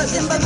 Yeah.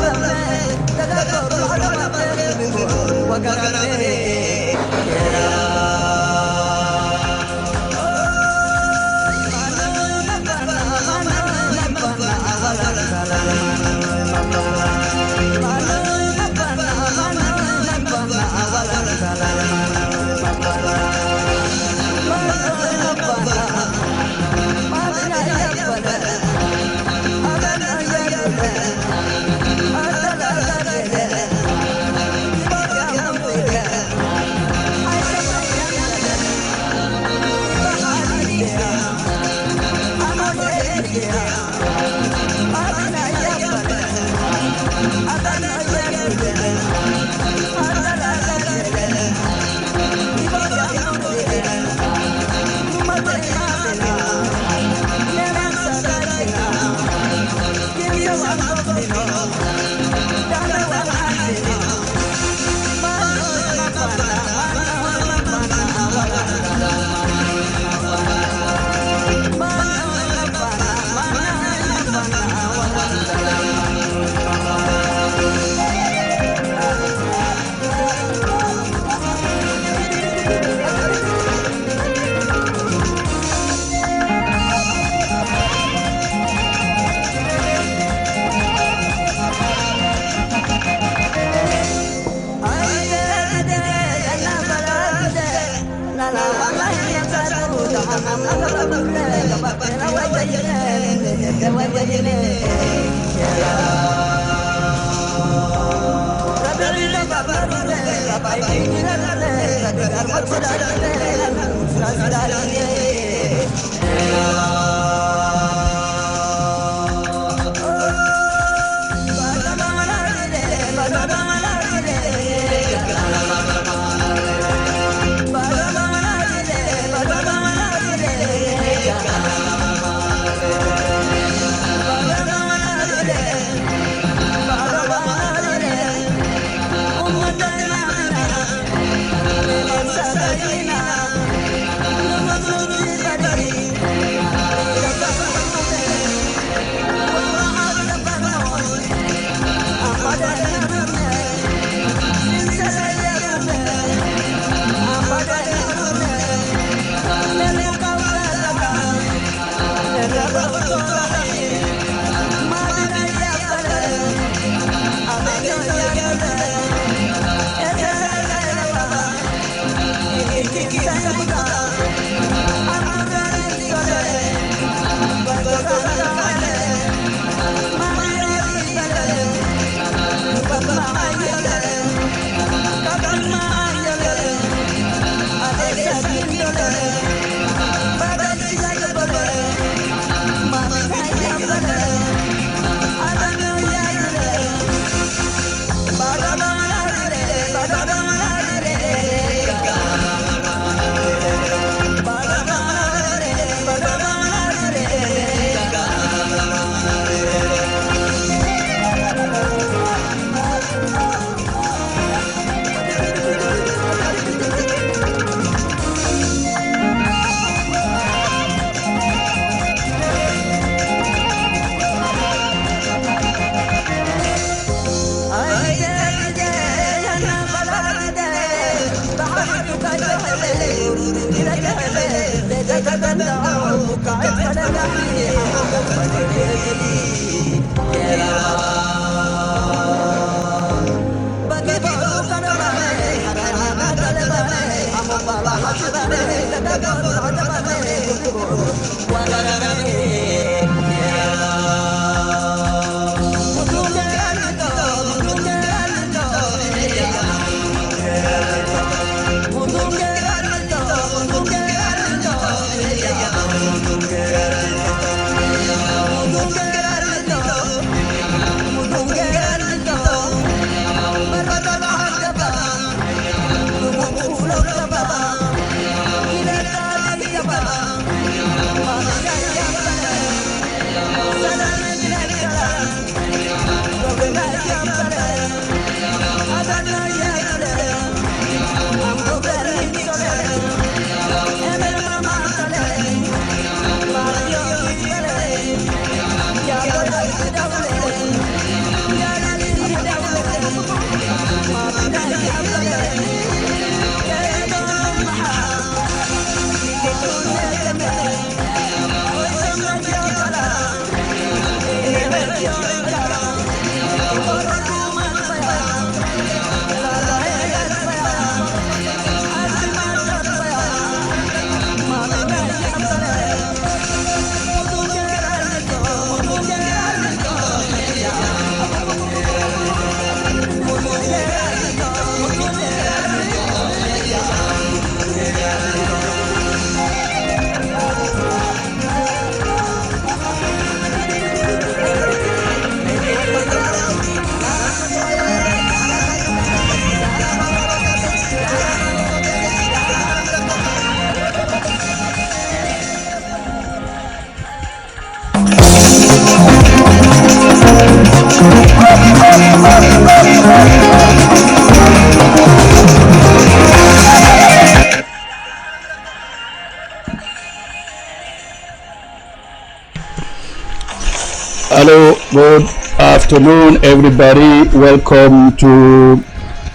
Hello, good afternoon, everybody. Welcome to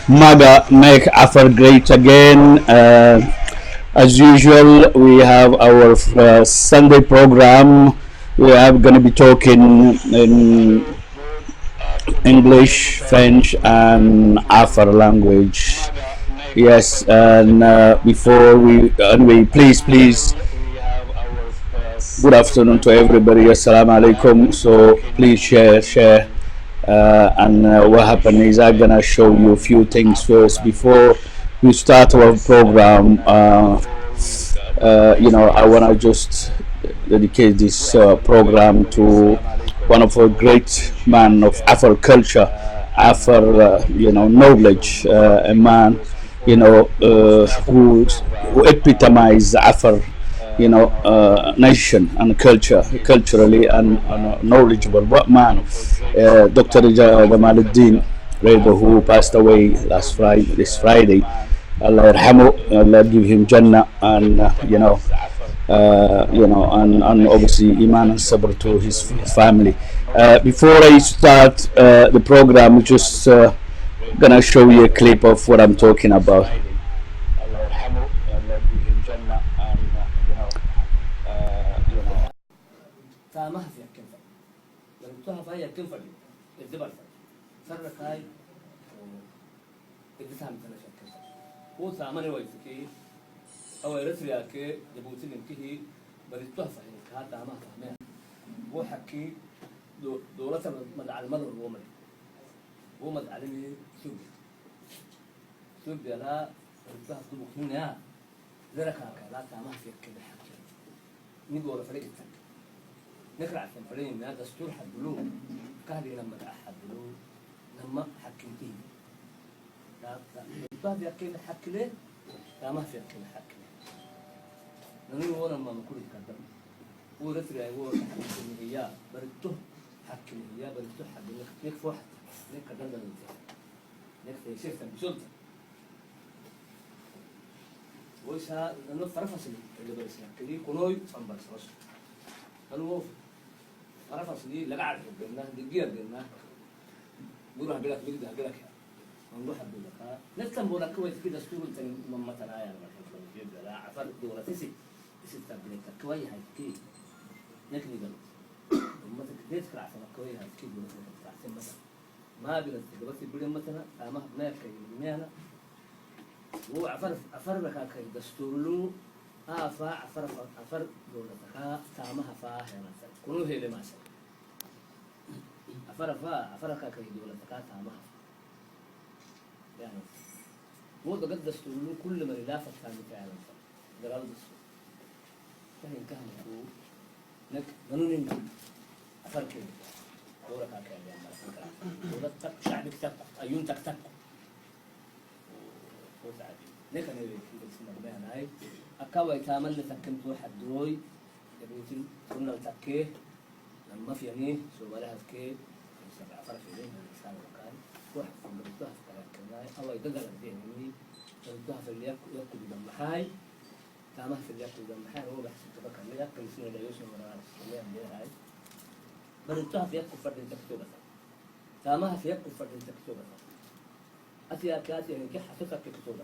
MAGA Make Afar Great Again. As usual, we have our Sunday program. We are going to be talking in English, French, and Afar language. Yes, and before we, anyway, please, good afternoon to everybody. Assalamu alaikum. So please share. And what happened is I'm gonna show you a few things first before we start our program. I wanna just dedicate this program to one of our great man of Afar culture, Afar, knowledge, a man, who epitomized Afar, nation and culturally and knowledgeable. What man? Dr. Jamaluddin Reda, who passed away this Friday. Allah yarhamu, Allah give him Jannah, and and obviously Iman and Sabr to his family. Before I start the program, just gonna show you a clip of what I'm talking about. هو ثامن ويسكي أو يرسل كي جبوتين كه بريتوها فهمي هذا ما فهمه هو حكي دولة مدعى المدر هو مدعى لي سوق لا بريتوها تبوك هنا ذلك لا تامه في كده حكي نقول فريق التك نقرأ في فريق ما دستور حدلو كهدي لما حدلو لما حكمتي بعد يكين حكي له لا ما في يكين حكي له نقول وانا ما نقول كذا ورثري هو حكي هي بريتو حكي هي بريتو حد يكفي واحد كذا نكفي شيء بسلطة وإيش ها لأنه فرفص اللي بريسنا كذي كنوي فنبرس رش أنا فرفص لي لقعد قلنا دقيقة قلنا بروح بلك بيقدر بلك نروح باللقاء نفهم بولا كويس كده دستور مثلا يعني مثلا لا عفر دولة تسي تبني كوي هاي كي نكني قالوا مثلا تذكر عفر كوي هاي كي دولة تحسن مثلا ما بين بس يقولون مثلا ما هناك يمينا هو عفر بك كي دستور له عفر دولة تامها فاهم مثلا كله هي اللي ماشي عفر كي دولة تامها يعني هو ده قد دستور كل ما يلافت كان فعلا ده غلط دستور فهم كان هو نك قانون أفرق دورك هكذا يعني دولتك شعبك تك أيون تك هو تعب ليه كان يقول اسمه بيان هاي أكوا يتعامل لتكنت واحد دوي يبغى كنا نتكيه لما في يعني سو بره هكذا سبع فرق فيهم الإنسان وكان واحد من الضعف أو يدقق الدين مني الضعف اللي يأكل دم حاي تامه في اللي يأكل دم حاي هو بحسب تبكر اللي يأكل يصير لا يوسف ولا اللي يعمل هاي بل الضعف يأكل فرد تكتبه تامه في يأكل فرد تكتبه أتي أكاتي يعني كح حقيقة كتبه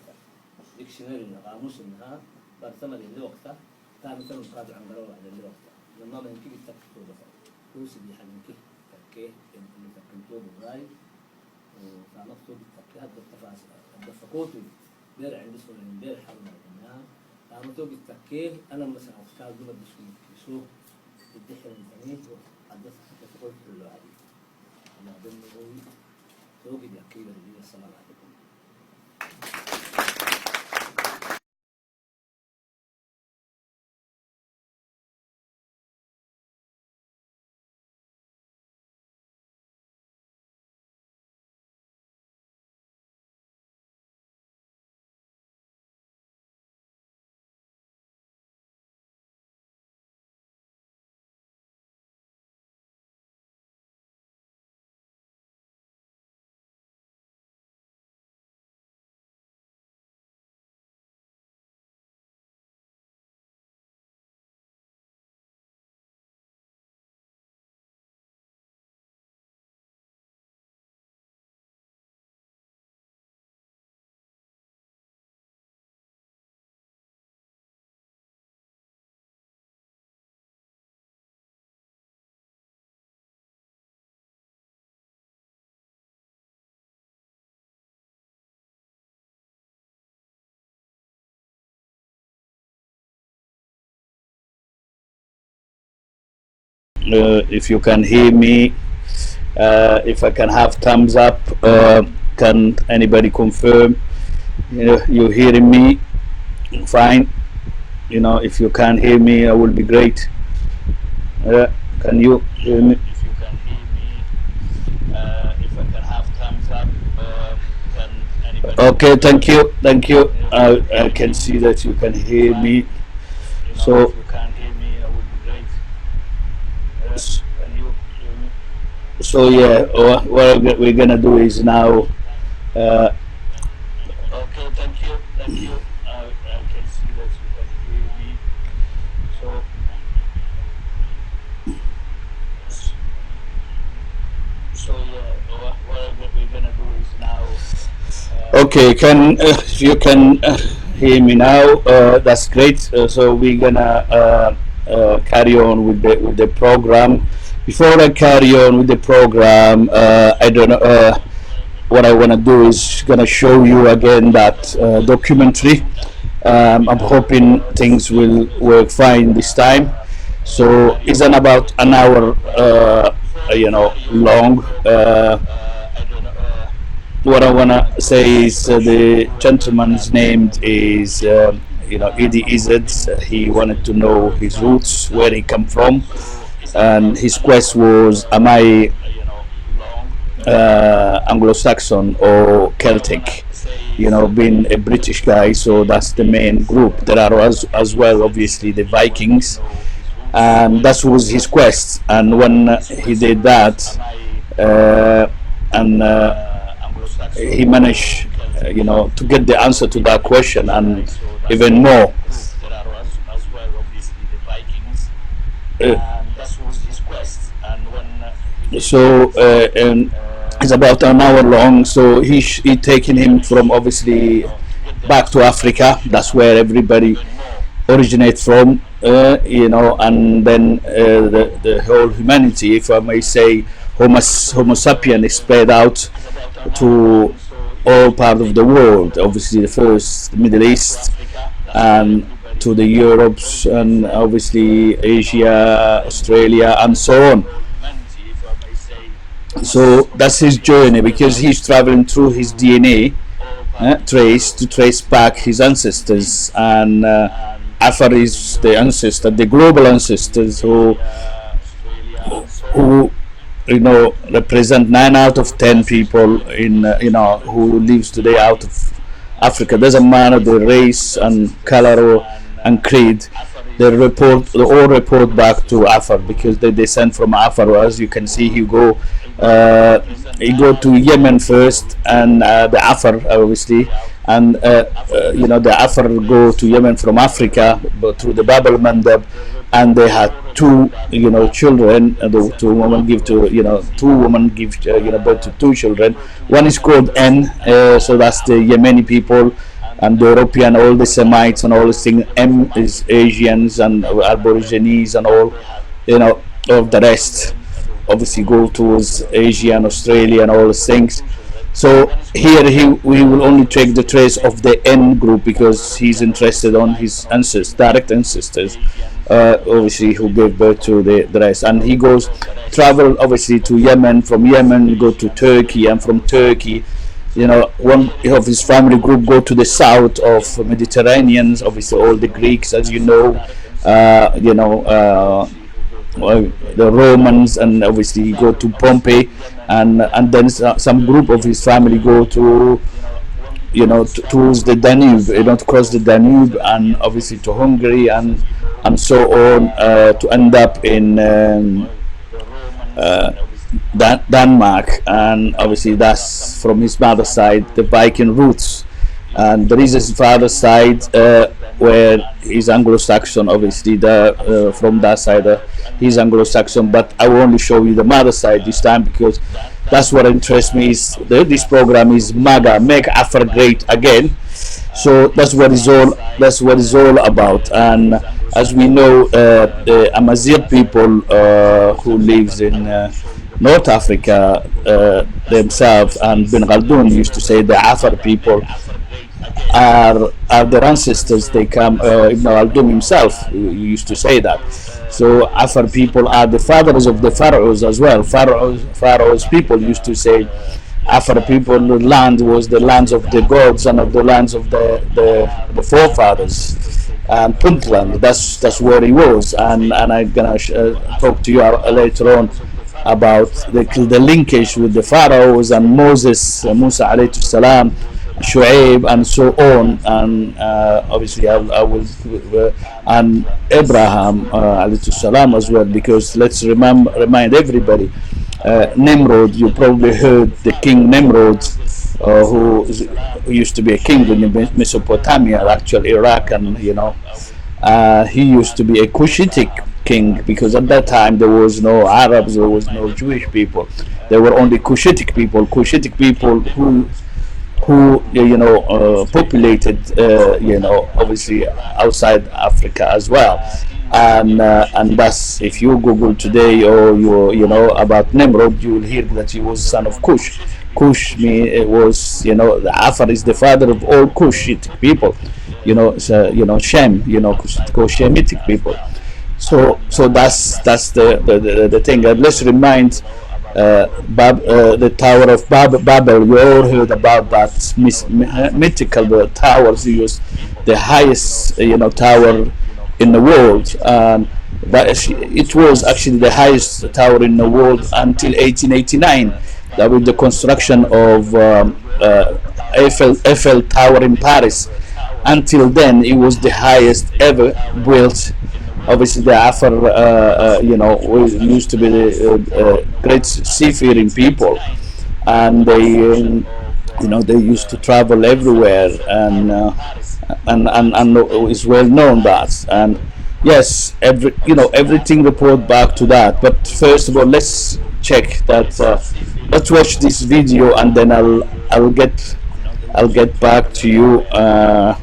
ديكشنري قاموس إنها برسمة اللي وقتها تام مثلا قادر عن قرار على اللي وقتها لما ما يمكن تكتبه هو سبي حد يمكن بالتكيه اللي تكلمتوه براي وفعلا صوت التكيه هذا التفاصيل الدفقوتي دير عندي سؤالين دير حل معنا فعلا صوت التكيه أنا مثلا أفكار دول بشوف الدحر الإنساني وحدث الدفقوتي كله عادي أنا أظن هو صوت التكيه اللي السلام عليكم. If you can hear me, if I can have thumbs up, can anybody confirm? You're hearing me? Fine. If you can't hear me, I will be great. Can you hear me? If you can hear me, if I can have thumbs up, can anybody? Okay, thank you. I can see that you can hear me. So. If you can't hear me, I will be great. Can you hear me? So yeah, what we're gonna do is now. Okay, thank you. I can see that you can hear me. So yeah, what we're gonna do is now. Okay, if you can hear me now, that's great. So we're gonna carry on with the program. Before I carry on with the program, I don't know. What I want to do is gonna show you again that documentary. I'm hoping things will work fine this time. So it's an about an hour, long. What I wanna say is the gentleman's name is Eddie Izzard. He wanted to know his roots, where he come from, and his quest was, am I Anglo-Saxon or Celtic? Being a British guy, so that's the main group. There are as well, obviously, the Vikings, and that was his quest. And when he did that, and he managed, to get the answer to that question and even more. And it's about an hour long. So he taking him from obviously back to Africa. That's where everybody originates from, and then the whole humanity, if I may say, Homo sapien is spread out to all parts of the world. Obviously, the first Middle East, and to the Europes, and obviously Asia, Australia, and so on. So that's his journey, because he's traveling through his DNA trace back his ancestors, and Afar is the ancestor, the global ancestors who represent 9 out of 10 people in who lives today out of Africa. Doesn't matter the race and color and creed. They all report back to Afar, because they descend from Afar. As you can see, he go to Yemen first, and the Afar obviously, and the Afar go to Yemen from Africa, but through the Bab al-Mandab, and they had two children. The two women give birth to two children. One is called N, so that's the Yemeni people, and the European, all the Semites and all these things. M is Asians and Aborigines and all, of the rest obviously go towards Asia and Australia and all those things. So here he will only take the trace of the N group because he's interested on his ancestors, direct ancestors, obviously who gave birth to the rest. And he goes travel obviously to Yemen, from Yemen go to Turkey, and from Turkey, you know, one of his family group go to the south of Mediterraneans, obviously all the Greeks, as you know, the Romans, and obviously he go to Pompeii, and then some group of his family go to, you know, towards the Danube, you know, to cross the Danube, and obviously to Hungary, and so on, to end up in Denmark. And obviously that's from his mother's side the Viking roots, and there is his father's side where he's Anglo-Saxon, obviously from that side he's Anglo-Saxon, but I will only show you the mother side this time because that's what interests me. Is this program is MAGA, Make Afar Great Again. So that's what it's all about. And as we know, the Amazigh people who lives in North Africa themselves, and Ben Khaldun used to say the Afar people are their ancestors. They come, Ibn Khaldun himself used to say that. So Afar people are the fathers of the pharaohs as well. Pharaohs people used to say Afar people land was the lands of the gods and of the lands of the forefathers. And Puntland, that's where he was. And I'm gonna talk to you later on about the linkage with the pharaohs and Moses, Musa alayhi salam, Shu'aib, and so on, and obviously I will and Abraham alayhi salam as well, because let's remind everybody, Nimrod, you probably heard the king Nimrod, who used to be a king in Mesopotamia, actual Iraq, and you know, he used to be a Cushitic king, because at that time there was no Arabs, there was no Jewish people, there were only Cushitic people who you know populated you know, obviously outside Africa as well. And that's, if you Google today or you know about Nimrod, you will hear that he was son of Cush. Cush it was, you know, the Afar is the father of all Cushitic people, you know. So, you know, Shem, you know, Shemitic people. So that's the thing. And let's remind the Tower of Babel. You all heard about that mythical towers. It was the highest, you know, tower in the world, and it was actually the highest tower in the world until 1889. That was the construction of Eiffel Tower in Paris. Until then, it was the highest ever built. Obviously, the Afar, you know, used to be the great seafaring people, and they, you know, they used to travel everywhere, and it's well known that. And yes, everything report back to that. But first of all, let's check that. Let's watch this video, and then I'll get back to you. I'll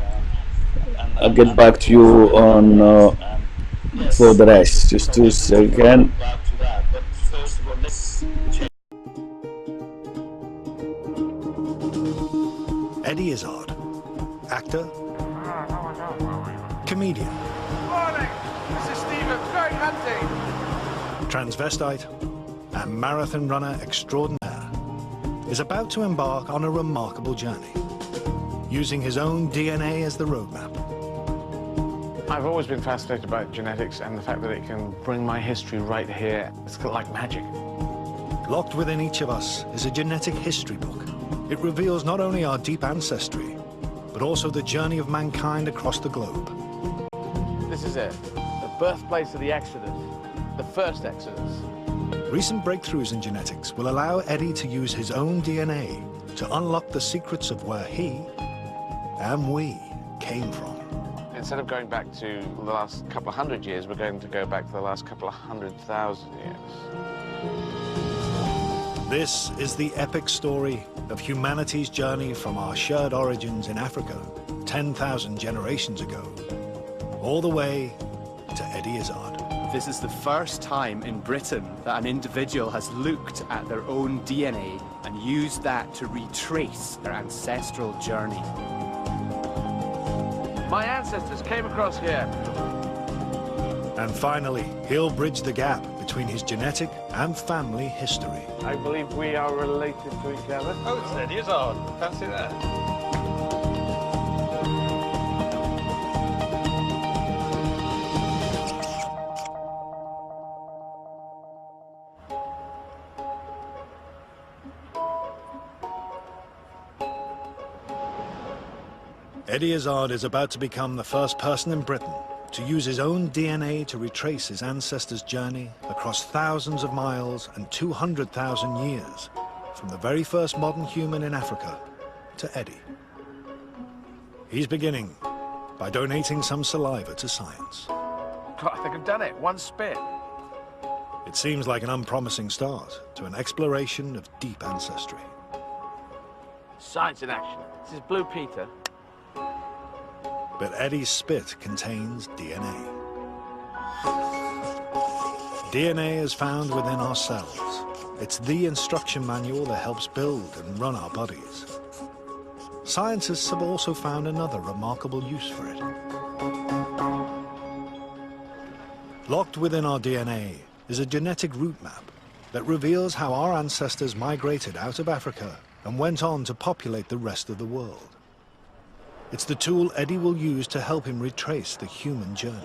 get back to you on. For the rest, just 2 seconds. Eddie Izzard, actor, comedian, Morning, this is Stephen, very hunting. transvestite, and marathon runner extraordinaire, is about to embark on a remarkable journey, using his own DNA as the roadmap. I've always been fascinated by genetics and the fact that it can bring my history right here. It's like magic. Locked within each of us is a genetic history book. It reveals not only our deep ancestry, but also the journey of mankind across the globe. This is it, the birthplace of the Exodus, the first Exodus. Recent breakthroughs in genetics will allow Eddie to use his own DNA to unlock the secrets of where he and we came from. Instead of going back to the last couple of hundred years, we're going to go back to the last couple of 100,000 years. This is the epic story of humanity's journey from our shared origins in Africa 10,000 generations ago, all the way to Eddie Izzard. This is the first time in Britain that an individual has looked at their own DNA and used that to retrace their ancestral journey. My ancestors came across here. And finally, he'll bridge the gap between his genetic and family history. I believe we are related to each other. Oh, it's Eddie Izzard. Fancy that. Eddie Izzard is about to become the first person in Britain to use his own DNA to retrace his ancestors' journey across thousands of miles and 200,000 years, from the very first modern human in Africa to Eddie. He's beginning by donating some saliva to science. God, I think I've done it. One spit. It seems like an unpromising start to an exploration of deep ancestry. Science in action. This is Blue Peter. But Eddie's spit contains DNA. DNA is found within our cells. It's the instruction manual that helps build and run our bodies. Scientists have also found another remarkable use for it. Locked within our DNA is a genetic route map that reveals how our ancestors migrated out of Africa and went on to populate the rest of the world. It's the tool Eddie will use to help him retrace the human journey.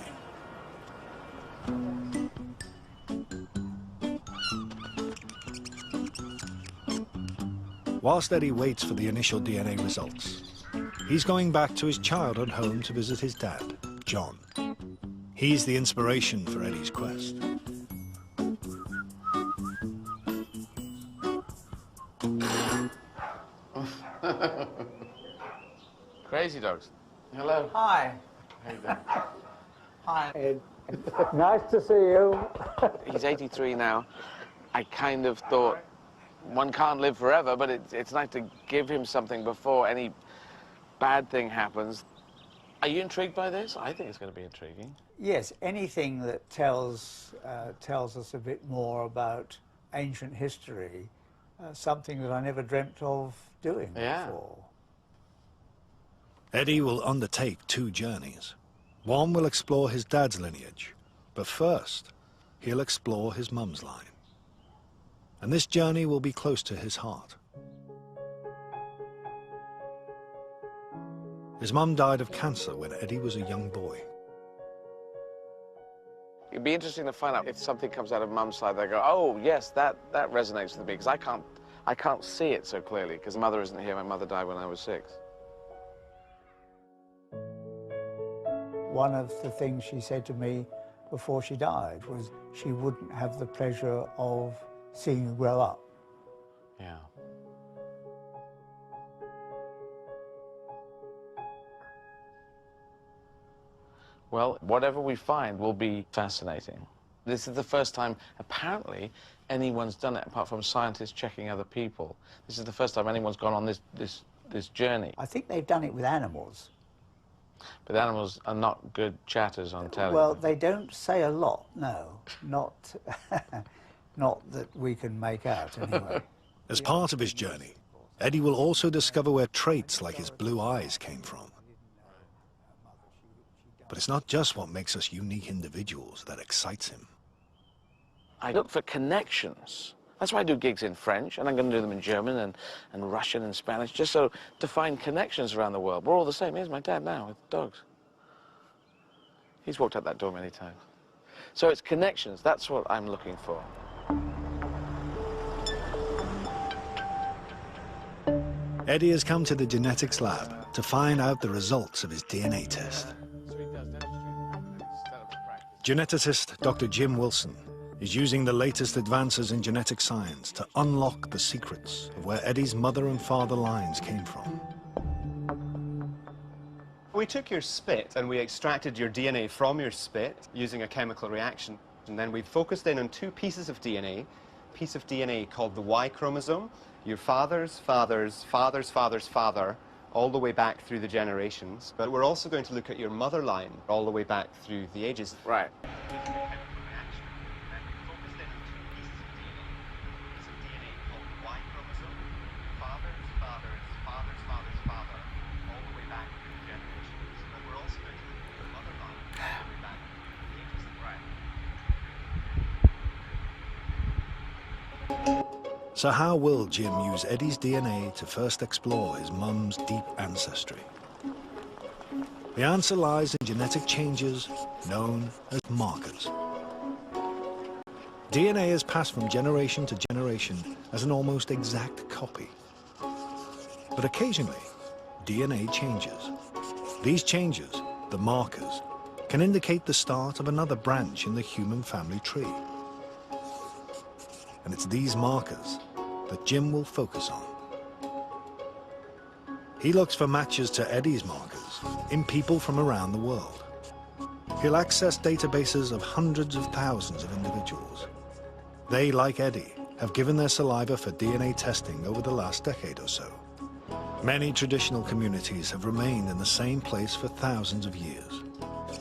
Whilst Eddie waits for the initial DNA results, he's going back to his childhood home to visit his dad, John. He's the inspiration for Eddie's quest. Crazy dogs. Hello. Hi. How you doing? Hi, Ed. Nice to see you. He's 83 now. I kind of thought one can't live forever, but it's nice to give him something before any bad thing happens. Are you intrigued by this? I think it's going to be intriguing. Yes, anything that tells us a bit more about ancient history, something that I never dreamt of doing before. Eddie will undertake 2 journeys. One will explore his dad's lineage, but first, he'll explore his mum's line. And this journey will be close to his heart. His mum died of cancer when Eddie was a young boy. It'd be interesting to find out if something comes out of Mum's side. They go, oh yes, that resonates with me, because I can't see it so clearly because Mother isn't here. My mother died when I was 6. One of the things she said to me before she died was she wouldn't have the pleasure of seeing you grow up. Yeah. Well, whatever we find will be fascinating. This is the first time, apparently, anyone's done it, apart from scientists checking other people. This is the first time anyone's gone on this journey. I think they've done it with animals. But animals are not good chatters on television. Well, they don't say a lot, no. Not, not that we can make out, anyway. As part of his journey, Eddie will also discover where traits like his blue eyes came from. But it's not just what makes us unique individuals that excites him. I look for connections. That's why I do gigs in French, and I'm going to do them in German and Russian and Spanish, just so to find connections around the world. We're all the same. Here's my dad now with dogs. He's walked out that door many times. So it's connections. That's what I'm looking for. Eddie has come to the genetics lab to find out the results of his DNA test. Geneticist Dr. Jim Wilson is using the latest advances in genetic science to unlock the secrets of where Eddie's mother and father lines came from. We took your spit and we extracted your DNA from your spit using a chemical reaction. And then we focused in on 2 pieces of DNA. A piece of DNA called the Y chromosome, your father's father's father's father's father, all the way back through the generations. But we're also going to look at your mother line all the way back through the ages. Right. So how will Jim use Eddie's DNA to first explore his mum's deep ancestry? The answer lies in genetic changes known as markers. DNA is passed from generation to generation as an almost exact copy. But occasionally, DNA changes. These changes, the markers, can indicate the start of another branch in the human family tree. And it's these markers that Jim will focus on. He looks for matches to Eddie's markers in people from around the world. He'll access databases of hundreds of thousands of individuals. They, like Eddie, have given their saliva for DNA testing over the last decade or so. Many traditional communities have remained in the same place for thousands of years.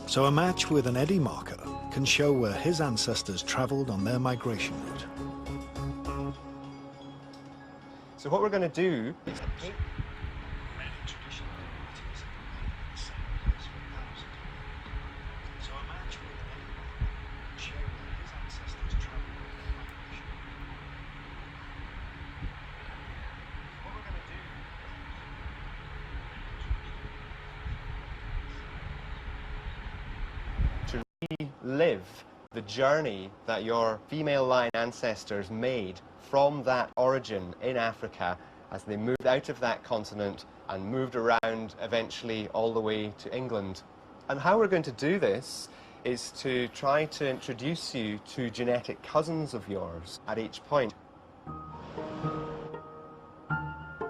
So a match with an Eddie marker can show where his ancestors traveled on their migration route. So what we're going to do is live the journey that your female line ancestors made from that origin in Africa as they moved out of that continent and moved around eventually all the way to England. And how we're going to do this is to try to introduce you to genetic cousins of yours at each point.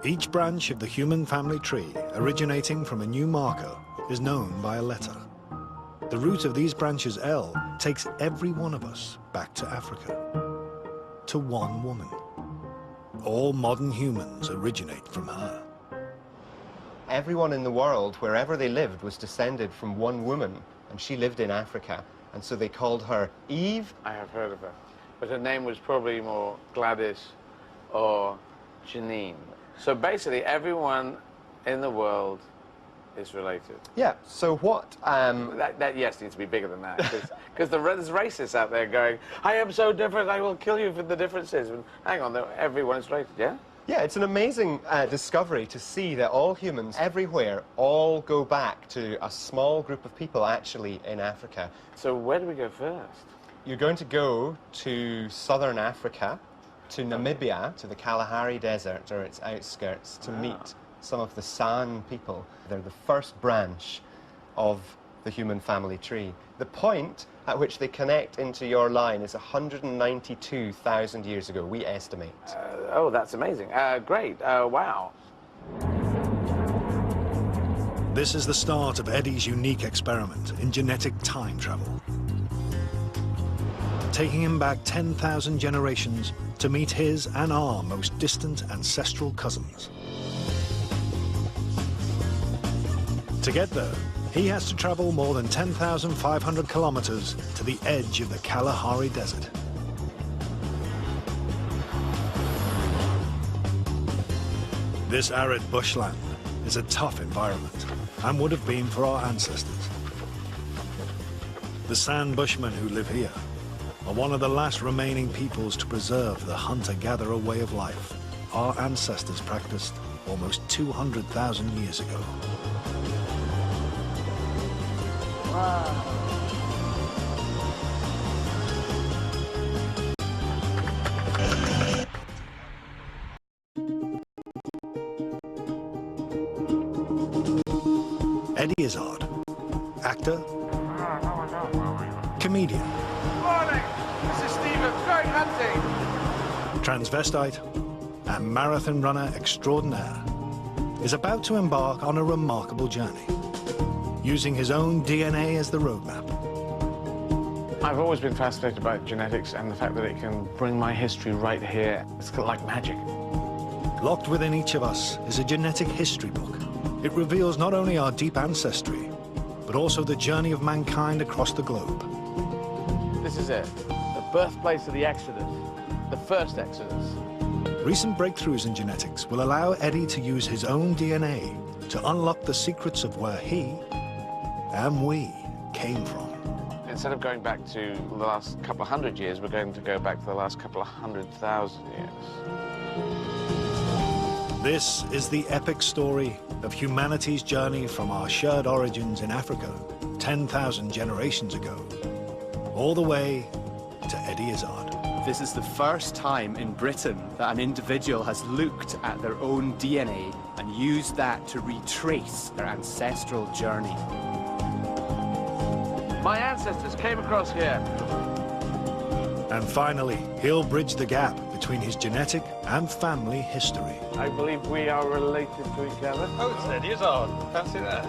Each branch of the human family tree originating from a new marker is known by a letter. The root of these branches, L, takes every one of us back to Africa, to one woman. All modern humans originate from her. Everyone in the world, wherever they lived, was descended from one woman, and she lived in Africa, and so they called her Eve. I have heard of her, but her name was probably more Gladys or Janine. So basically, everyone in the world is related. Yeah, so what... That yes needs to be bigger than that, because there's racists out there going, I am so different, I will kill you for the differences. And hang on, everyone is related, yeah? Yeah, it's an amazing discovery to see that all humans everywhere all go back to a small group of people actually in Africa. So where do we go first? You're going to go to southern Africa, to Namibia, to the Kalahari Desert or its outskirts to meet some of the San people. They're the first branch of the human family tree. The point at which they connect into your line is 192,000 years ago, we estimate. Oh, that's amazing. Great. Wow. This is the start of Eddie's unique experiment in genetic time travel, taking him back 10,000 generations to meet his and our most distant ancestral cousins. To get there, he has to travel more than 10,500 kilometers to the edge of the Kalahari Desert. This arid bushland is a tough environment, and would have been for our ancestors. The San Bushmen who live here are one of the last remaining peoples to preserve the hunter-gatherer way of life our ancestors practiced almost 200,000 years ago. Wow. Eddie Izzard, actor, comedian, Morning, this is Stephen. Great hunting. transvestite, and marathon runner extraordinaire, is about to embark on a remarkable journey, using his own DNA as the roadmap. I've always been fascinated by genetics and the fact that it can bring my history right here. It's like magic. Locked within each of us is a genetic history book. It reveals not only our deep ancestry, but also the journey of mankind across the globe. This is it. The birthplace of the Exodus. The first Exodus. Recent breakthroughs in genetics will allow Eddie to use his own DNA to unlock the secrets of where he and we came from. Instead of going back to the last couple of hundred years, we're going to go back to the last couple of 100,000 years. This is the epic story of humanity's journey from our shared origins in Africa 10,000 generations ago, all the way to Eddie Izzard. This is the first time in Britain that an individual has looked at their own DNA and used that to retrace their ancestral journey. My ancestors came across here. And finally, he'll bridge the gap between his genetic and family history. I believe we are related to each other. Oh, it's Eddie Izzard. Fancy that.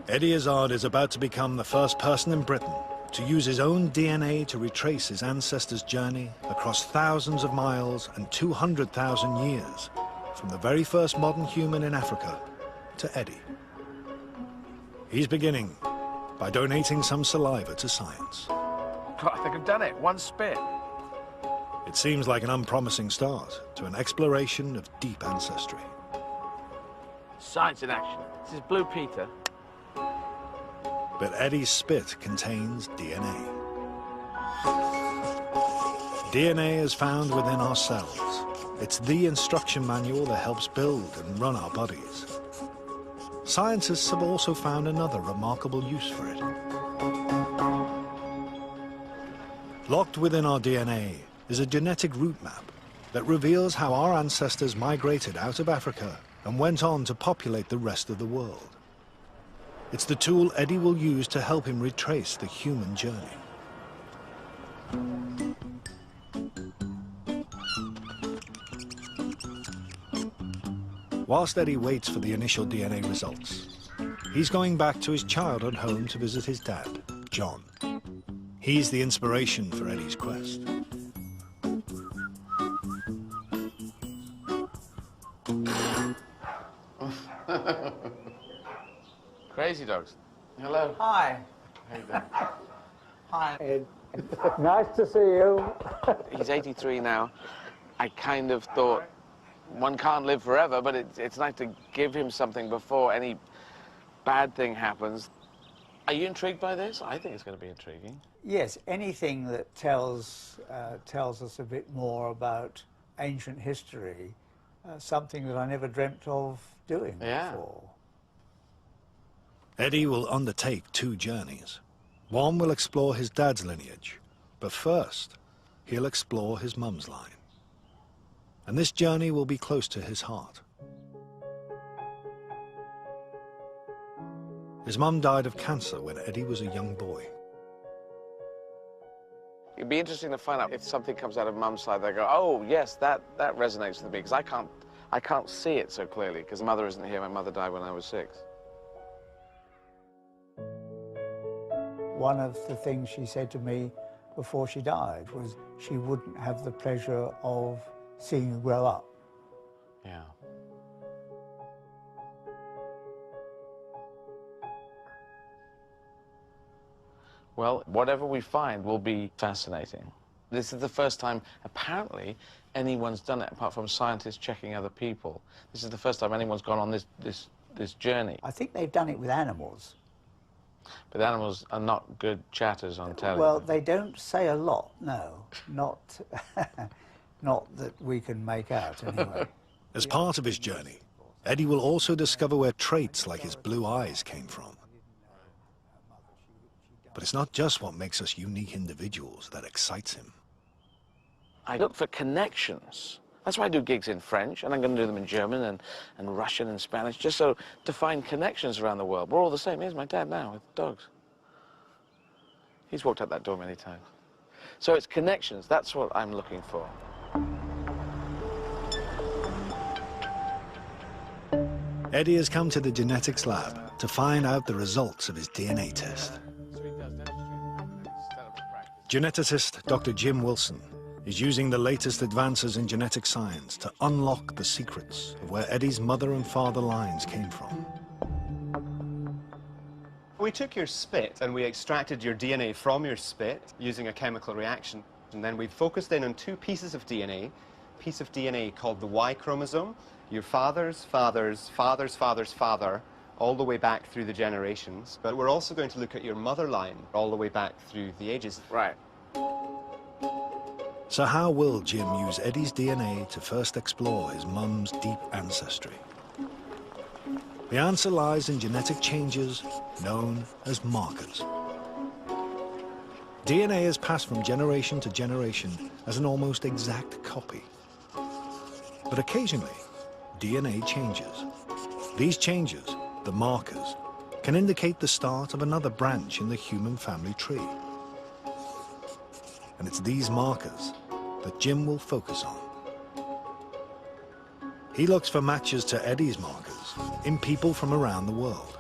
Eddie Izzard is about to become the first person in Britain to use his own DNA to retrace his ancestors' journey across thousands of miles and 200,000 years, from the very first modern human in Africa to Eddie. He's beginning by donating some saliva to science. God, I think I've done it. One spit. It seems like an unpromising start to an exploration of deep ancestry. Science in action. This is Blue Peter. But Eddie's spit contains DNA. DNA is found within our cells. It's the instruction manual that helps build and run our bodies. Scientists have also found another remarkable use for it. Locked within our DNA is a genetic route map that reveals how our ancestors migrated out of Africa and went on to populate the rest of the world. It's the tool Eddie will use to help him retrace the human journey. Whilst Eddie waits for the initial DNA results, he's going back to his childhood home to visit his dad, John. He's the inspiration for Eddie's quest. Crazy dogs. Hello. Hi. How you doing? Hi, Ed. Nice to see you. He's 83 now. I kind of thought one can't live forever, but it's nice to give him something before any bad thing happens. Are you intrigued by this? I think it's going to be intriguing. Yes, anything that tells us a bit more about ancient history, something that I never dreamt of doing before. Eddie will undertake 2 journeys. One will explore his dad's lineage, but first, he'll explore his mum's line. And this journey will be close to his heart. His mum died of cancer when Eddie was a young boy. It'd be interesting to find out if something comes out of Mum's side. They go, oh yes, that resonates with me, because I can't see it so clearly because Mother isn't here. My mother died when I was 6. One of the things she said to me before she died was she wouldn't have the pleasure of seeing you grow up. Yeah. Well, whatever we find will be fascinating. This is the first time, apparently, anyone's done it, apart from scientists checking other people. This is the first time anyone's gone on this journey. I think they've done it with animals. But animals are not good chatters on telly. Well, they don't say a lot, no. Not that we can make out, anyway. As part of his journey, Eddie will also discover where traits like his blue eyes came from. But it's not just what makes us unique individuals that excites him. I look for connections. That's why I do gigs in French, and I'm going to do them in German and Russian and Spanish, just so to find connections around the world. We're all the same. Here's my dad now with dogs. He's walked out that door many times. So it's connections. That's what I'm looking for. Eddie has come to the genetics lab to find out the results of his DNA test. Geneticist Dr. Jim Wilson is using the latest advances in genetic science to unlock the secrets of where Eddie's mother and father lines came from. We took your spit and we extracted your DNA from your spit using a chemical reaction. And then we focused in on 2 pieces of DNA, piece of DNA called the Y chromosome. Your father's father's father's father's father, all the way back through the generations. But we're also going to look at your mother line, all the way back through the ages. Right. So how will Jim use Eddie's DNA to first explore his mum's deep ancestry? The answer lies in genetic changes known as markers. DNA is passed from generation to generation as an almost exact copy. But occasionally, DNA changes. These changes, the markers, can indicate the start of another branch in the human family tree. And it's these markers that Jim will focus on. He looks for matches to Eddie's markers in people from around the world.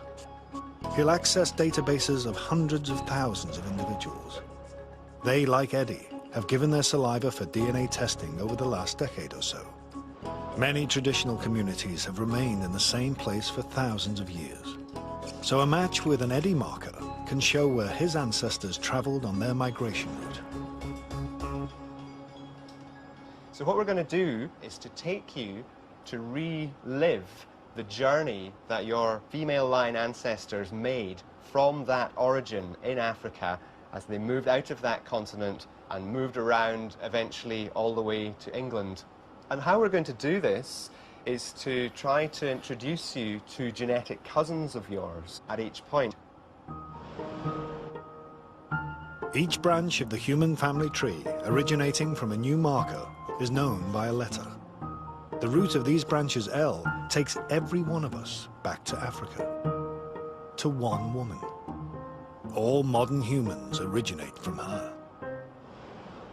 He'll access databases of hundreds of thousands of individuals. They, like Eddie, have given their saliva for DNA testing over the last decade or so. Many traditional communities have remained in the same place for thousands of years. So a match with an Eddie marker can show where his ancestors traveled on their migration route. So what we're going to do is to take you to relive the journey that your female line ancestors made from that origin in Africa as they moved out of that continent and moved around eventually all the way to England. And how we're going to do this is to try to introduce you to genetic cousins of yours at each point. Each branch of the human family tree originating from a new marker is known by a letter. The root of these branches, L, takes every one of us back to Africa, to one woman. All modern humans originate from her.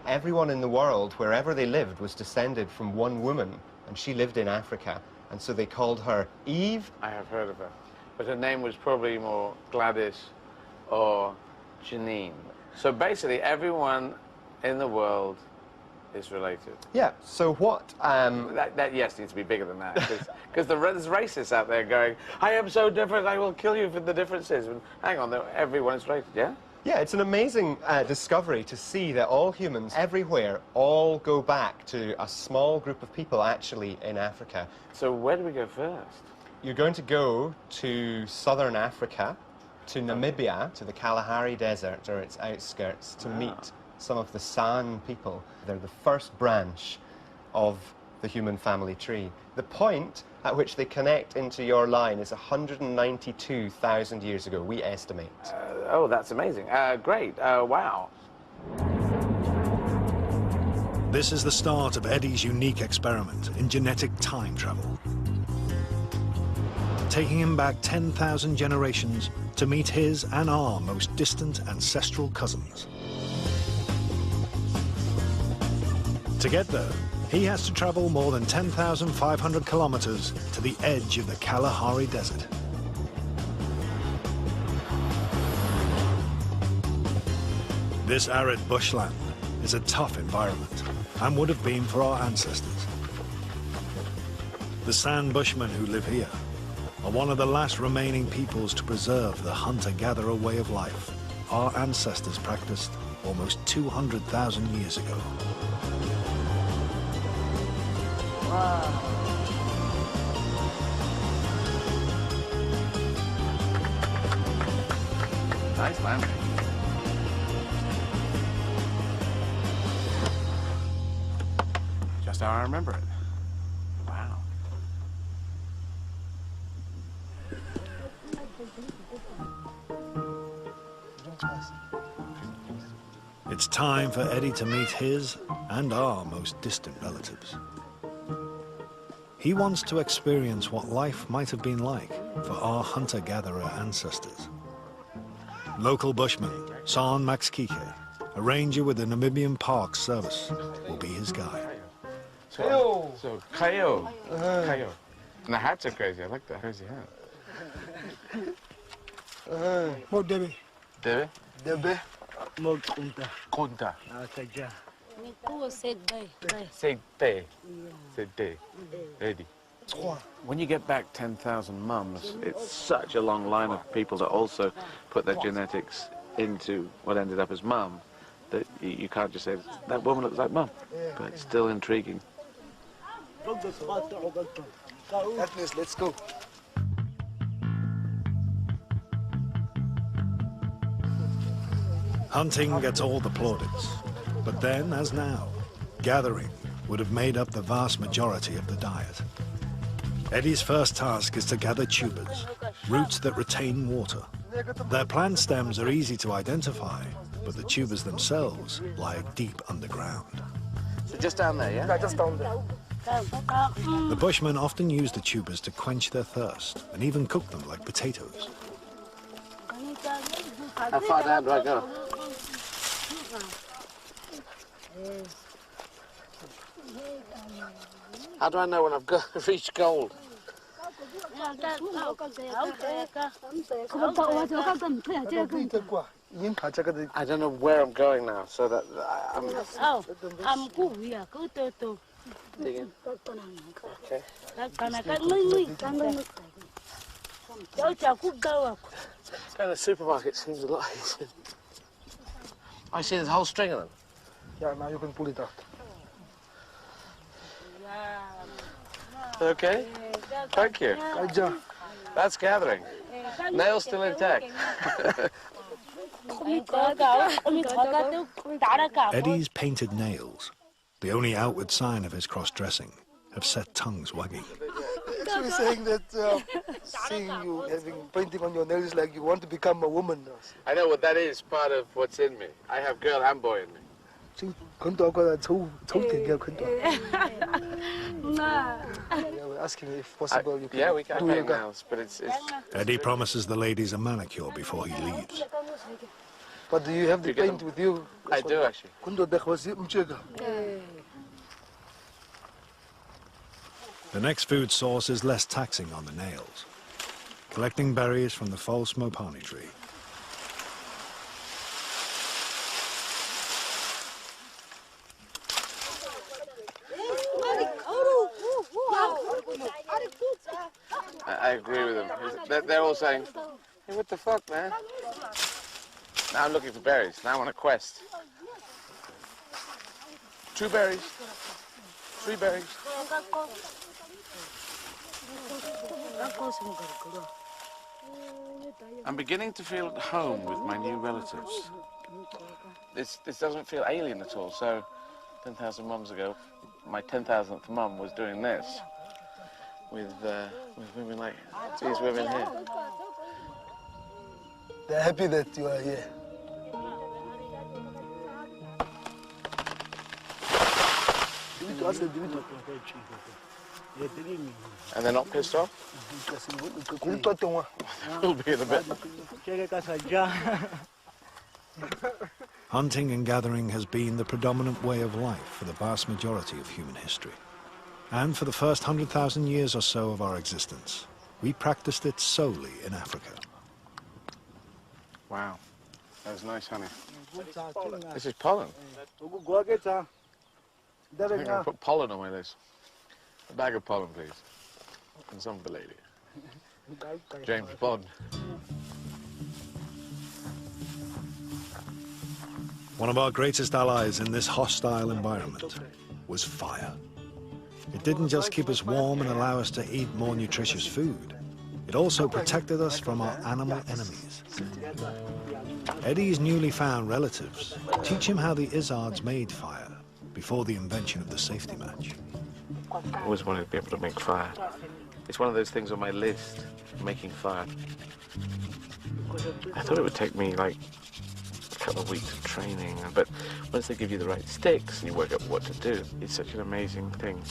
Everyone in the world, wherever they lived, was descended from one woman, and she lived in Africa, and so they called her Eve. I have heard of her, but her name was probably more Gladys or Janine. So basically, everyone in the world is related. Yeah, so what... That yes, needs to be bigger than that, because there's racists out there going, I am so different, I will kill you for the differences. And hang on, everyone is related, yeah? Yeah, it's an amazing discovery to see that all humans everywhere all go back to a small group of people actually in Africa. So where do we go first? You're going to go to southern Africa, to Namibia, to the Kalahari Desert or its outskirts to meet some of the San people. They're the first branch of the human family tree. The point at which they connect into your line is 192,000 years ago, we estimate. Oh, that's amazing. Great. Wow. This is the start of Eddie's unique experiment in genetic time travel, taking him back 10,000 generations to meet his and our most distant ancestral cousins. To get there, he has to travel more than 10,500 kilometers to the edge of the Kalahari Desert. This arid bushland is a tough environment and would have been for our ancestors. The San Bushmen who live here are one of the last remaining peoples to preserve the hunter-gatherer way of life our ancestors practiced almost 200,000 years ago. Wow. Nice landing. Just how I remember it. Wow. It's time for Eddie to meet his and our most distant relatives. He wants to experience what life might have been like for our hunter-gatherer ancestors. Local bushman, San Maxkike, a ranger with the Namibian Park Service, will be his guide. So Kayo. Kayo. And the hats are crazy. I like the crazy hat. Mo debe. Debe? Debe. Mo kunta. Kunta. Kaja. Say day. Say day. Eddie. When you get back 10,000 mums, it's such a long line of people that also put their genetics into what ended up as mum that you can't just say, that woman looks like mum. But it's still intriguing. Agnes, let's go. Hunting gets all the plaudits, but then, as now, gathering would have made up the vast majority of the diet. Eddie's first task is to gather tubers, roots that retain water. Their plant stems are easy to identify, but the tubers themselves lie deep underground. So just down there, yeah? Just down there. The Bushmen often use the tubers to quench their thirst and even cook them like potatoes. How far down do I go? How do I know when I've reached gold? I don't know where I'm going now, so that I'm digging. Okay. Going to the supermarket seems a lot easier. I see there's a whole string of them. Yeah, now you can pull it out. Okay. Thank you. Good job. That's gathering. Nails still intact. Eddie's painted nails, the only outward sign of his cross-dressing, have set tongues wagging. Actually saying that seeing you having painting on your nails is like you want to become a woman. I know what that is, part of what's in me. I have girl and boy in me. Yeah, we're asking if possible you can Yeah, we can do paint yoga. nails, but it's... Eddie promises the ladies a manicure before he leaves. But do you have the You get paint with you? I do, actually. The next food source is less taxing on the nails, collecting berries from the false mopani tree. I agree with them. They're all saying, hey, what the fuck, man? Now I'm looking for berries. Now I'm on a quest. 2 berries. 3 berries. I'm beginning to feel at home with my new relatives. This doesn't feel alien at all. So 10,000 mums ago, my 10,000th mum was doing this with women like these women here. They're happy that you are here. And they're not pissed off? We'll be in a bit. Hunting and gathering has been the predominant way of life for the vast majority of human history. And for the first 100,000 years or so of our existence, we practiced it solely in Africa. Wow, that was nice honey. This is pollen. I think I'll put pollen on my list. A bag of pollen, please. And some for the lady. James Bond. One of our greatest allies in this hostile environment was fire. It didn't just keep us warm and allow us to eat more nutritious food. It also protected us from our animal enemies. Eddie's newly found relatives teach him how the Izards made fire before the invention of the safety match. I always wanted to be able to make fire. It's one of those things on my list, making fire. I thought it would take me like a couple of weeks of training, but once they give you the right sticks and you work out what to do, it's such an amazing thing.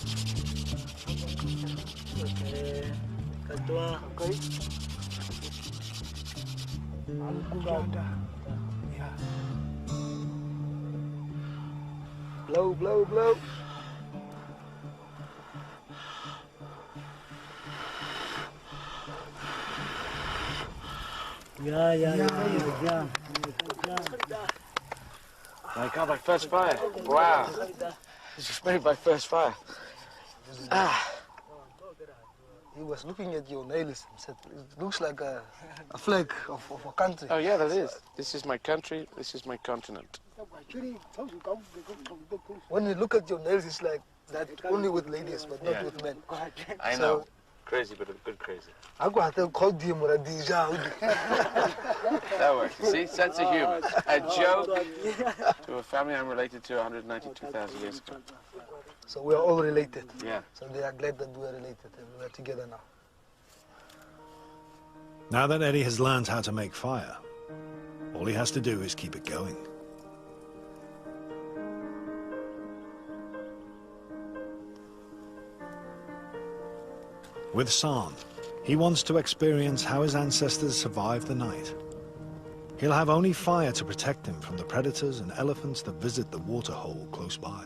Blow, blow, blow. Yeah. My God, my first fire. Wow. I just made my first fire. Ah. He was looking at your nails and said, it looks like a flag of a country. Oh, yeah, that is. This is my country. This is my continent. When you look at your nails, it's like that only with ladies, but not with men. I know. Crazy, but a good crazy. I go to call them or a DJ. That works. You see, sense of humor. A joke to a family I'm related to 192,000 years ago. So we are all related. Yeah. So they are glad that we are related and we are together now. Now that Eddie has learned how to make fire, all he has to do is keep it going. With San, he wants to experience how his ancestors survived the night. He'll have only fire to protect him from the predators and elephants that visit the waterhole close by.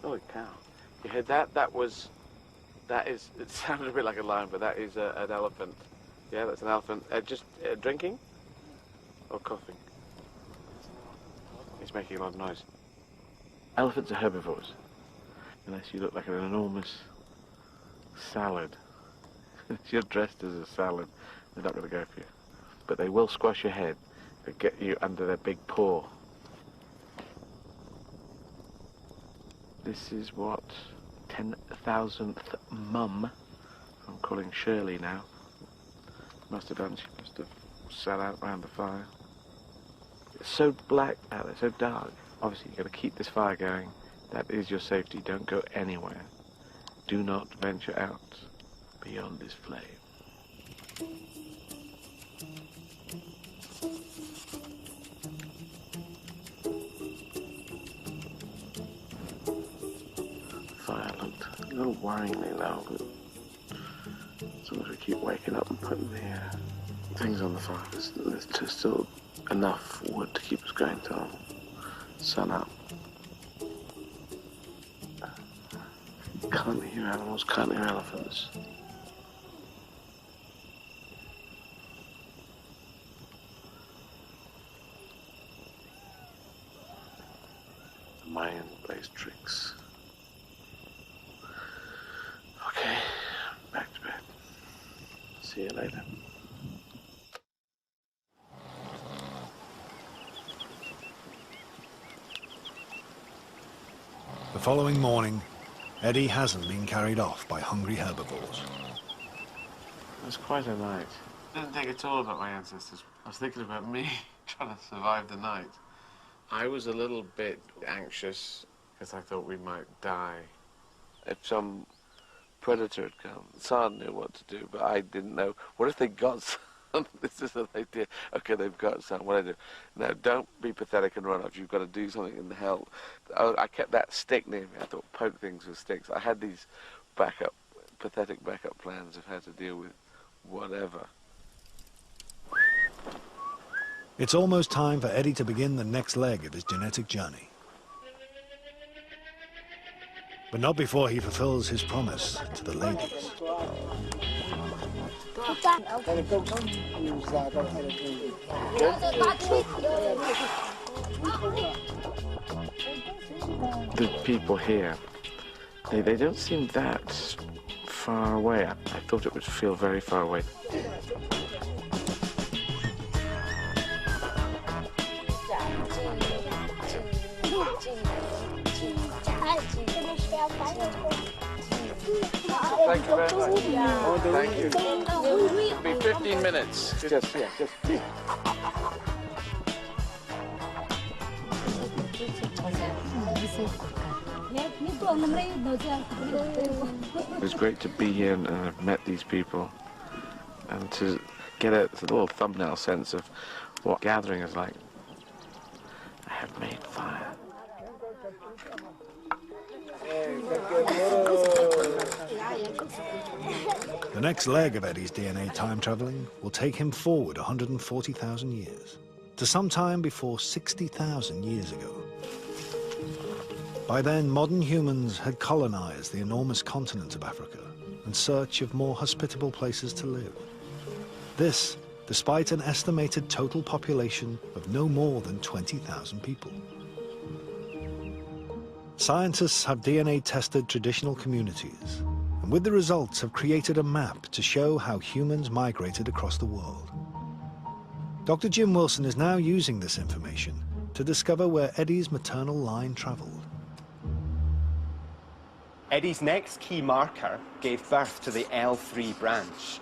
Holy cow. You heard that? That is, it sounded a bit like a lion, but that is an elephant. Yeah, that's an elephant. Just drinking? Or coughing? He's making a lot of noise. Elephants are herbivores. Unless you look like an enormous salad. If you're dressed as a salad, they're not going to go for you. But they will squash your head and get you under their big paw. This is what? 10,000th mum. I'm calling Shirley now. Must have done, she must have sat out around the fire. It's so black out there, so dark. Obviously you've got to keep this fire going. That is your safety. Don't go anywhere. Do not venture out beyond this flame. Fire looked a little worryingly low, but as long as we keep waking up and putting the things on the fire, there's just still enough wood to keep us going till sun up. Can't hear animals, can't hear elephants. The Mayan plays tricks. Okay, back to bed. See you later. The following morning, Eddie hasn't been carried off by hungry herbivores. It was quite a night. I didn't think at all about my ancestors. I was thinking about me trying to survive the night. I was a little bit anxious because I thought we might die. If some predator had come, San knew what to do, but I didn't know. What if they got some? This is an idea. Okay, they've got some. What do I do? No, don't be pathetic and run off. You've got to do something in the hell. I kept that stick near me. I thought poke things with sticks. I had these pathetic backup plans of how to deal with whatever. It's almost time for Eddie to begin the next leg of his genetic journey. But not before he fulfills his promise to the ladies. The people here, they don't seem that far away. I thought it would feel very far away. Thank you very much. Thank you. It'll be 15 minutes. Just. It was great to be here and I've met these people and to get a little thumbnail sense of what gathering is like. I have made fire. The next leg of Eddie's DNA time traveling will take him forward 140,000 years, to sometime before 60,000 years ago. By then, modern humans had colonized the enormous continent of Africa in search of more hospitable places to live. This, despite an estimated total population of no more than 20,000 people. Scientists have DNA tested traditional communities, and and with the results have created a map to show how humans migrated across the world. Dr. Jim Wilson is now using this information to discover where Eddie's maternal line traveled. Eddie's next key marker gave birth to the L3 branch.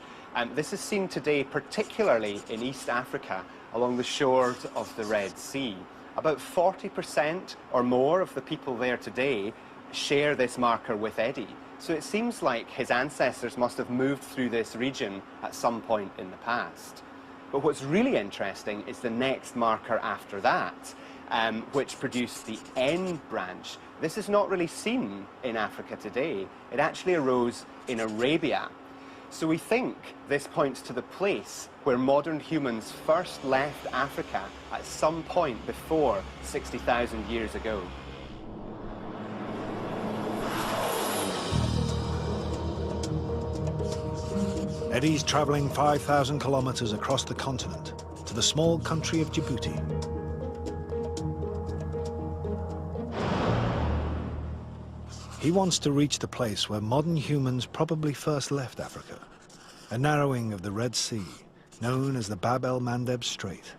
This is seen today particularly in East Africa along the shores of the Red Sea. About 40% or more of the people there today share this marker with Eddie. So it seems like his ancestors must have moved through this region at some point in the past. But what's really interesting is the next marker after that, which produced the N branch. This is not really seen in Africa today. It actually arose in Arabia. So we think this points to the place where modern humans first left Africa at some point before 60,000 years ago. Eddie's traveling 5,000 kilometers across the continent to the small country of Djibouti. He wants to reach the place where modern humans probably first left Africa, a narrowing of the Red Sea, known as the Bab el-Mandeb Strait.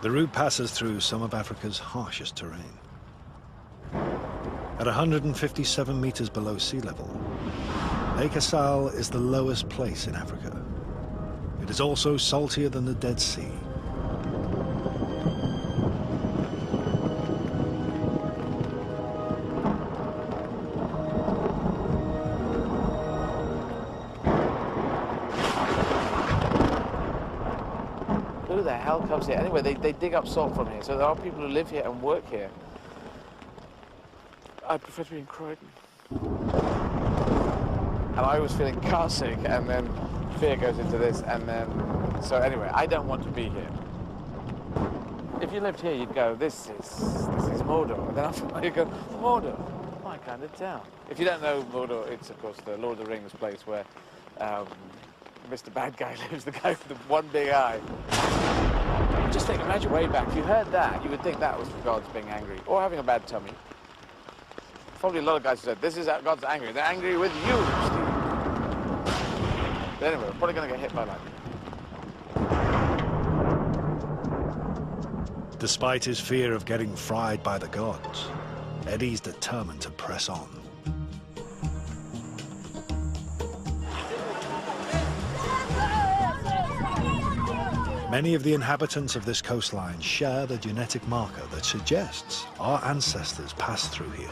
The route passes through some of Africa's harshest terrain. At 157 meters below sea level, Lake Assal is the lowest place in Africa. It is also saltier than the Dead Sea. Who the hell comes here? Anyway, they dig up salt from here, so there are people who live here and work here. I prefer to be in Croydon. And I was feeling car sick, and then fear goes into this, and then... So anyway, I don't want to be here. If you lived here, you'd go, this is Mordor. And then after you go, Mordor, my kind of town. If you don't know Mordor, it's, of course, the Lord of the Rings place where Mr. Bad Guy lives, the guy with the one big eye. Just think, imagine way back, if you heard that, you would think that was the gods being angry, or having a bad tummy. Probably a lot of guys who said, this is how God's angry. They're angry with you, Steve. But anyway, we're probably going to get hit by lightning. Despite his fear of getting fried by the gods, Eddie's determined to press on. Many of the inhabitants of this coastline share the genetic marker that suggests our ancestors passed through here.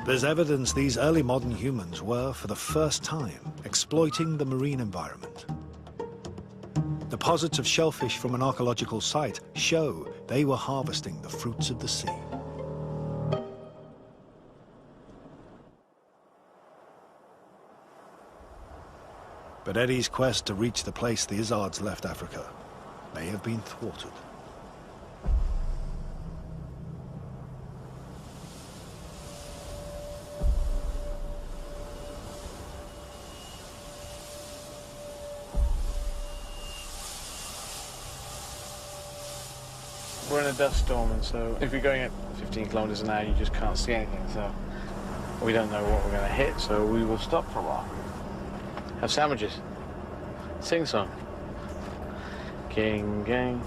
There's evidence these early modern humans were, for the first time, exploiting the marine environment. Deposits of shellfish from an archaeological site show they were harvesting the fruits of the sea. But Eddie's quest to reach the place the Izzards left Africa may have been thwarted. We're in a dust storm, and so if you're going at 15 kilometers an hour, you just can't see anything, so we don't know what we're going to hit, so we will stop for a while. Have sandwiches. Sing song. King gang.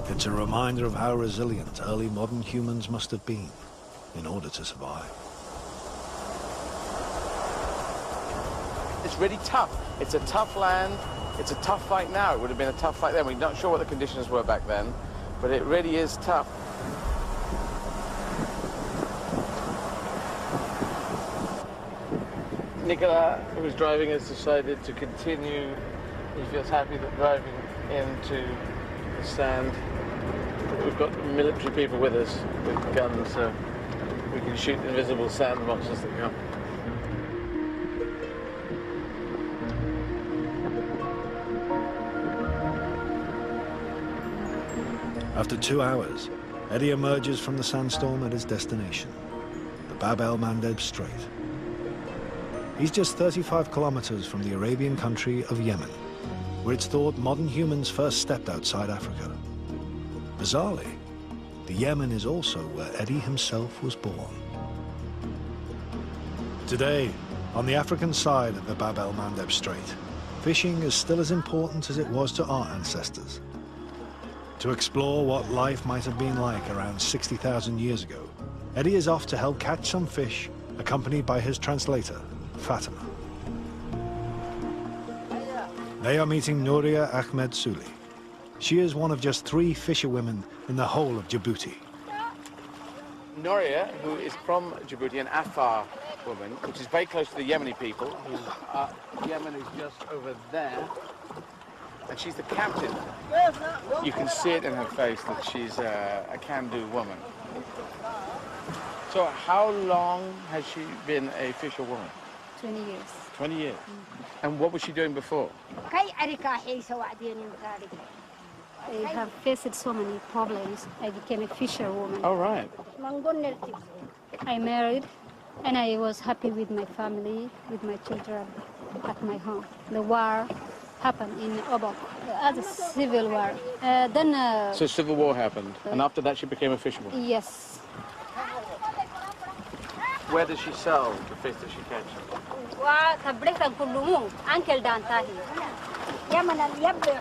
It's a reminder of how resilient early modern humans must have been in order to survive. It's really tough. It's a tough land. It's a tough fight now. It would have been a tough fight then. We're not sure what the conditions were back then, but it really is tough. Nicola, who was driving, has decided to continue. He feels happy that driving into the sand. We've got military people with us with guns, so we can shoot invisible sand monsters that come. After 2 hours, Eddie emerges from the sandstorm at his destination, the Bab el-Mandeb Strait. He's just 35 kilometers from the Arabian country of Yemen, where it's thought modern humans first stepped outside Africa. Bizarrely, the Yemen is also where Eddie himself was born. Today, on the African side of the Bab el-Mandeb Strait, fishing is still as important as it was to our ancestors. To explore what life might have been like around 60,000 years ago, Eddie is off to help catch some fish, accompanied by his translator, Fatima. They are meeting Nouria Ahmed Suli. She is one of just 3 fisherwomen in the whole of Djibouti. Nouria, who is from Djibouti, an Afar woman, which is very close to the Yemeni people. Yemen is just over there. And she's the captain. You can see it in her face that she's a can-do woman. So how long has she been a fisherwoman? 20 years. 20 years. And what was she doing before? I have faced so many problems. I became a fisherwoman. Oh, right. I married, and I was happy with my family, with my children at my home. The war happened in Obok, as a civil war. So civil war happened, and after that she became a fisherwoman? Yes. Where does she sell the fish that she catches?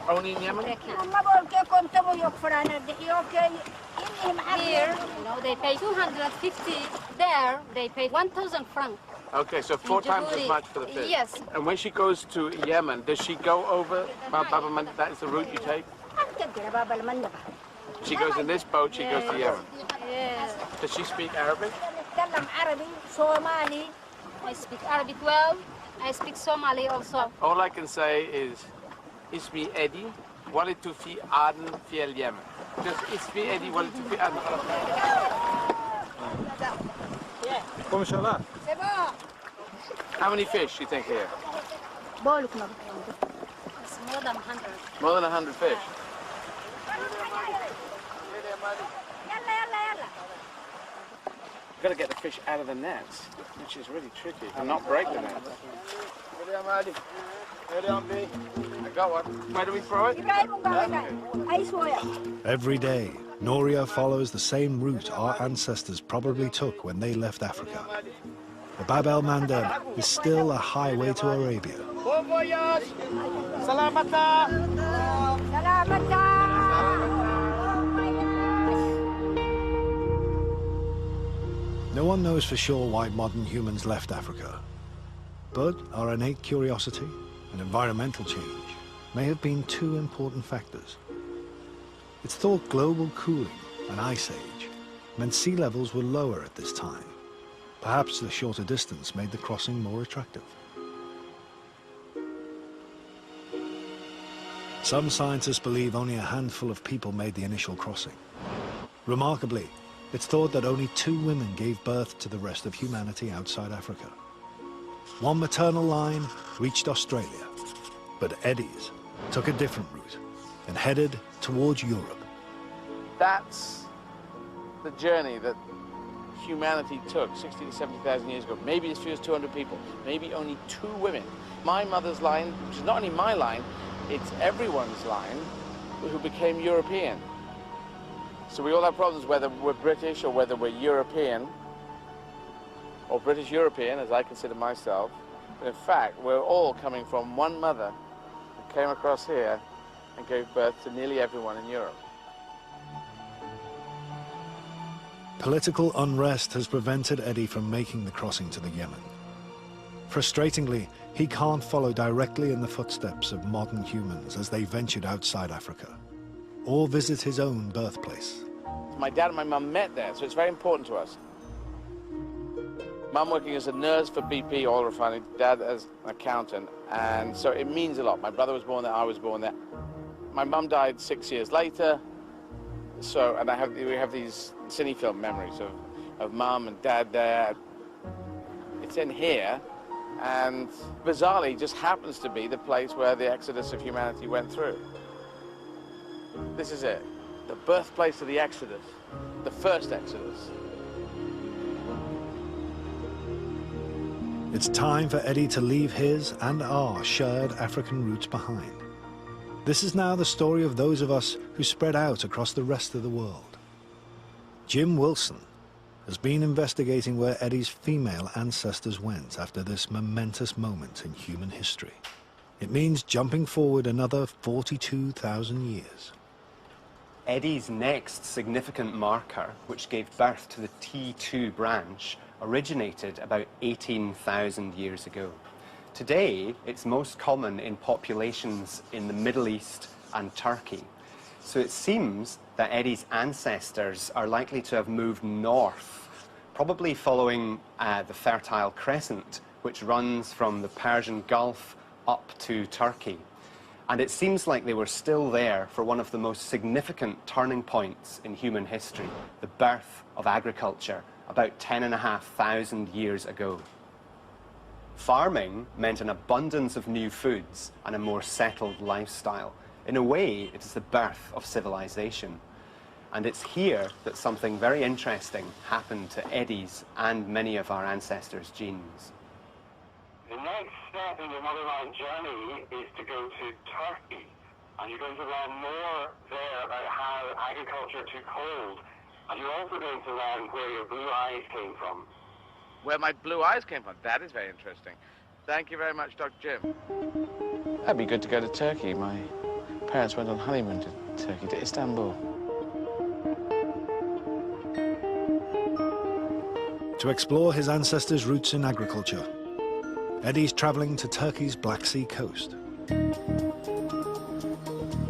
Only in Yemen? Here, they pay 250. There, they pay 1,000 francs. Okay, so 4 times as much for the fish. Yes. And when she goes to Yemen, does she go over Bab el-Mandeb? That is the route you take? She goes in this boat, she goes to Yemen. Yes. Does she speak Arabic? I speak Arabic well. I speak Somali also. All I can say is, Ismi Eddie, ولدت في عدن في اليمن. Just Ismi Eddie, ولدت في عدن. How many fish do you think here? It's more than 100. More than 100 fish. You've got to get the fish out of the nets, which is really tricky, and not break the nets. I got one. Where do we throw it? Every day, Nouria follows the same route our ancestors probably took when they left Africa. The Bab el-Mandeb is still a highway to Arabia. Bon voyage! No one knows for sure why modern humans left Africa, but our innate curiosity and environmental change may have been 2 important factors. It's thought global cooling and ice age meant sea levels were lower at this time. Perhaps the shorter distance made the crossing more attractive. Some scientists believe only a handful of people made the initial crossing. Remarkably, it's thought that only 2 women gave birth to the rest of humanity outside Africa. One maternal line reached Australia, but Eddie's took a different route and headed towards Europe. That's the journey that humanity took 60 to 70,000 years ago. Maybe as few as 200 people, maybe only 2 women. My mother's line, which is not only my line, it's everyone's line who became European. So we all have problems whether we're British or whether we're European, or British European, as I consider myself. But in fact, we're all coming from one mother who came across here and gave birth to nearly everyone in Europe. Political unrest has prevented Eddie from making the crossing to the Yemen. Frustratingly, he can't follow directly in the footsteps of modern humans as they ventured outside Africa, or visit his own birthplace. My dad and my mum met there, so it's very important to us. Mum working as a nurse for BP oil refinery, dad as an accountant, and so it means a lot. My brother was born there, I was born there. My mum died 6 years later, so, and we have these cinefilm memories of mum and dad there. It's in here, and bizarrely just happens to be the place where the exodus of humanity went through. This is it, the birthplace of the exodus, the first exodus. It's time for Eddie to leave his and our shared African roots behind. This is now the story of those of us who spread out across the rest of the world. Jim Wilson has been investigating where Eddie's female ancestors went after this momentous moment in human history. It means jumping forward another 42,000 years. Eddie's next significant marker, which gave birth to the T2 branch, originated about 18,000 years ago. Today, it's most common in populations in the Middle East and Turkey. So it seems that Eddie's ancestors are likely to have moved north, probably following the Fertile Crescent, which runs from the Persian Gulf up to Turkey. And it seems like they were still there for one of the most significant turning points in human history, the birth of agriculture, about 10,500 years ago. Farming meant an abundance of new foods and a more settled lifestyle. In a way, it is the birth of civilization. And it's here that something very interesting happened to Eddie's and many of our ancestors' genes. The next step in your motherland journey is to go to Turkey, and you're going to learn more there about how agriculture took hold, and you're also going to learn where your blue eyes came from. Where my blue eyes came from? That is very interesting. Thank you very much, Dr. Jim. That'd be good to go to Turkey. My parents went on honeymoon to Turkey, to Istanbul. To explore his ancestors' roots in agriculture, Eddie's traveling to Turkey's Black Sea coast.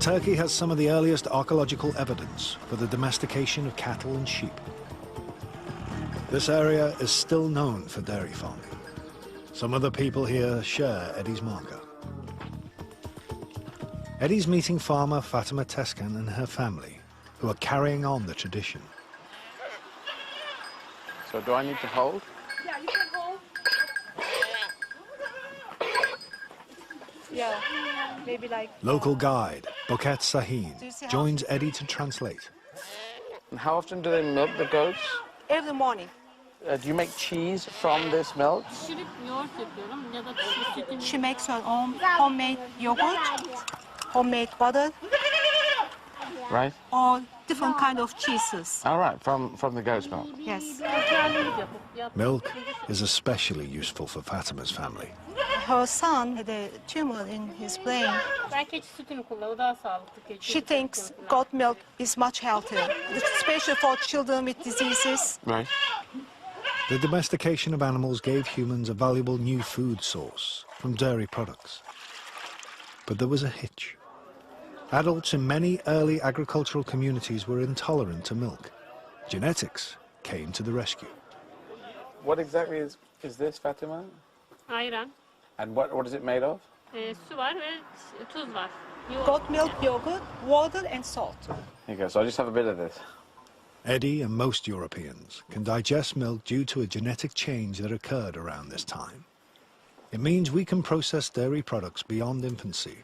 Turkey has some of the earliest archaeological evidence for the domestication of cattle and sheep. This area is still known for dairy farming. Some of the people here share Eddie's marker. Eddie's meeting farmer Fatima Teskan and her family, who are carrying on the tradition. So do I need to hold? Yeah, you can hold. Yeah, maybe like... Local guide, Boket Sahin, joins Eddie to translate. And how often do they milk the goats? Every morning. Do you make cheese from this milk? She makes her own homemade yogurt, homemade butter. Right. Or different kind of cheeses. All right, from the goat's milk. Yes. Milk is especially useful for Fatima's family. Her son had a tumor in his brain. She thinks goat milk is much healthier, especially for children with diseases. Right. The domestication of animals gave humans a valuable new food source from dairy products. But there was a hitch. Adults in many early agricultural communities were intolerant to milk. Genetics came to the rescue. What exactly is this, Fatima? Ayran. And what is it made of? Su var ve tuz var. Goat milk, yogurt, water and salt. Here you go, so I'll just have a bit of this. Eddie and most Europeans can digest milk due to a genetic change that occurred around this time. It means we can process dairy products beyond infancy,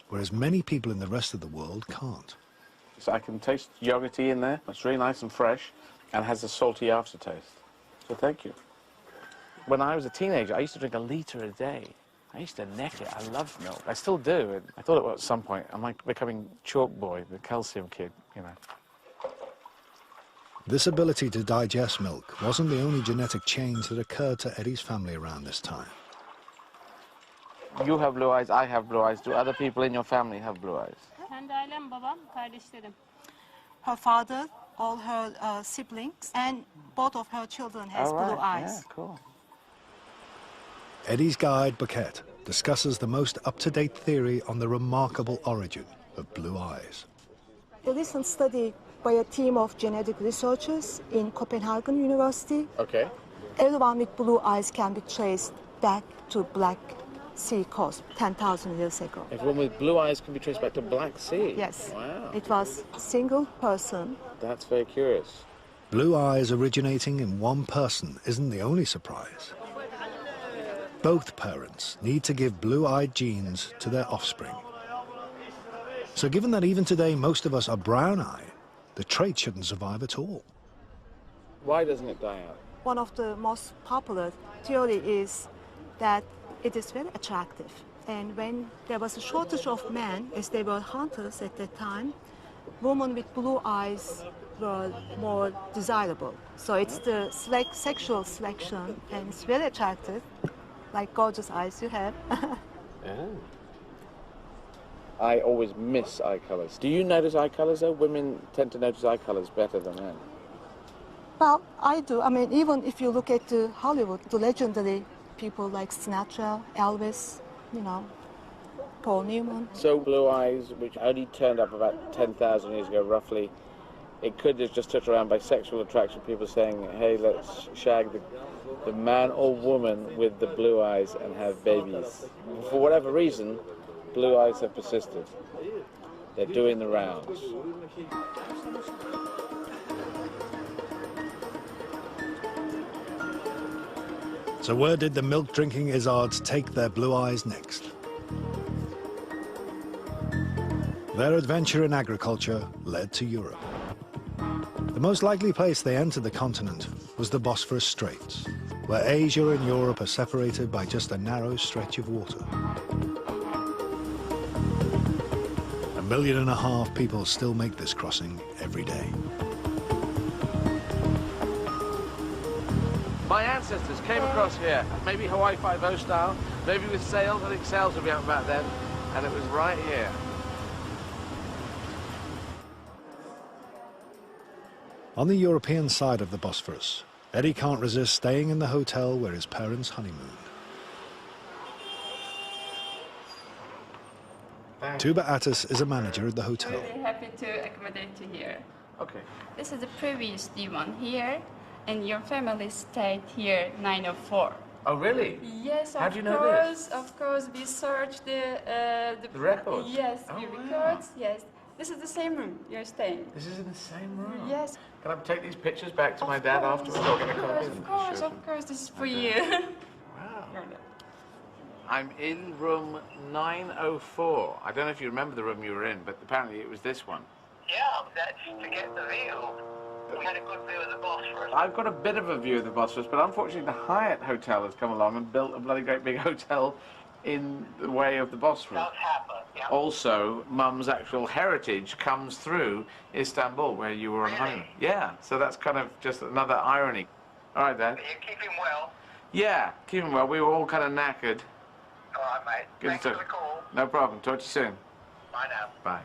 whereas many people in the rest of the world can't. So I can taste yogurty in there. It's really nice and fresh and has a salty aftertaste. So thank you. When I was a teenager, I used to drink a litre a day. I used to neck it. I loved milk. I still do. I thought at some point I'm like becoming Chalk Boy, the calcium kid, you know. This ability to digest milk wasn't the only genetic change that occurred to Eddie's family around this time. You have blue eyes, I have blue eyes. Do other people in your family have blue eyes? Kendi ailem, babam, kardeşlerim. Her father, all her siblings, and both of her children has blue eyes. Yeah, cool. Eddie's guide, Boket, discusses the most up-to-date theory on the remarkable origin of blue eyes. A recent study by a team of genetic researchers in Copenhagen University. Okay. Everyone with blue eyes can be traced back to Black Sea coast 10,000 years ago. Everyone with blue eyes can be traced back to Black Sea? Yes. Wow. It was a single person. That's very curious. Blue eyes originating in one person isn't the only surprise. Both parents need to give blue-eyed genes to their offspring. So given that even today most of us are brown-eyed, the trait shouldn't survive at all. Why doesn't it die out? One of the most popular theory is that it is very attractive And when there was a shortage of men, as they were hunters at that time, women with blue eyes were more desirable. So it's the sexual selection, and it's very attractive, like gorgeous eyes you have. Yeah. I always miss eye colours. Do you notice eye colours though? Women tend to notice eye colours better than men. Well, I do. I mean, even if you look at Hollywood, the legendary people like Sinatra, Elvis, you know, Paul Newman. So blue eyes, which only turned up about 10,000 years ago, roughly, it could have just touched around by sexual attraction, people saying, hey, let's shag the man or woman with the blue eyes and have babies. For whatever reason, blue eyes have persisted. They're doing the rounds. So where did the milk-drinking Izards take their blue eyes next? Their adventure in agriculture led to Europe. The most likely place they entered the continent was the Bosphorus Straits, where Asia and Europe are separated by just a narrow stretch of water. 1.5 million people still make this crossing every day. My ancestors came across here, maybe Hawaii Five-0 style, maybe with sails. I think sails would be out back then, and it was right here. On the European side of the Bosphorus, Eddie can't resist staying in the hotel where his parents honeymooned. Tuba Attis is a manager at the hotel. Really happy to accommodate you here. Okay. This is the previous divan here, and your family stayed here 904. Oh, really? Yes, How do you know this? Of course, we searched the records? Yes, Oh, the wow. records, yes. This is the same room you're staying. This is in the same room? Yes. Can I take these pictures back to my dad afterwards? Or get a copy? Of course, this is for you. Wow. I'm in room 904. I don't know if you remember the room you were in, but apparently it was this one. Yeah, that's to get the view. We had a good view of the Bosphorus. I've got a bit of a view of the Bosphorus, but unfortunately the Hyatt Hotel has come along and built a bloody great big hotel in the way of the Bosphorus. Does happen, yeah. Also, Mum's actual heritage comes through Istanbul, where you were on home. Yeah, so that's kind of just another irony. All right, Dad. You're keeping well. Yeah, keeping well. We were all kind of knackered. All right, mate. Good Thanks to for the call. No problem. Talk to you soon. Bye now. Bye.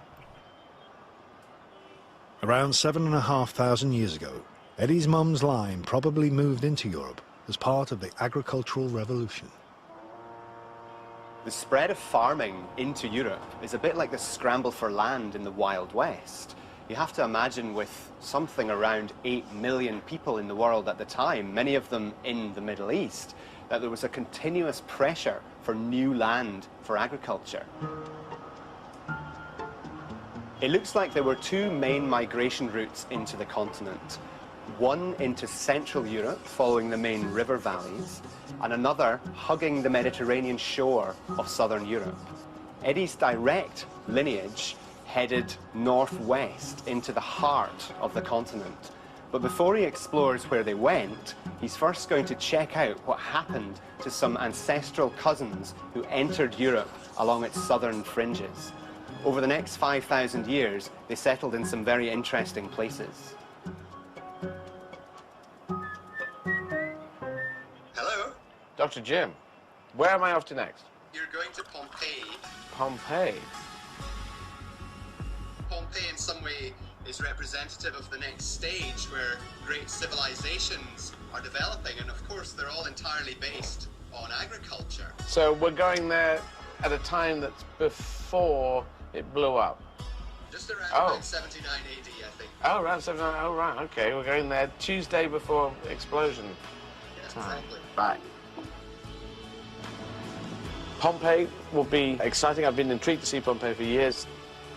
Around 7,500 years ago, Eddie's mum's line probably moved into Europe as part of the agricultural revolution. The spread of farming into Europe is a bit like the scramble for land in the Wild West. You have to imagine with something around 8 million people in the world at the time, many of them in the Middle East, that there was a continuous pressure for new land for agriculture. It looks like there were two main migration routes into the continent. One into Central Europe, following the main river valleys, and another hugging the Mediterranean shore of Southern Europe. Eddie's direct lineage headed northwest into the heart of the continent. But before he explores where they went, he's first going to check out what happened to some ancestral cousins who entered Europe along its southern fringes. Over the next 5,000 years, they settled in some very interesting places. Hello? Dr. Jim, where am I off to next? You're going to Pompeii. Pompeii. Pompeii in some way is representative of the next stage where great civilizations are developing, and of course they're all entirely based on agriculture. So we're going there at a time that's before it blew up. Just around about 79 AD, I think. Oh, around 79. Oh, right. Okay, we're going there Tuesday before explosion. Yes, time. exactly. Bye. Pompeii will be exciting. I've been intrigued to see Pompeii for years.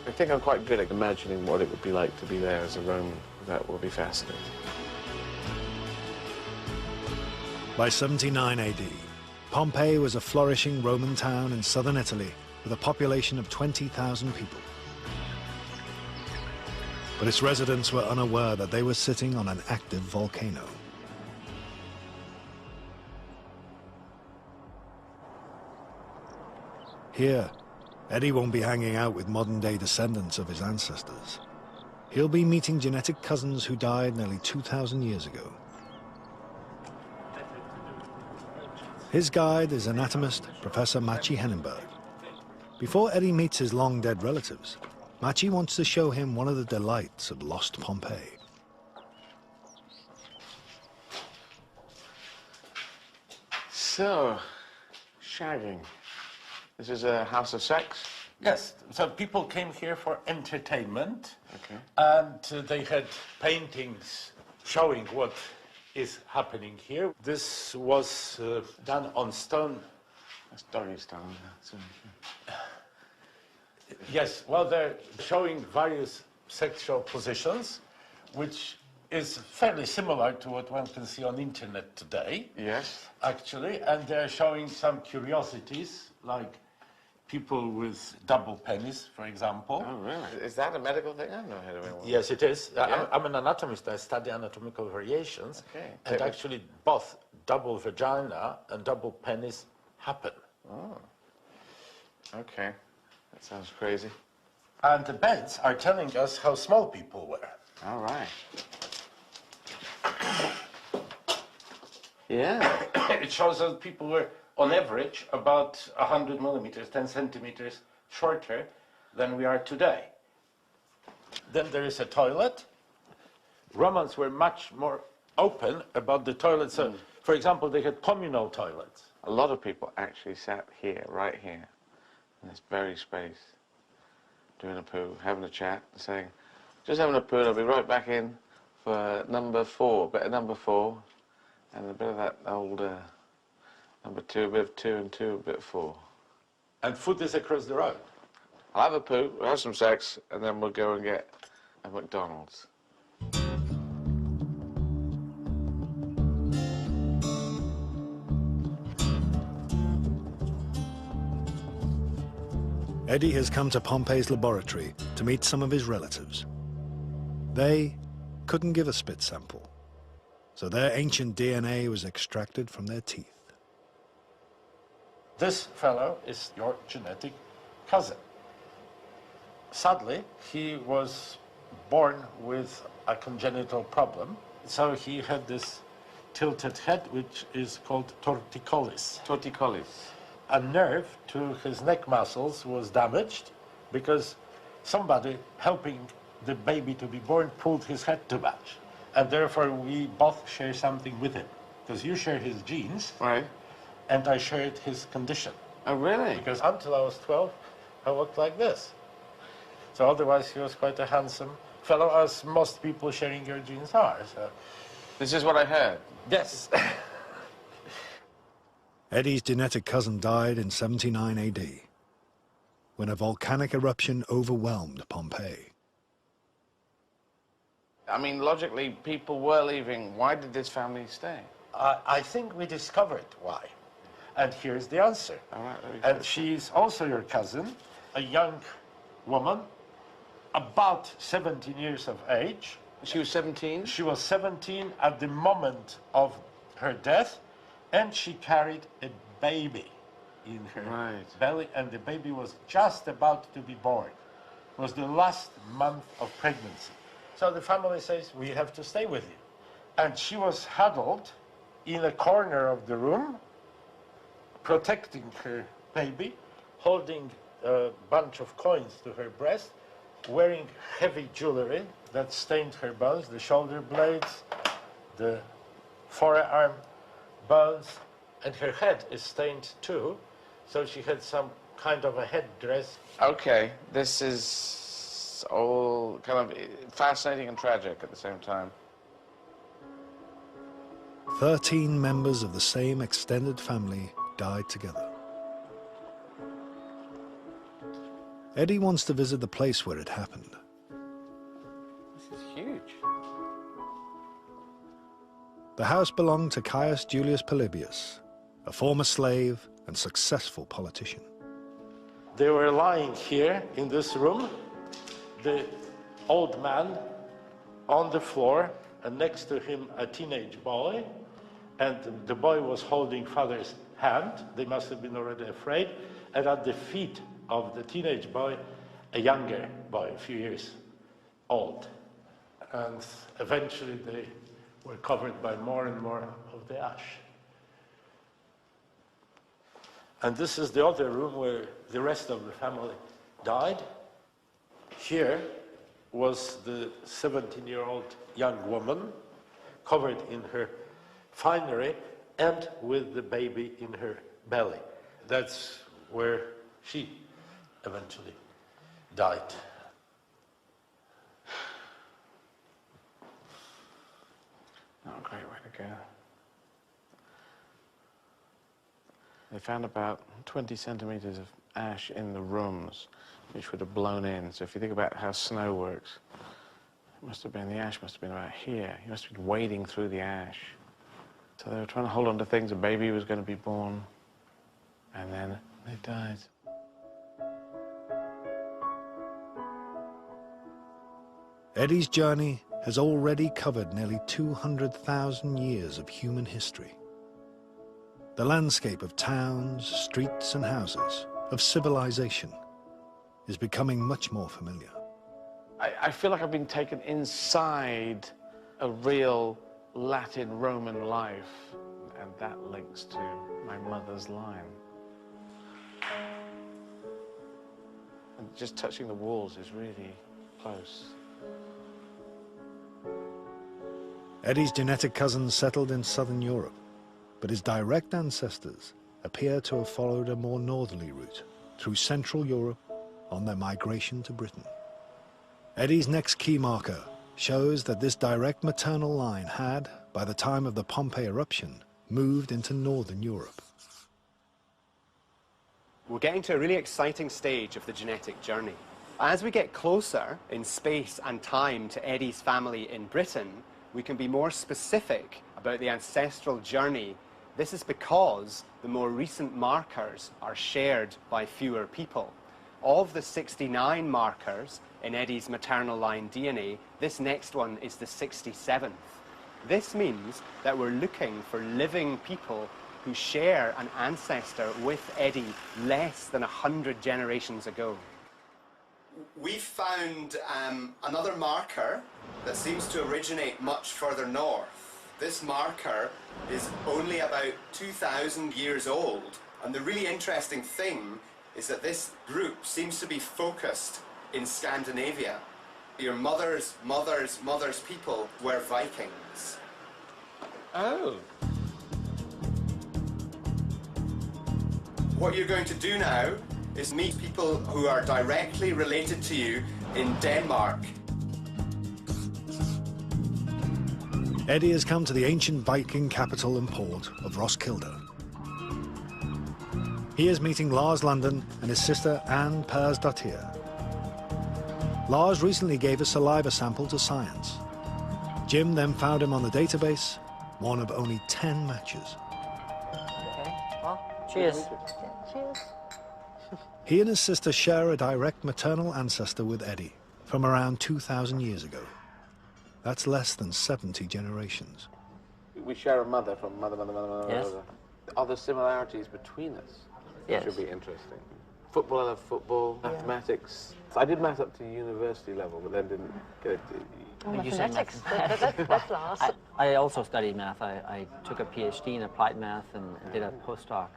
I think I'm quite good at imagining what it would be like to be there as a Roman. That will be fascinating. By 79 AD, Pompeii was a flourishing Roman town in southern Italy with a population of 20,000 people. But its residents were unaware that they were sitting on an active volcano. Here, Eddie won't be hanging out with modern-day descendants of his ancestors. He'll be meeting genetic cousins who died nearly 2,000 years ago. His guide is anatomist Professor Maciej Hennenberg. Before Eddie meets his long-dead relatives, Maciej wants to show him one of the delights of lost Pompeii. So, shagging. This is a house of sex? Yes, so people came here for entertainment, Okay. and they had paintings showing what is happening here. This was done on stone. That's doggy stone. Yes, well, they're showing various sexual positions, which is fairly similar to what one can see on internet today. Yes. Actually, and they're showing some curiosities, like people with double penis, for example. Oh, really? Is that a medical thing? I don't know how to do it. Yes, it is. Yeah? I'm an anatomist. I study anatomical variations. Okay. And actually, both double vagina and double penis happen. Oh. Okay. That sounds crazy. And the beds are telling us how small people were. All right. Yeah. It shows that people were, on average, about 100 millimeters, 10 centimeters shorter than we are today. Then there is a toilet. Romans were much more open about the toilet. So, for example, they had communal toilets. A lot of people actually sat here, right here, in this very space, doing a poo, having a chat, saying, just having a poo, and I'll be right back in for number 4, bit of number 4, and a bit of that old number 2, a bit of 2 and 2, a bit of 4. And food is across the road. I'll have a poo, we'll have some sex, and then we'll go and get a McDonald's. Eddie has come to Pompeii's laboratory to meet some of his relatives. They couldn't give a spit sample, so their ancient DNA was extracted from their teeth. This fellow is your genetic cousin. Sadly, he was born with a congenital problem, so he had this tilted head, which is called torticollis. Torticollis. A nerve to his neck muscles was damaged because somebody helping the baby to be born pulled his head too much. And therefore we both share something with him. Because you share his genes, right, and I shared his condition. Oh, really? Because until I was 12, I walked like this. So otherwise he was quite a handsome fellow, as most people sharing your genes are. So. This is what I heard? Yes. Eddie's genetic cousin died in 79 AD, when a volcanic eruption overwhelmed Pompeii. I mean, logically, people were leaving. Why did this family stay? I think we discovered why. And here's the answer. All right, and she's also your cousin, a young woman, about 17 years of age. She was 17? She was 17 at the moment of her death, and she carried a baby in her belly, and the baby was just about to be born. It was the last month of pregnancy. So the family says, we have to stay with you. And she was huddled in a corner of the room, protecting her baby, holding a bunch of coins to her breast, wearing heavy jewelry that stained her bones, the shoulder blades, the forearm bones, and her head is stained too, so she had some kind of a headdress. Okay, this is all kind of fascinating and tragic at the same time. 13 members of the same extended family died together. Eddie wants to visit the place where it happened. This is huge. The house belonged to Caius Julius Polybius, a former slave and successful politician. They were lying here in this room, the old man on the floor, and next to him a teenage boy, and the boy was holding father's hand. They must have been already afraid, and at the feet of the teenage boy, a younger boy, a few years old. And eventually they were covered by more and more of the ash. And this is the other room where the rest of the family died. Here was the 17-year-old young woman covered in her finery and with the baby in her belly. That's where she eventually died. Not a great way to go. They found about 20 centimeters of ash in the rooms, which would have blown in. So if you think about how snow works, it must have been, the ash must have been about here. You must have been wading through the ash. So they were trying to hold on to things. A baby was going to be born, and then they died. Eddie's journey has already covered nearly 200,000 years of human history. The landscape of towns, streets and houses, of civilization, is becoming much more familiar. I feel like I've been taken inside a real Latin Roman life, and that links to my mother's line. And just touching the walls is really close. Eddie's genetic cousins settled in southern Europe, but his direct ancestors appear to have followed a more northerly route through Central Europe on their migration to Britain. Eddie's next key marker shows that this direct maternal line had, by the time of the Pompeii eruption, moved into northern Europe. We're getting to a really exciting stage of the genetic journey. As we get closer in space and time to Eddie's family in Britain, we can be more specific about the ancestral journey. This is because the more recent markers are shared by fewer people. Of the 69 markers in Eddie's maternal line DNA, this next one is the 67th. This means that we're looking for living people who share an ancestor with Eddie less than 100 generations ago. We've found another marker that seems to originate much further north. This marker is only about 2,000 years old, and the really interesting thing is that this group seems to be focused in Scandinavia. Your mother's people were Vikings. Oh. What you're going to do now is meet people who are directly related to you in Denmark. Eddie has come to the ancient Viking capital and port of Roskilde. He is meeting Lars London and his sister Anne Persdottir. Lars recently gave a saliva sample to science. Jim then found him on the database, one of only 10 matches. Okay, well, cheers. Cheers. He and his sister share a direct maternal ancestor with Eddie from around 2,000 years ago. That's less than 70 generations. We share a mother from mother. Yes. Are there similarities between us? Yes. Should be interesting. Football, I love football. Yeah. Mathematics. I did math up to university level, but then didn't get it. Mathematics. That's Lars. I also studied math. I took a PhD in applied math and did a postdoc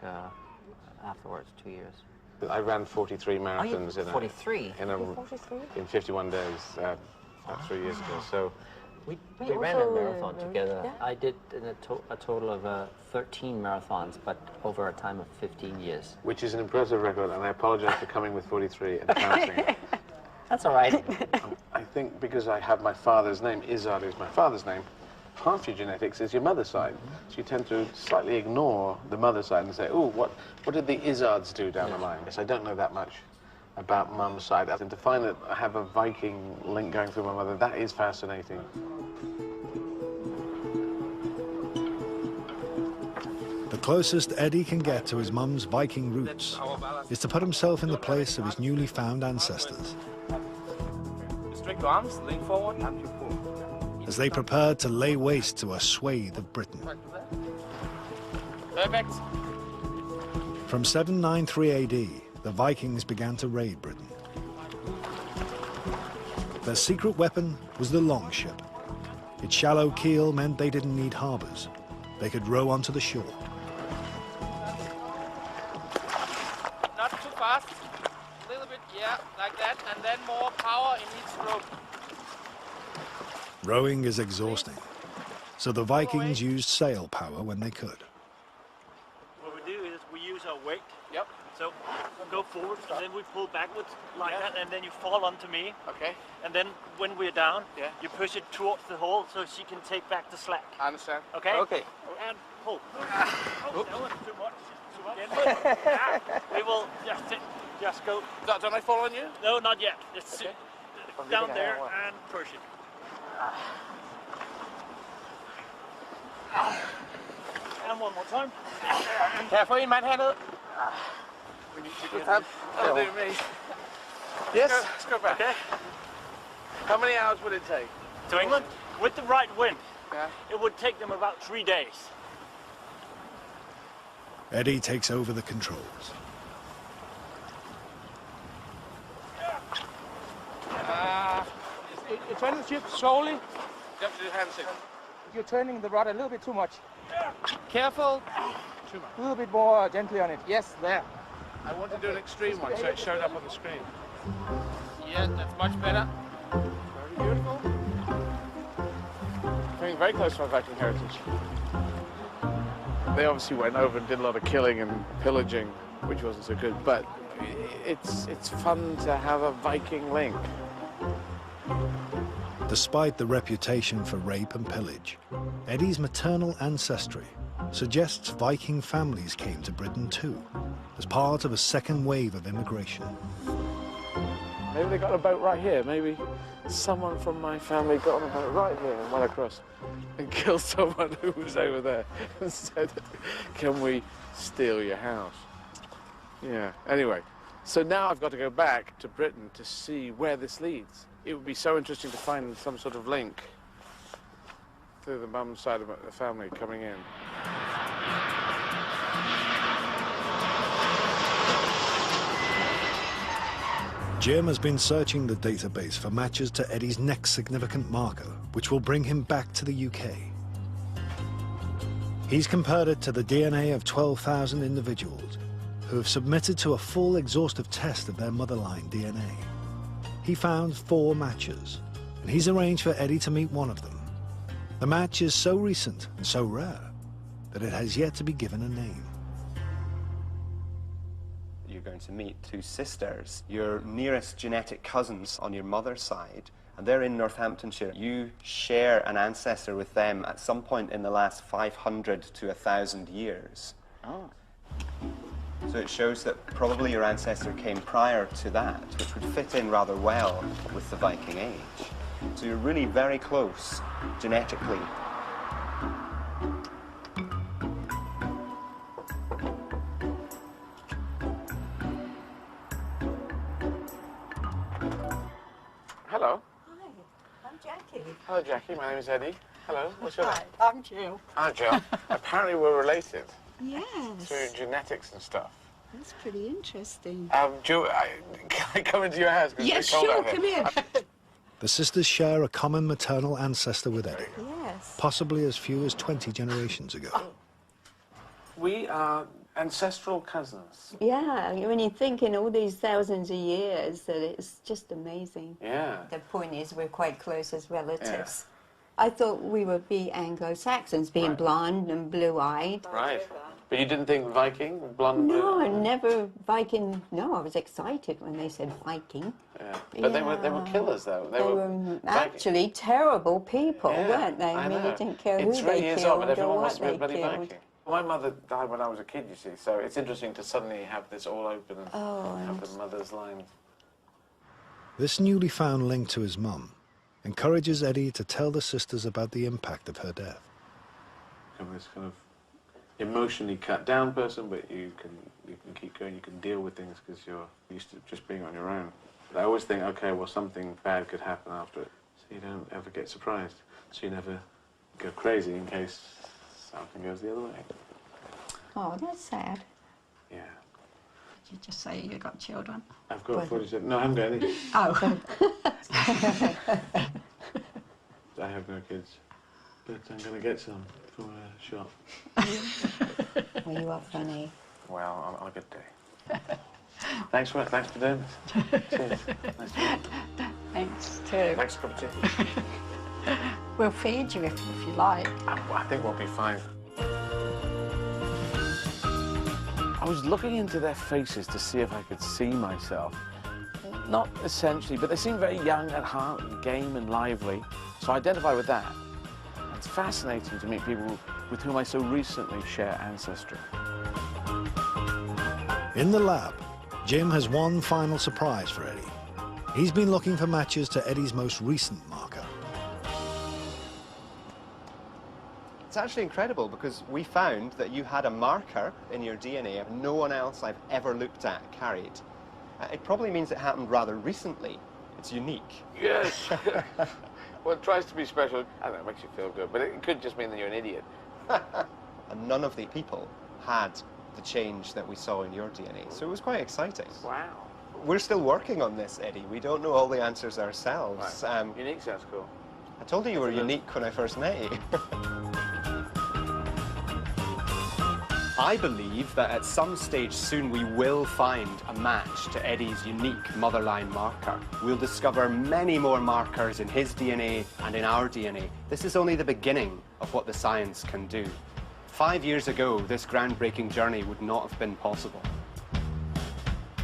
afterwards, 2 years. I ran 43 marathons in 51 days about 3 years ago. So we ran a marathon together. Yeah. I did a total of 13 marathons, but over a time of 15 years. Which is an impressive record, and I apologize for coming with 43 and counting. That's all right. I think because I have my father's name, Izard is my father's name, half your genetics is your mother's side. So you tend to slightly ignore the mother's side and say, oh, what did the Izards do down the line? Yes, I don't know that much about mum's side. And to find that I have a Viking link going through my mother, that is fascinating. The closest Eddie can get to his mum's Viking roots is to put himself in the place of his newly found ancestors. Straight to arms, lean forward. As they prepared to lay waste to a swathe of Britain. Perfect. From 793 AD, the Vikings began to raid Britain. Their secret weapon was the longship. Its shallow keel meant they didn't need harbors. They could row onto the shore. Not too fast. A little bit, yeah, like that. And then more power in each stroke. Rowing is exhausting, so the Vikings used sail power when they could. What we do is we use our weight. Yep. So we go forward, and then we pull backwards like that, and then you fall onto me. Okay. And then when we're down, Yeah. you push it towards the hole so she can take back the slack. I understand. Okay? Okay. And pull. Oh, that was too much. Again. We will just go. Don't I fall on you? No, not yet. Just Okay. sit down there and push it. And one more time. Careful, you manhandle. We need to Good get time. That'll do me. Yes. Let's go back. Okay. How many hours would it take? To England? With the right wind, Yeah. it would take them about 3 days. Eddie takes over the controls. You're turning the ship slowly. You have to do hand signal. You're turning the rod a little bit too much. Careful. Too much. A little bit more gently on it. Yes, there. I want to do an extreme one so it showed up on the screen. Yeah, that's much better. Very beautiful. Coming very close to my Viking heritage. They obviously went over and did a lot of killing and pillaging, which wasn't so good, but it's fun to have a Viking link. Despite the reputation for rape and pillage, Eddie's maternal ancestry suggests Viking families came to Britain too, as part of a second wave of immigration. Maybe they got a boat right here. Maybe someone from my family got on a boat right here and went across and killed someone who was over there and said, "Can we steal your house?" Yeah, anyway. So now I've got to go back to Britain to see where this leads. It would be so interesting to find some sort of link through the mum's side of the family coming in. Jim has been searching the database for matches to Eddie's next significant marker, which will bring him back to the UK. He's compared it to the DNA of 12,000 individuals who have submitted to a full exhaustive test of their motherline DNA. He found 4 matches, and he's arranged for Eddie to meet one of them. The match is so recent and so rare that it has yet to be given a name. You're going to meet 2 sisters, your nearest genetic cousins on your mother's side, and they're in Northamptonshire. You share an ancestor with them at some point in the last 500 to 1,000 years. Oh. So it shows that probably your ancestor came prior to that, which would fit in rather well with the Viking Age. So you're really very close genetically. Hello. Hi, I'm Jackie. Hello, Jackie. My name is Eddie. Hello. What's your name? I'm Jill. Hi, Jill. Apparently we're related Yes. through genetics and stuff. That's pretty interesting. Jill, can I come into your house? 'Cause Yes, it's cold sure, out come here. in. The sisters share a common maternal ancestor with Eddie, Yes. possibly as few as 20 generations ago. We are ancestral cousins. Yeah, when you think in all these thousands of years that it's just amazing. Yeah. The point is we're quite close as relatives. I thought we would be Anglo-Saxons, being blonde and blue-eyed. Right. But you didn't think Viking, blonde? No, I never Viking. No, I was excited when they said Viking. Yeah. But they were killers, though. They were actually terrible people, weren't they? I mean, know. you didn't care who It's really they is killed odd, but or everyone what wants to be a they bloody killed. Viking. My mother died when I was a kid, you see, so it's interesting to suddenly have this all open and have the mother's line. This newly found link to his mum encourages Eddie to tell the sisters about the impact of her death. I'm this kind of emotionally cut down person, but you can keep going, you can deal with things because you're used to just being on your own. But I always think, okay, well, something bad could happen after it, so you don't ever get surprised. So you never go crazy in case something goes the other way. Oh, that's sad. Yeah. you just say you got children? I've got 47. No, I haven't got any. Oh. I have no kids, but I'm going to get some from a shop. Well, you are funny. Well, on a good day. Thanks for doing this. Cheers. Nice to meet you. Thanks, too. Thanks for coming to. We'll feed you if you like. I think we'll be fine. I was looking into their faces to see if I could see myself. Not essentially, but they seem very young at heart and game and lively, so I identify with that. And it's fascinating to meet people with whom I so recently share ancestry. In the lab, Jim has one final surprise for Eddie. He's been looking for matches to Eddie's most recent marker. It's actually incredible because we found that you had a marker in your DNA no one else I've ever looked at carried. It probably means it happened rather recently. It's unique. Yes. Well, it tries to be special. I don't know, it makes you feel good, but it could just mean that you're an idiot. And none of the people had the change that we saw in your DNA, so it was quite exciting. Wow. We're still working on this, Eddie. We don't know all the answers ourselves. Right. Unique sounds cool. I told you you were unique when I first met you. I believe that at some stage soon we will find a match to Eddie's unique motherline marker. We'll discover many more markers in his DNA and in our DNA. This is only the beginning of what the science can do. 5 years ago, this groundbreaking journey would not have been possible.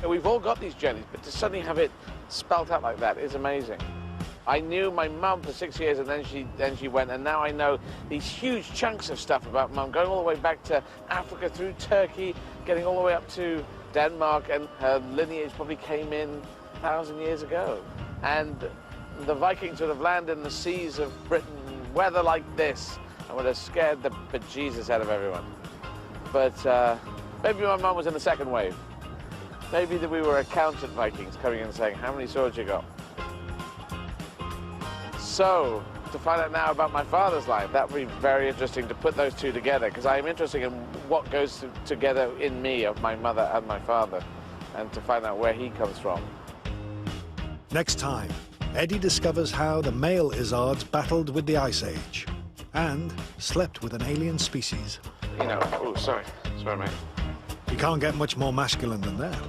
We've all got these journeys, but to suddenly have it spelt out like that is amazing. I knew my mum for 6 years, and then she went, and now I know these huge chunks of stuff about mum, going all the way back to Africa, through Turkey, getting all the way up to Denmark, and her lineage probably came in 1,000 years ago. And the Vikings would have landed in the seas of Britain, weather like this, and would have scared the bejesus out of everyone. But maybe my mum was in the second wave. Maybe that we were accountant Vikings coming in and saying, how many swords you got? So, to find out now about my father's line, that would be very interesting to put those two together, because I am interested in what goes together in me of my mother and my father, and to find out where he comes from. Next time, Eddie discovers how the male Izzards battled with the Ice Age and slept with an alien species. You know, oh, sorry, mate. You can't get much more masculine than that.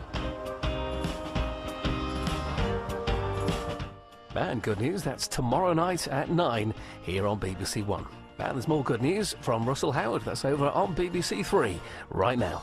And good news, that's tomorrow night at 9 here on BBC One. And there's more good news from Russell Howard. That's over on BBC Three right now.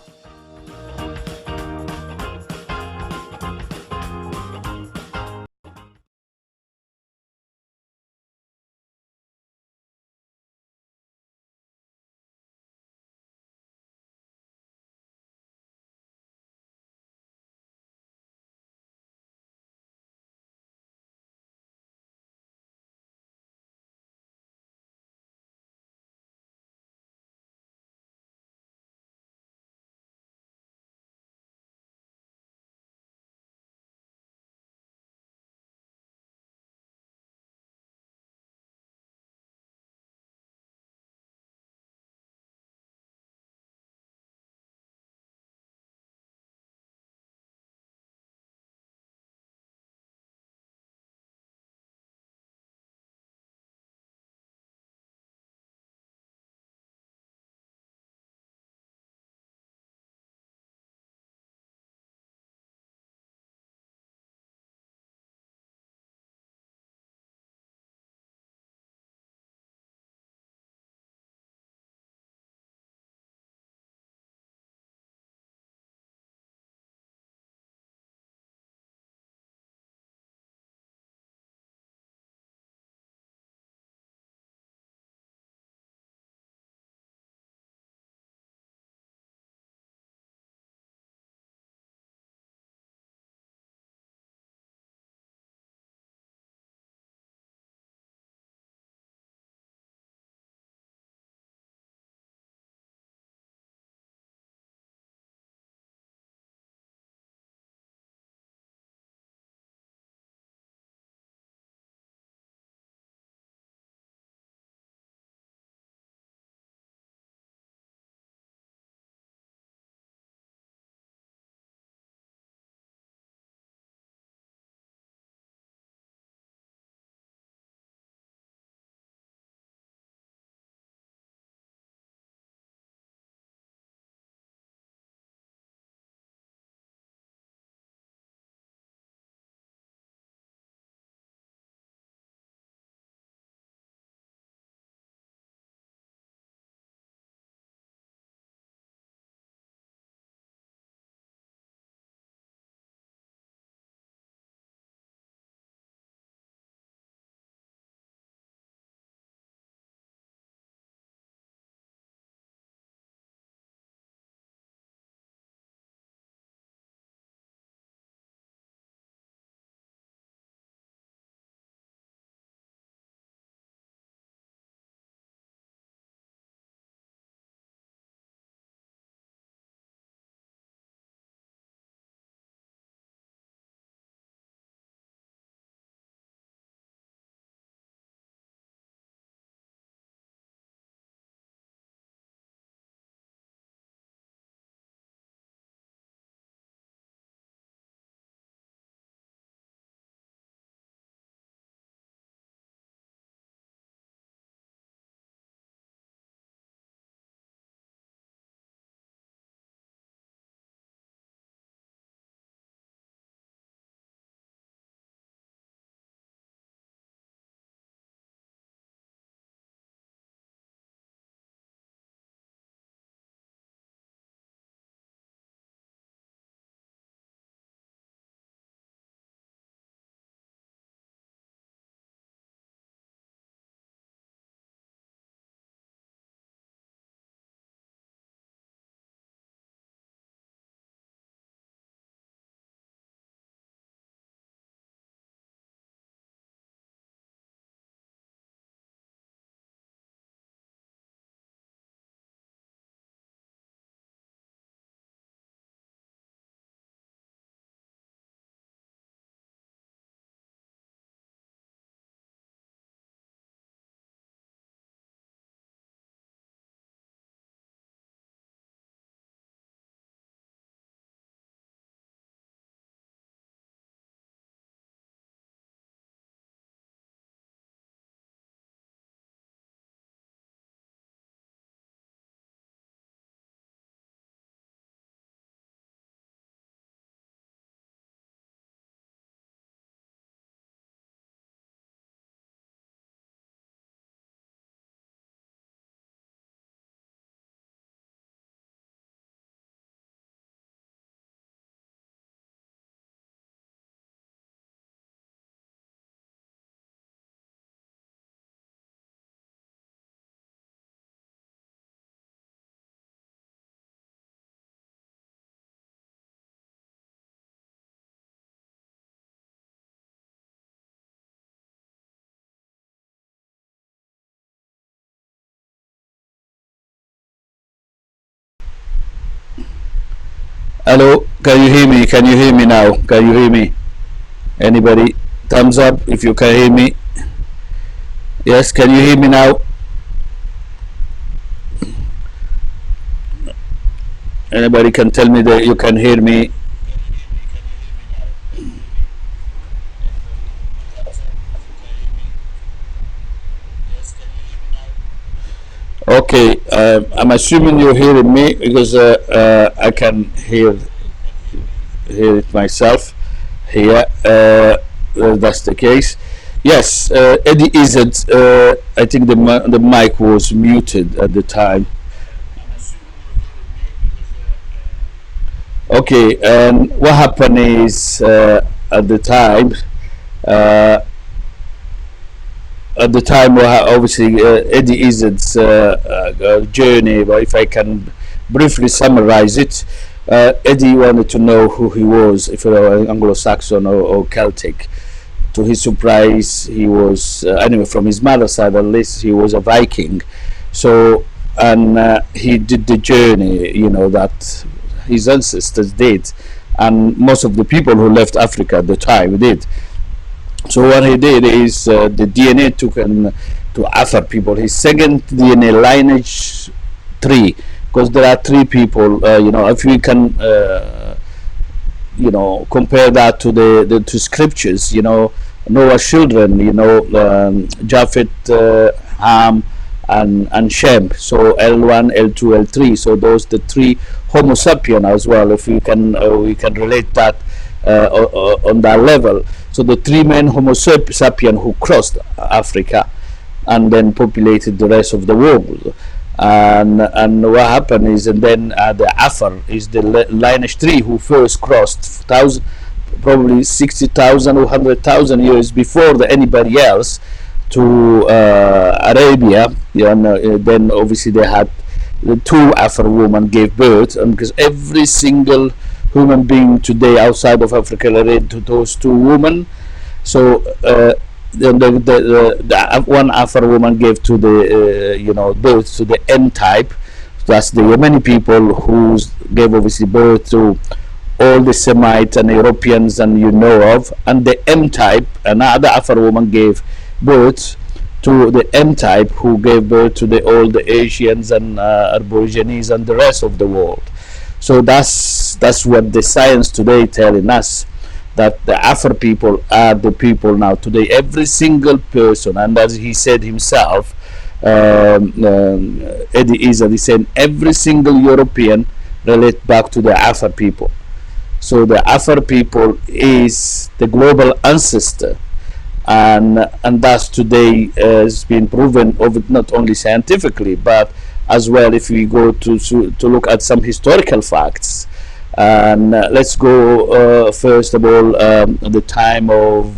Hello, can you hear me? Can you hear me now? Can you hear me? Anybody? Thumbs up if you can hear me. Yes, can you hear me now? Anybody can tell me that you can hear me? Okay, I'm assuming you're hearing me because I can hear it myself here. That's the case. Yes, Eddie Izzard. I think the mic was muted at the time. Okay, and what happened is at the time. Uh, at the time, obviously, Eddie Izzard's journey, but if I can briefly summarize it, Eddie wanted to know who he was, if he were Anglo-Saxon or Celtic. To his surprise, he was, anyway, from his mother's side at least, he was a Viking. So, and he did the journey, you know, that his ancestors did, and most of the people who left Africa at the time did. So what he did is the DNA took him to Afar people. His second DNA lineage tree, because there are three people. You know, if we can, you know, compare that to the to scriptures. You know, Noah's children. You know, Japheth, Ham, and Shem. So L1, L2, L3. So those the three Homo sapien as well. If we can relate that on that level. So the three men Homo sapien who crossed Africa and then populated the rest of the world. And what happened is, and then the Afar is the lineage tree who first crossed probably 60,000 or 100,000 years before anybody else to Arabia. Yeah, and then obviously they had the two Afar women gave birth, and because every single human being today outside of Africa related to those two women. So the one Afar woman gave to the you know, birth to the M type. That's the Yemeni people who gave obviously birth to all the Semites and Europeans and you know of, and the M type, another Afar woman gave birth to the M type who gave birth to all the Asians and Aborigines and the rest of the world. So that's what the science today telling us, that the Afar people are the people now today. Every single person, and as he said himself, Eddie Izzard, he said every single European relate back to the Afar people. So the Afar people is the global ancestor, and that's today has been proven of not only scientifically but as well if we go to look at some historical facts. And let's go first of all the time of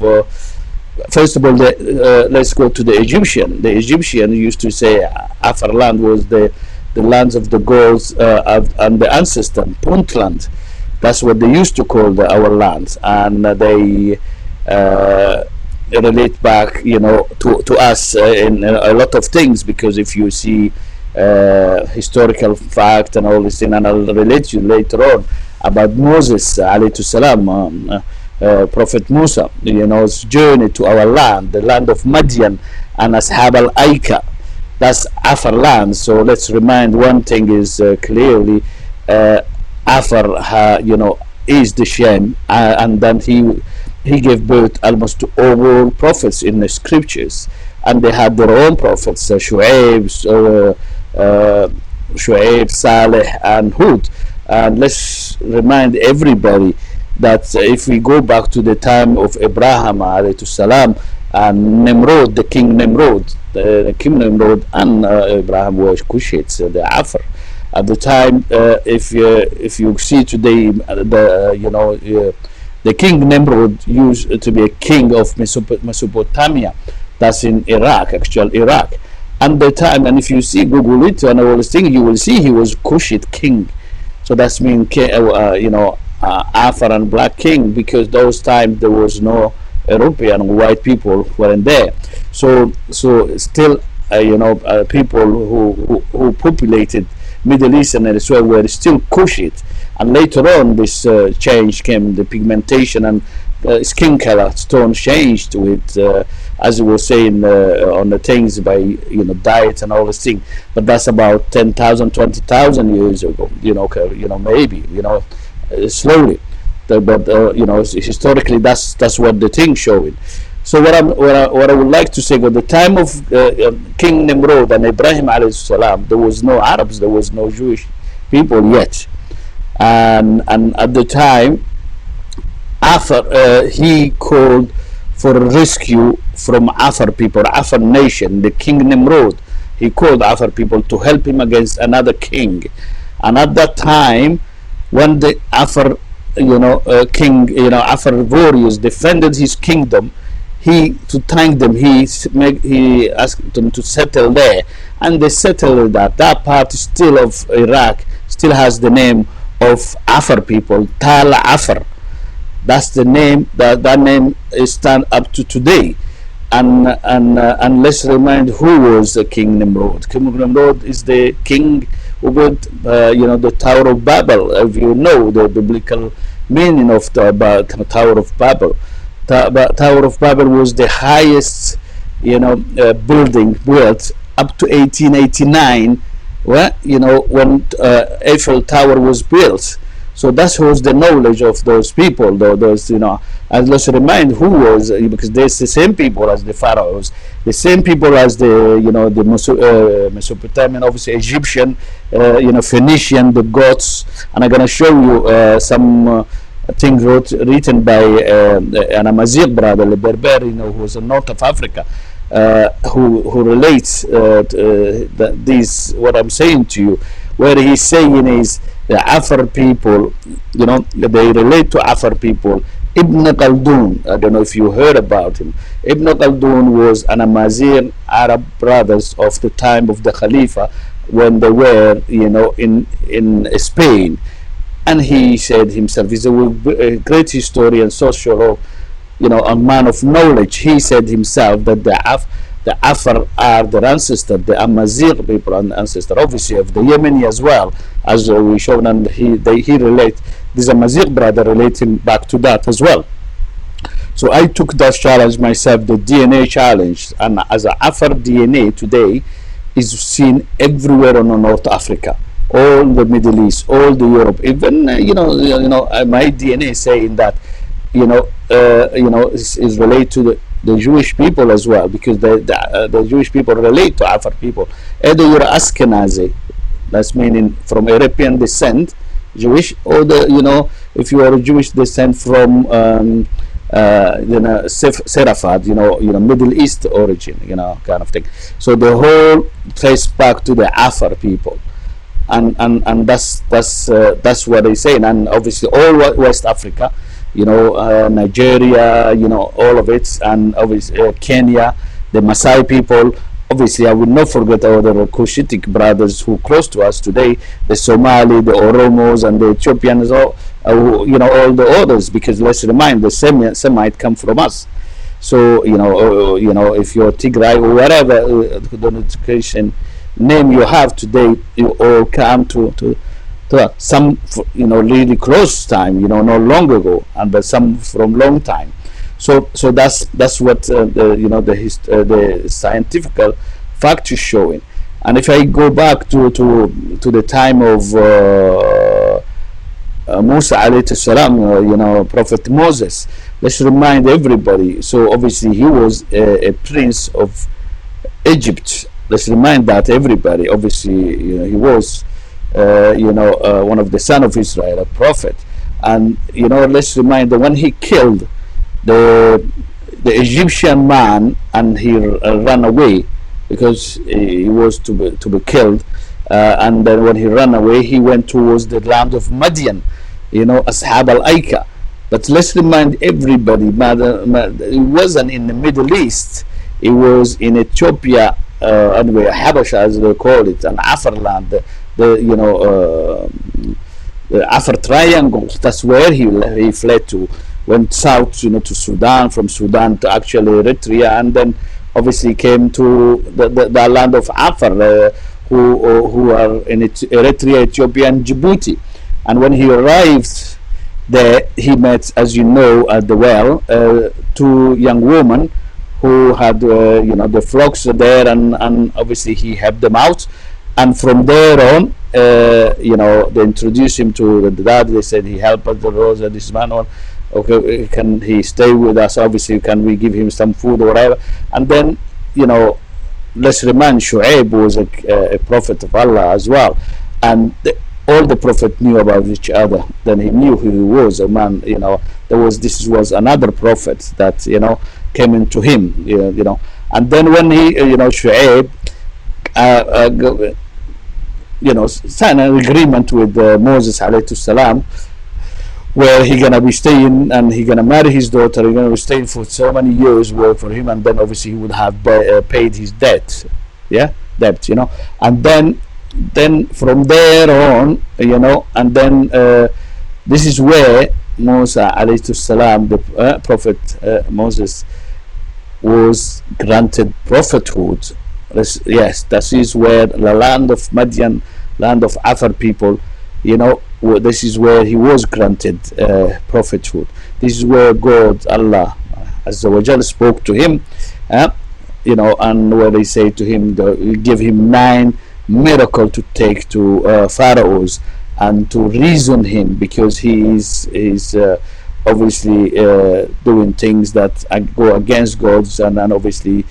first of all let's go to the Egyptian. The Egyptian used to say Afar land was the lands of the gods and the ancestor Puntland. That's what they used to call our lands, and they relate back, you know, to us in a lot of things, because if you see historical fact and all this thing, and I'll relate you later on about Moses alayhi salam, Prophet Musa, you know, his journey to our land, the land of Madian and Ashab al-Aika. That's Afar land. So let's remind one thing is clearly Afar, you know, is the Shem, and then he gave birth almost to all prophets in the scriptures, and they had their own prophets, Shu'aib, Saleh, and Hud. And let's remind everybody that if we go back to the time of Abraham alayhi salam and Nimrod, the king Nimrod, and Abraham was Cushites, the Afar. At the time, if you see today, the king Nimrod used to be a king of Mesopotamia. That's in Iraq, actual Iraq. And the time, and if you see Google it and all this thing, you will see he was Cushite king. So that's mean Afar and black king, because those times there was no European white people weren't there. So still people who populated Middle East and elsewhere were still Kushite, and later on this change came, the pigmentation and skin color tone changed with, as we were saying, on the things by diet and all this thing. But that's about 10,000, 20,000 years ago. Maybe slowly. But historically, that's what the thing showing. So what I would like to say, at the time of King Nimrod and Ibrahim alayhi salam, there was no Arabs, there was no Jewish people yet, and at the time, Afar he called for a rescue from Afar people, Afar nation, the King Nimrod. He called Afar people to help him against another king, and at that time, when the Afar king, Afar warriors defended his kingdom, to thank them, he asked them to settle there, and they settled that. That part still of Iraq still has the name of Afar people, Tal Afar. That's the name. That name is stand up to today. And let's remind who was the King Nimrod. King Nimrod is the king who built the Tower of Babel. If you know the biblical meaning of the Tower of Babel. Tower of Babel was the highest, building built up to 1889. When Eiffel Tower was built. So that was the knowledge of those people. Those, and let's remind who was, because there's the same people as the pharaohs, the same people as the Mesopotamian, obviously Egyptian, Phoenician, the Goths, and I'm gonna show you some. Thing written by an Amazigh brother, the Berber, who was in north of Africa, who relates this what I'm saying to you, where he's saying is the Afar people, they relate to Afar people. Ibn Khaldun, I don't know if you heard about him. Ibn Khaldun was an Amazigh Arab brothers of the time of the Khalifa when they were, in Spain. And he said himself, he's a great historian, sociologist, a man of knowledge. He said himself that the Afar are their ancestor, the Amazigh people and ancestor, obviously of the Yemeni as well, as we showed, and he relate, this Amazigh brother relating back to that as well. So I took that challenge myself, the DNA challenge, and as a Afar DNA today is seen everywhere in North Africa. All the Middle East, all the Europe, even my DNA saying that is related to the Jewish people as well, because the Jewish people relate to Afar people. Either you're Ashkenazi, that's meaning from European descent, Jewish, or if you are a Jewish descent from Seraphat, Middle East origin, kind of thing. So the whole trace back to the Afar people. And that's what they say, and obviously all West Africa, Nigeria, all of it, and obviously Kenya, the Maasai people. Obviously, I will not forget our other Cushitic brothers who close to us today, the Somali, the Oromos, and the Ethiopians, all the others. Because let's remind, the Semite come from us. So if you're Tigray or whatever the education name you have today, you all come to some really close time, not long ago, but some from long time. So that's what the scientific fact is showing. And if I go back to the time of Musa alayhi salam, Prophet Moses, let's remind everybody. So obviously he was a prince of Egypt. Let's remind that everybody. Obviously, he was, one of the son of Israel, a prophet, and let's remind that when he killed the Egyptian man and he ran away because he was to be killed, and then when he ran away, he went towards the land of Madian, Ashab al-Aika. But let's remind everybody, it wasn't in the Middle East. It was in Ethiopia. Anyway, Habasha, as they call it, and Afar land, the Afar Triangle. That's where he fled to, went south, to Sudan, from Sudan to actually Eritrea, and then obviously came to the land of Afar, who are in Eritrea, Ethiopia, and Djibouti. And when he arrived there, he met, as you know, at the well, two young women who had, the flocks there, and obviously he helped them out. And from there on, they introduced him to the dad. They said, he helped us, the Rosa, this man, or okay, can he stay with us? Obviously, can we give him some food or whatever? And then, let's remind, Shu'aib was a prophet of Allah as well, and all the prophet knew about each other. Then he knew who he was. A man, this was another prophet that came into him, and then when he, Shu'aib, signed an agreement with Moses alayhi salam, where he gonna be staying and he gonna marry his daughter. He gonna be staying for so many years, work for him, and then obviously he would have paid his debt, and then from there on, and then this is where Musa alayhi salam, the prophet Moses, was granted prophethood. Yes, that is where the land of Madian, land of Afar people, this is where he was granted prophethood. This is where God, Allah Azza wa Jal, spoke to him, and where they say to him, give him 9 miracles to take to pharaohs and to reason him, because he is obviously doing things that go against God's, and obviously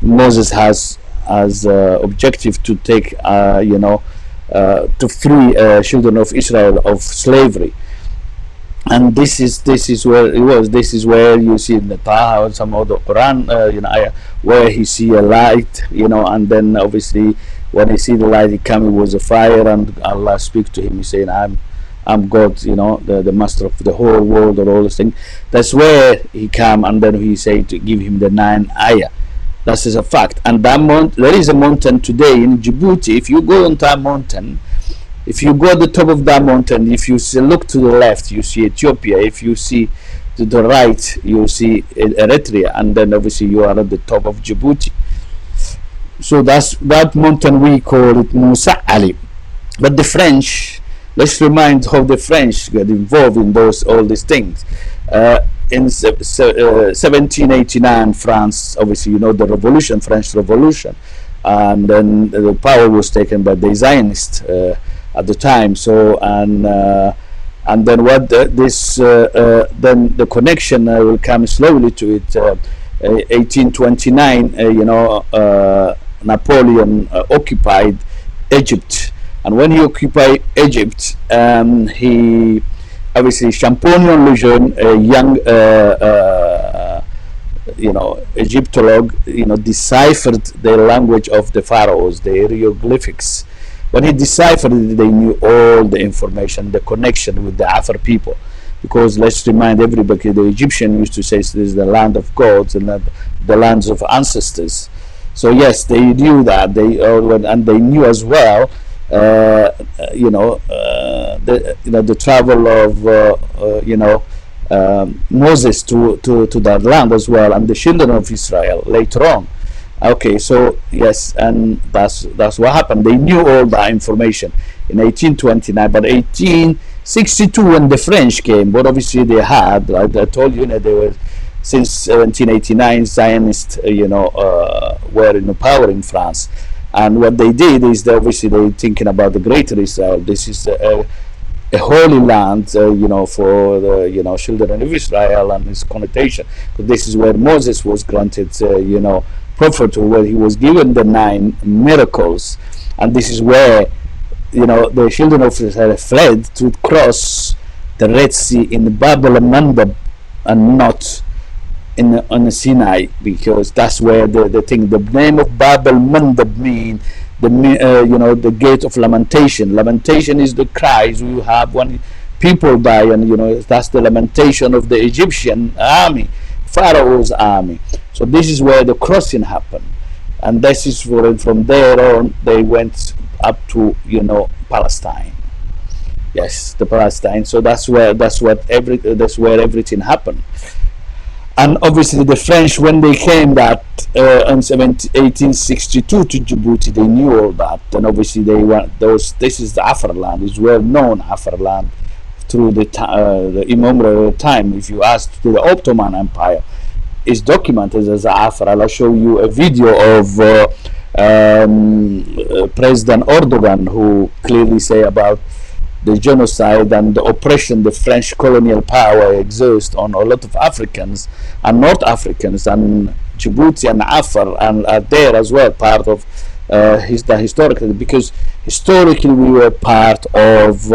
Moses has as objective to take to free children of Israel of slavery. And this is where it was. This is where you see in the Taha or some other Quran, where he see a light, and then obviously when he see the light, he come, it was a fire, and Allah speak to him. He's saying, I'm God, the master of the whole world, or all this thing. That's where he come, and then he say to give him the 9 ayah. That is a fact. And that there is a mountain today in Djibouti. If you go on that mountain, if you go at the top of that mountain, if you look to the left, you see Ethiopia. If you see to the right, you see Eritrea, and then obviously you are at the top of Djibouti. So that mountain, we call it Musa Ali. But the French, let's remind how the French got involved in all these things. In 1789, France, obviously the revolution, French Revolution, and then the power was taken by the Zionists at the time. So and then what then the connection will come slowly to it. 1829, Napoleon occupied Egypt, and when he occupied Egypt, he obviously Champollion Lejeune, a young Egyptologist, deciphered the language of the pharaohs, the hieroglyphics. When he deciphered it, they knew all the information, the connection with the Afar people. Because let's remind everybody, the Egyptian used to say this is the land of gods and the lands of ancestors. So yes, they knew that, and they knew as well, the travel of Moses to that land as well, and the children of Israel later on. Okay, so yes, and that's what happened. They knew all that information in 1829, but 1862 when the French came, but obviously they had, like I told you, they were since 1789 Zionists, were in power in France. And what they did is obviously they thinking about the greater Israel. This is a holy land, for the children of Israel and its connotation. But this is where Moses was granted, prophethood, where he was given the 9 miracles, and this is where the children of Israel fled to cross the Red Sea in Babel and Mandab, and not on the Sinai, because that's where the thing, the name of Babel Mandab mean the gate of lamentation. Lamentation is the cries you have when people die, and that's the lamentation of the Egyptian army, Pharaoh's army. So this is where the crossing happened, and this is from there on they went up to Palestine. Yes, the Palestine. So that's where everything happened. And obviously the French, when they came that in 1862 to Djibouti, they knew all that. And obviously they want those. This is the Afar land. It's well known Afar land through the Imam time. If you ask to the Ottoman Empire, is documented as Afar. I'll show you a video of President Erdogan, who clearly say about the genocide and the oppression the French colonial power exerts on a lot of Africans and North Africans, and Djibouti and Afar and are there as well, part of the historical, because historically we were part of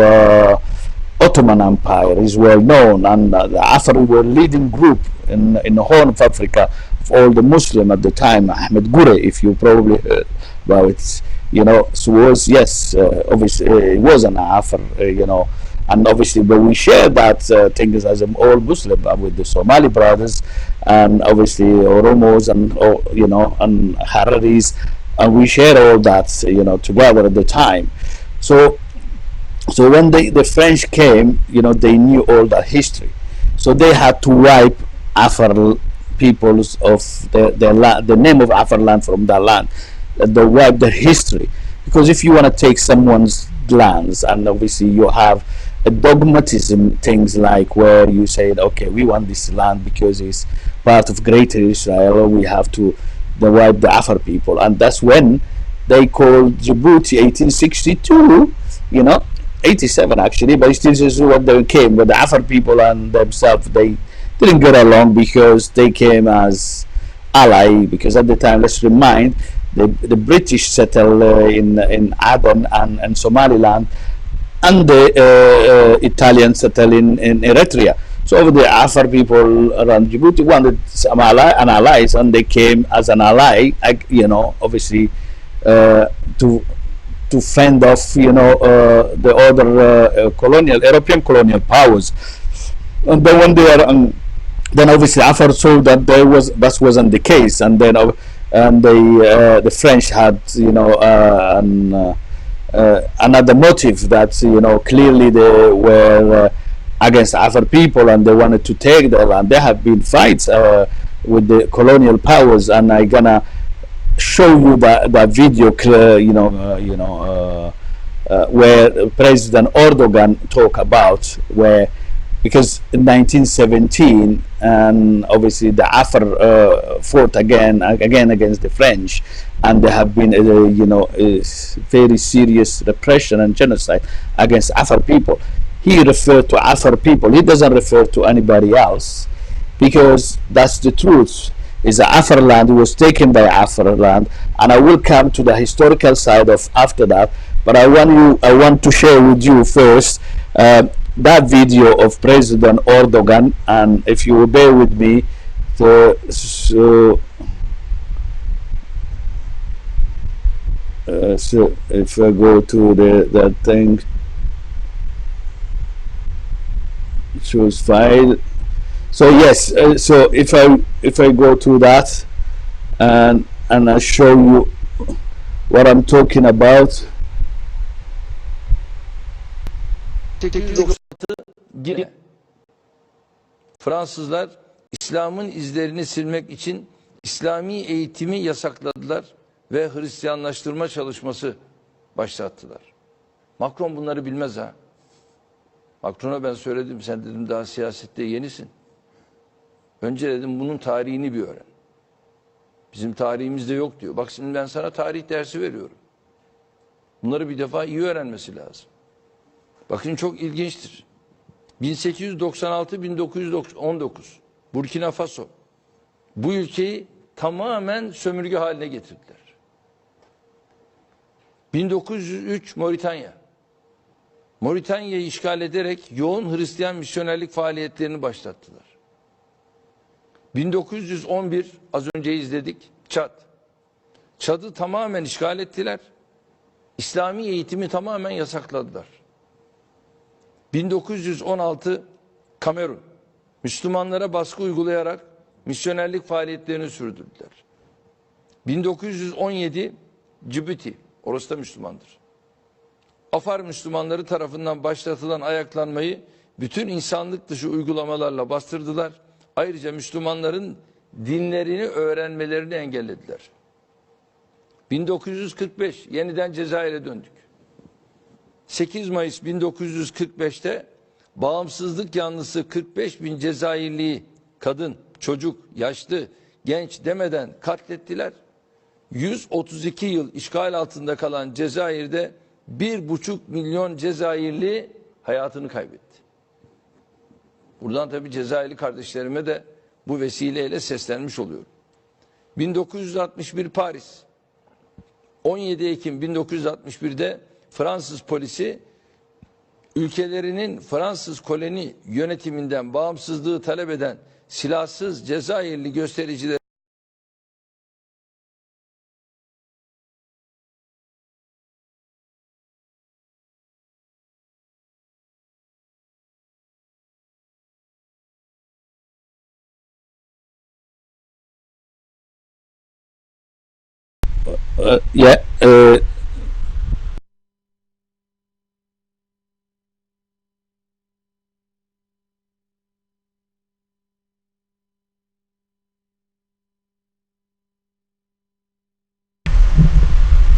Ottoman Empire, is well known, and the Afar were leading group in the Horn of Africa of all the Muslim at the time. Ahmed Gure, if you probably heard about it, you know, so was, yes, obviously it was an Afar, you know, and obviously, but we share that things as an all Muslim with the Somali brothers, and obviously Oromos and you know, and Hararis, and we share all that, you know, together at the time. So when the French came, you know, they knew all that history, so they had to wipe Afar peoples of the name of Afar land from that land. They wipe the history, because if you want to take someone's lands, and obviously you have a dogmatism, things like where you say, okay, we want this land because it's part of Greater Israel, or we have to wipe the Afar people, and that's when they called Djibouti 1862, you know, 87 actually, but still is what they came. But the Afar people and themselves, they didn't get along because they came as ally, because at the time, let's remind, the British settled in Aden and Somaliland, and the Italians settled in Eritrea. So over the Afar people around Djibouti wanted some allies, and they came as an ally, you know, obviously to fend off, you know, the other European colonial powers. And then when they are then obviously Afar saw that that wasn't the case, and then the French had, you know, another motive, that, you know, clearly they were against Afar people and they wanted to take their land. There have been fights with the colonial powers, and I'm gonna show you that video, where President Erdogan talk about where, because in 1917, and obviously the Afar fought again against the French, and there have been you know, a very serious repression and genocide against Afar people. He referred to Afar people. He doesn't refer to anybody else, because that's the truth. Is the Afar land was taken by Afar land, and I will come to the historical side of after that. But I want to share with you first that video of President Erdogan, and if you will bear with me, so if I go to that thing, choose file. So yes, so if I go to that, and I show you what I'm talking about. Fransızlar İslam'ın izlerini silmek için İslami eğitimi yasakladılar ve Hristiyanlaştırma çalışması başlattılar. Macron bunları bilmez ha. Macron'a ben söyledim, sen dedim daha siyasette yenisin. Önce dedim bunun tarihini bir öğren. Bizim tarihimizde yok diyor. Bak şimdi ben sana tarih dersi veriyorum. Bunları bir defa iyi öğrenmesi lazım. Bakın çok ilginçtir. 1896-1919 Burkina Faso. Bu ülkeyi tamamen sömürge haline getirdiler. 1903 Moritanya. Moritanya'yı işgal ederek yoğun Hristiyan misyonerlik faaliyetlerini başlattılar. 1911 az önce izledik, Çad. Çad'ı tamamen işgal ettiler. İslami eğitimi tamamen yasakladılar. 1916 Kamerun. Müslümanlara baskı uygulayarak misyonerlik faaliyetlerini sürdürdüler. 1917 Djibouti. Orası da Müslümandır. Afar Müslümanları tarafından başlatılan ayaklanmayı bütün insanlık dışı uygulamalarla bastırdılar. Ayrıca Müslümanların dinlerini öğrenmelerini engellediler. 1945 yeniden Cezayir'e döndük. 8 Mayıs 1945'te bağımsızlık yanlısı 45 bin Cezayirliyi kadın, çocuk, yaşlı, genç demeden katlettiler. 132 yıl işgal altında kalan Cezayir'de 1,5 milyon Cezayirli hayatını kaybetti. Buradan tabii Cezayirli kardeşlerime de bu vesileyle seslenmiş oluyorum. 1961 Paris. 17 Ekim 1961'de Fransız polisi ülkelerinin Fransız koloni yönetiminden bağımsızlığı talep eden silahsız Cezayirli göstericileri yeah.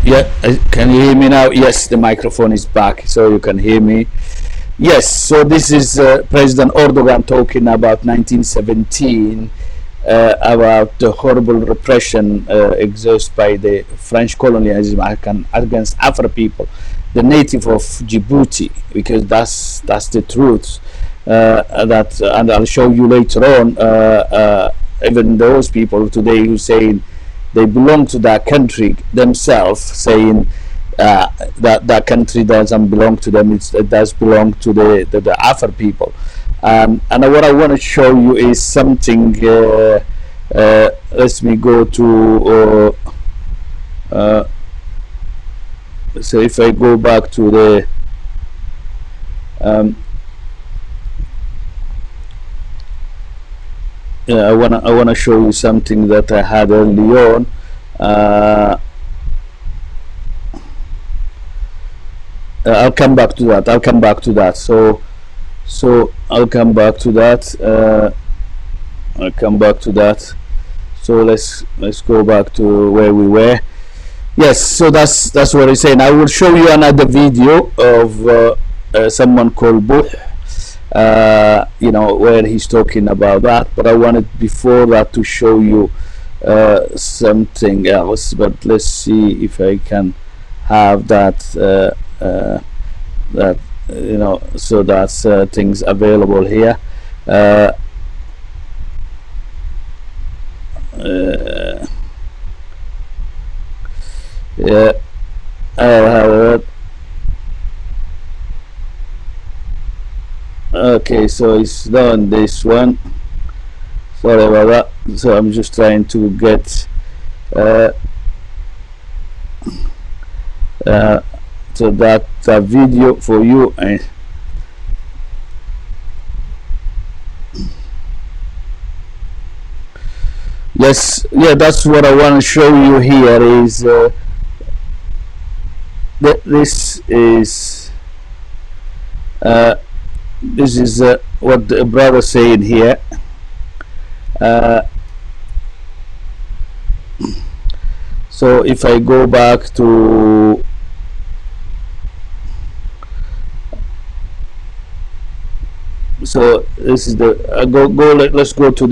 Yeah, can you hear me now? Yes, the microphone is back, so you can hear me. Yes, so this is President Erdogan talking about 1917, about the horrible repression exerted by the French colonialism against Afar people, the native of Djibouti, because that's the truth. And I'll show you later on. Even those people today who say they belong to that country themselves, saying that country doesn't belong to them, it does belong to the Afar people. And what I want to show you is something. Let me go to. So if I go back to the. Yeah, I wanna show you something that I had early on. I'll come back to that. So I'll come back to that. I'll come back to that. So let's go back to where we were. Yes, so that's what he's saying. I will show you another video of someone called Buh. You know, where he's talking about that, but I wanted before that to show you something else. But let's see if I can have that that you know, so that's things available here. Yeah, I'll have that. Okay, so it's done this one. Sorry about that. So I'm just trying to get so that video for you. Yes, yeah, that's what I want to show you here. Is this is what the brother saying here. So if I go back to so this is the let's go to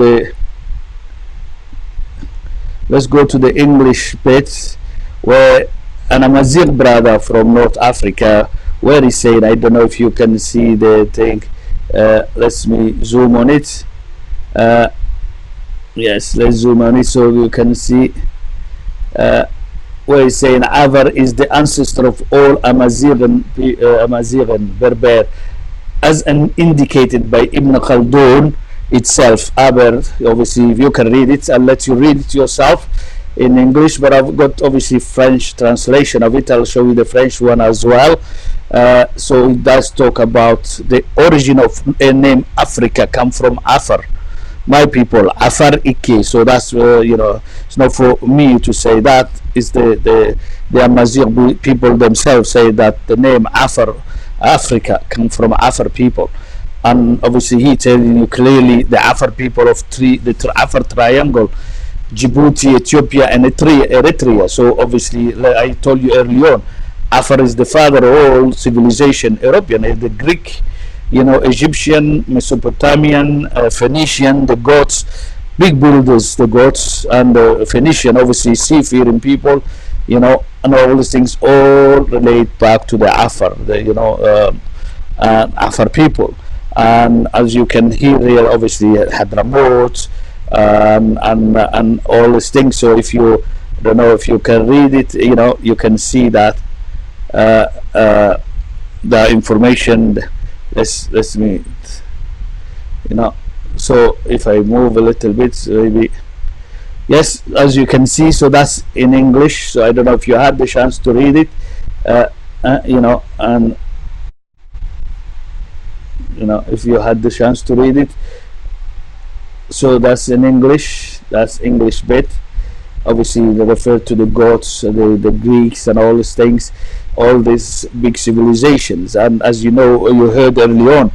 the English bit where an Amazigh brother from North Africa, where he's saying, I don't know if you can see the thing. Let me zoom on it. Yes, let's zoom on it so you can see where he's saying Afar is the ancestor of all Amazighan Berber, as indicated by Ibn Khaldun itself. Afar, obviously, if you can read it, I'll let you read it yourself in English, but I've got obviously French translation of it. I'll show you the French one as well. So it does talk about the origin of a name Africa come from Afar, my people, Afar Ike. So that's you know, it's not for me to say that. It's the Amazigh people themselves say that the name Afar, Africa, come from Afar people. and obviously he telling you clearly the Afar people of the Afar triangle, Djibouti, Ethiopia, and Eritrea. So obviously, like I told you early on, Afar is the father of all civilization, European, the Greek, Egyptian, Mesopotamian, Phoenician, the Goths, big builders, the Goths, and the Phoenician, obviously seafaring people, and all these things all relate back to the Afar, Afar people. And as you can hear here, obviously Hadramaut, and all these things. So if you don't know if you can read it, you can see that the information. Let's me, So if I move a little bit, maybe. Yes, as you can see, so that's in English. So I don't know if you had the chance to read it, and if you had the chance to read it. So that's in English. That's English bit. Obviously, they refer to the Goths, the Greeks, and all these things, all these big civilizations. And as you know, you heard early on,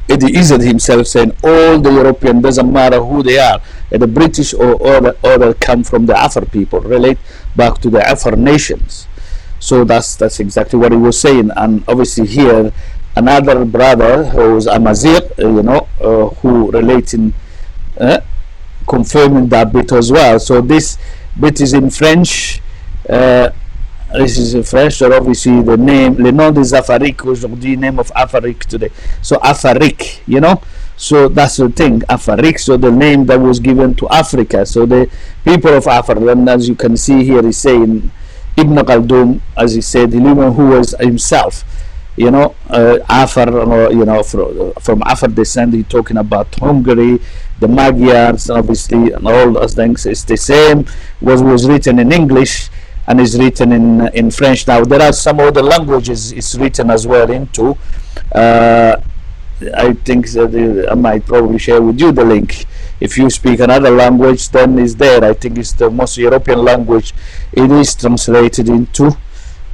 Eddie Izzard himself saying all the European, doesn't matter who they are, the British or other come from the Afar people, relate back to the Afar nations. So that's exactly what he was saying. And obviously here, another brother who was Amazigh, who relating, confirming that bit as well. So this bit is in French. This is in French, so obviously the name, le nom des Afariques aujourd'hui, name of Afarique today. So Afarique, so that's the thing, Afarique, so the name that was given to Africa. So the people of Afar, and as you can see here, he's saying, Ibn Khaldun, as he said, who was himself, Afar, from Afar descent, he's talking about Hungary, the Magyars, obviously, and all those things. It's the same, was written in English, and is written in French. Now there are some other languages it's written as well into. I think that I might probably share with you the link. If you speak another language, then it's there. I think it's the most European language it is translated into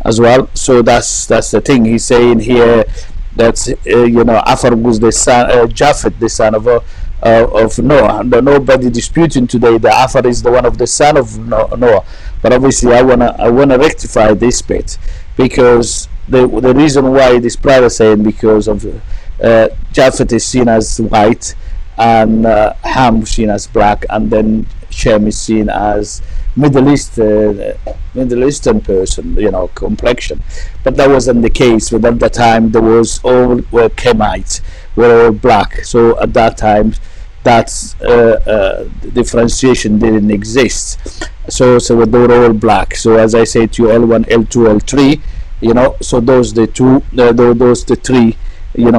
as well. So that's the thing. He's saying here that Afar was the son, Japhet, the son of Noah. Nobody disputing today that Afar is the one of the son of Noah. But obviously, I wanna rectify this bit, because the reason why this brother saying, because of Japhet is seen as white, and Ham seen as black, and then Shem is seen as Middle Eastern person, complexion. But that wasn't the case. But at that time, there was all were Kemites, were all black. So at that time, that's differentiation didn't exist. So they were all black. So as I say to you, L1, L2, L3, so those the two, those the three,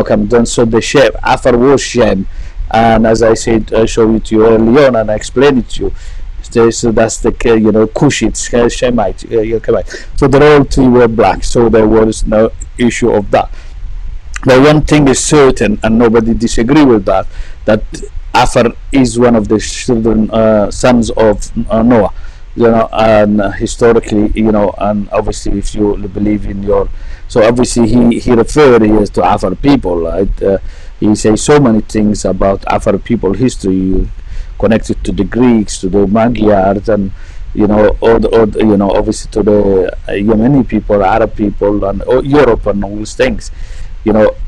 come down. So the Shem, Afar was Shem, and as I said, I showed it to you early on, and I explained it to you. So that's the Cushites, Shemite, Kemite. So they all three were black. So there was no issue of that. But one thing is certain, and nobody disagree with that Afar is one of the children, sons of Noah. And historically, and obviously, if you believe in your, so obviously he referred here to Afar people. Right? He says so many things about Afar people history, connected to the Greeks, to the Magyars, and obviously to the Yemeni people, Arab people, and Europe, and all these things.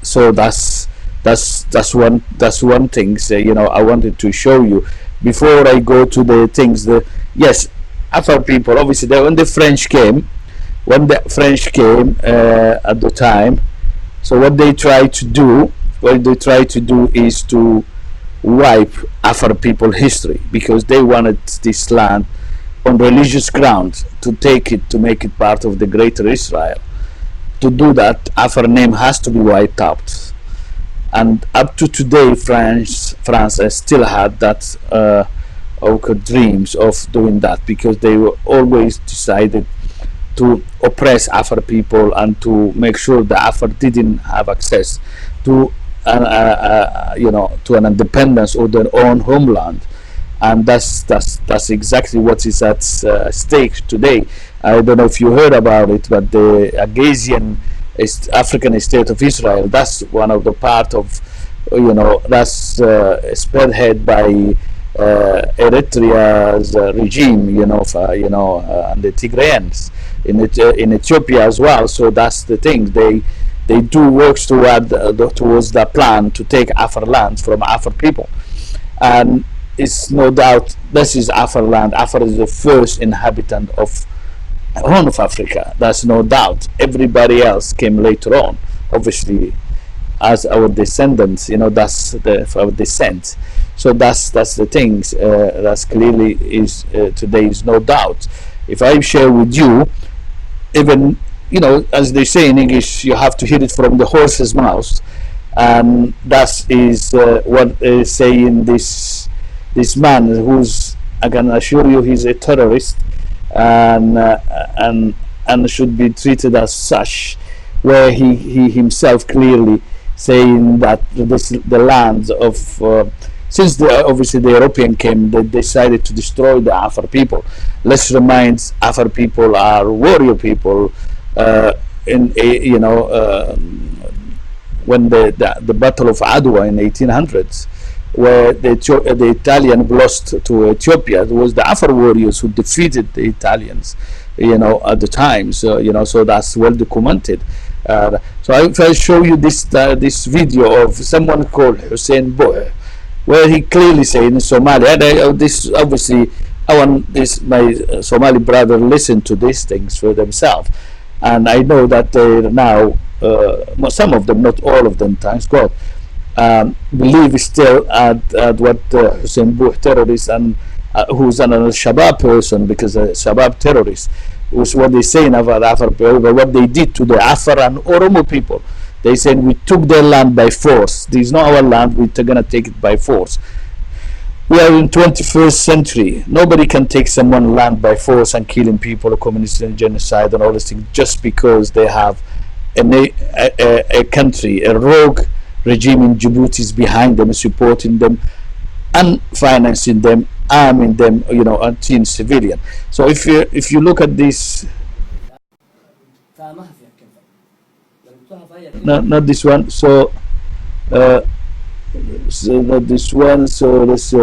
So that's one thing. I wanted to show you before I go to the things. Yes, Afar people, obviously, when the French came at the time, so what they try to do is to wipe Afar people history, because they wanted this land on religious grounds to make it part of the greater Israel. To do that, Afar name has to be wiped out, and up to today France has still had that dreams of doing that, because they were always decided to oppress Afar people and to make sure the Afar didn't have access to to an independence or their own homeland. And that's exactly what is at stake today. I don't know if you heard about it, but the Agassian African state of Israel. That's one of the part of, that's spearhead by Eritrea's regime, and the Tigrayans in Ethiopia as well. So that's the thing. They do works towards the plan to take Afar lands from Afar people, and it's no doubt this is Afar land. Afar is the first inhabitant of Horn of Africa. That's no doubt. Everybody else came later on, obviously, as our descendants. That's our descent. So that's the things. That's clearly is today is no doubt. If I share with you, even as they say in English, you have to hear it from the horse's mouth, and that is what they say in this man who's, I can assure you, he's a terrorist, and should be treated as such, where he himself clearly saying that the lands of since obviously the European came, they decided to destroy the Afar people. Let's remind, Afar people are warrior people. When the Battle of Adwa in 1800s, where the Italian lost to Ethiopia, it was the Afar warriors who defeated the Italians, at the time. So so that's well documented. So if I show you this video of someone called Hussein Bouh, where he clearly said in Somalia, and this obviously I want my Somali brother listen to these things for themselves, and I know that they now some of them, not all of them, thanks God, believe still at what Hussein Bouh terrorist and who's an al-Shabaab person, because a Shabaab terrorist was what they say about Afar people, what they did to the Afar and Oromo people. They said we took their land by force. This is not our land. We're gonna take it by force. We are in 21st century. Nobody can take someone's land by force and killing people, communist genocide and all these things, just because they have a country, a rogue regime in Djibouti is behind them, supporting them and financing them, arming them, until civilian. So if you look at this, not this one. So not this one. So let's.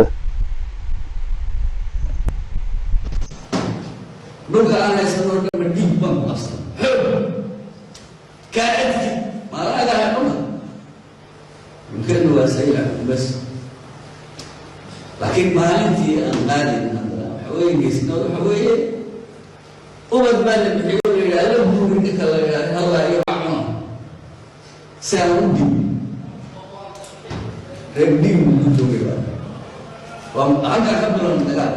Dhulka aan haysan oo dhan dhiig baan ku qabsan kaa adki maalaagaha dhuma dhulkeenu waa sayla bas laakiin maalintii aan qaadin haddana waxa weeye geesinood waxa weeye ubad baa la bixiyo la yidhaahdo buurinka kala yidhaahdo hallaa iyo cuna si aan u dibin reer dhiig buu ku joogay baa waa halkaa ka bilan dagaal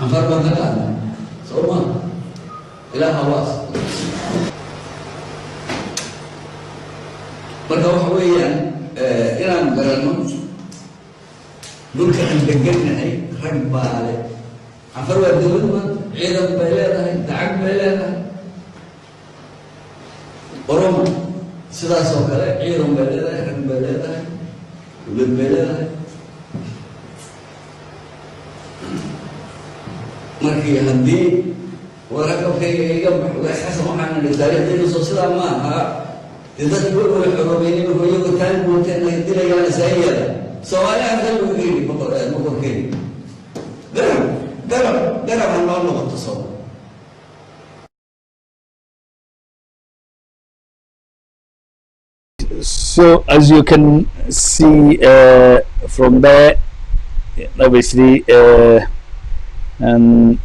Afar baan ka qaadnay soo ma ilaa hawaas marka waxa weeyaan inaan garanno dhulka aan degannahay rag baa leh. Afar waa dowlad maanta, ciidan bay leedahay, lacag bay leedahay. Oromo sidaas oo kale ciidan bay leedahay, rag bay leedahay, dowlad bay leedahay. markii haddii waraqabkayga iga baxo xasan waxaan idhi taariikhdaynu soo sidaa ma aha dee dadkii way xoroobeynay markuu iyagu taari buuteen ay dilayaan isaayada soomaalihan kan lagu yidhi boqorkeyga garab ha noo noqoto soo. So as you can see from there, obviously, and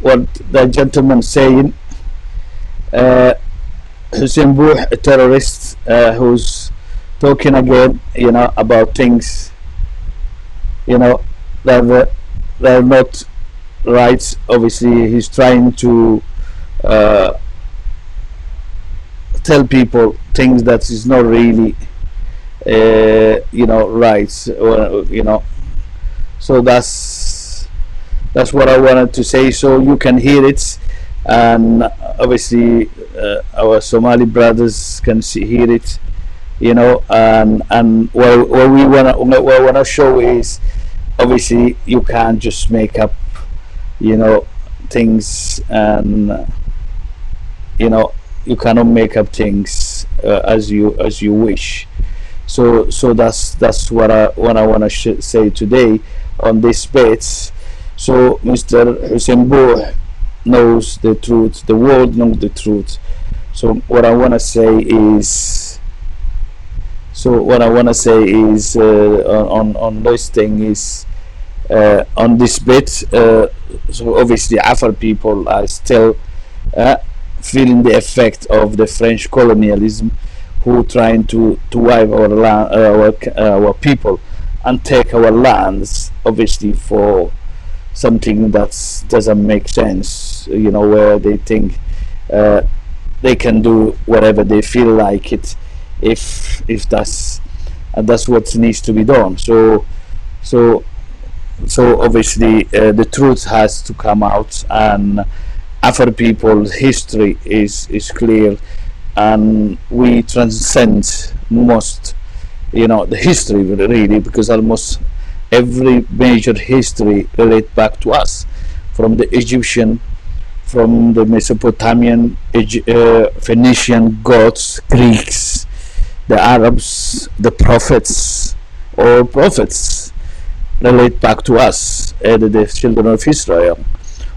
what the gentleman saying, Hussein Bouh, a terrorist, who's talking again, about things, that are not right. Obviously, he's trying to tell people things that is not really, right, or, So that's what I wanted to say, so you can hear it, and obviously our Somali brothers can hear it, and what we wanna show is, obviously you can't just make up, things, and you know, you cannot make up things as you wish. So that's what I want to say today on this bit. So Mr. Hussein Bouh knows the truth, the world knows the truth. So what I want to say is, on this thing is, on this bit, so obviously Afar people are still feeling the effect of the French colonialism, who trying to wipe our land, our people, and take our lands, obviously for something that doesn't make sense, you know, where they think they can do whatever they feel like it, if that's what needs to be done. So obviously the truth has to come out, and Afar people's history is clear, and we transcend most, you know, the history really, because almost every major history relates back to us, from the Egyptian, from the Mesopotamian, Phoenician, Goths, Greeks, the Arabs, the prophets, all prophets relate back to us, either the children of Israel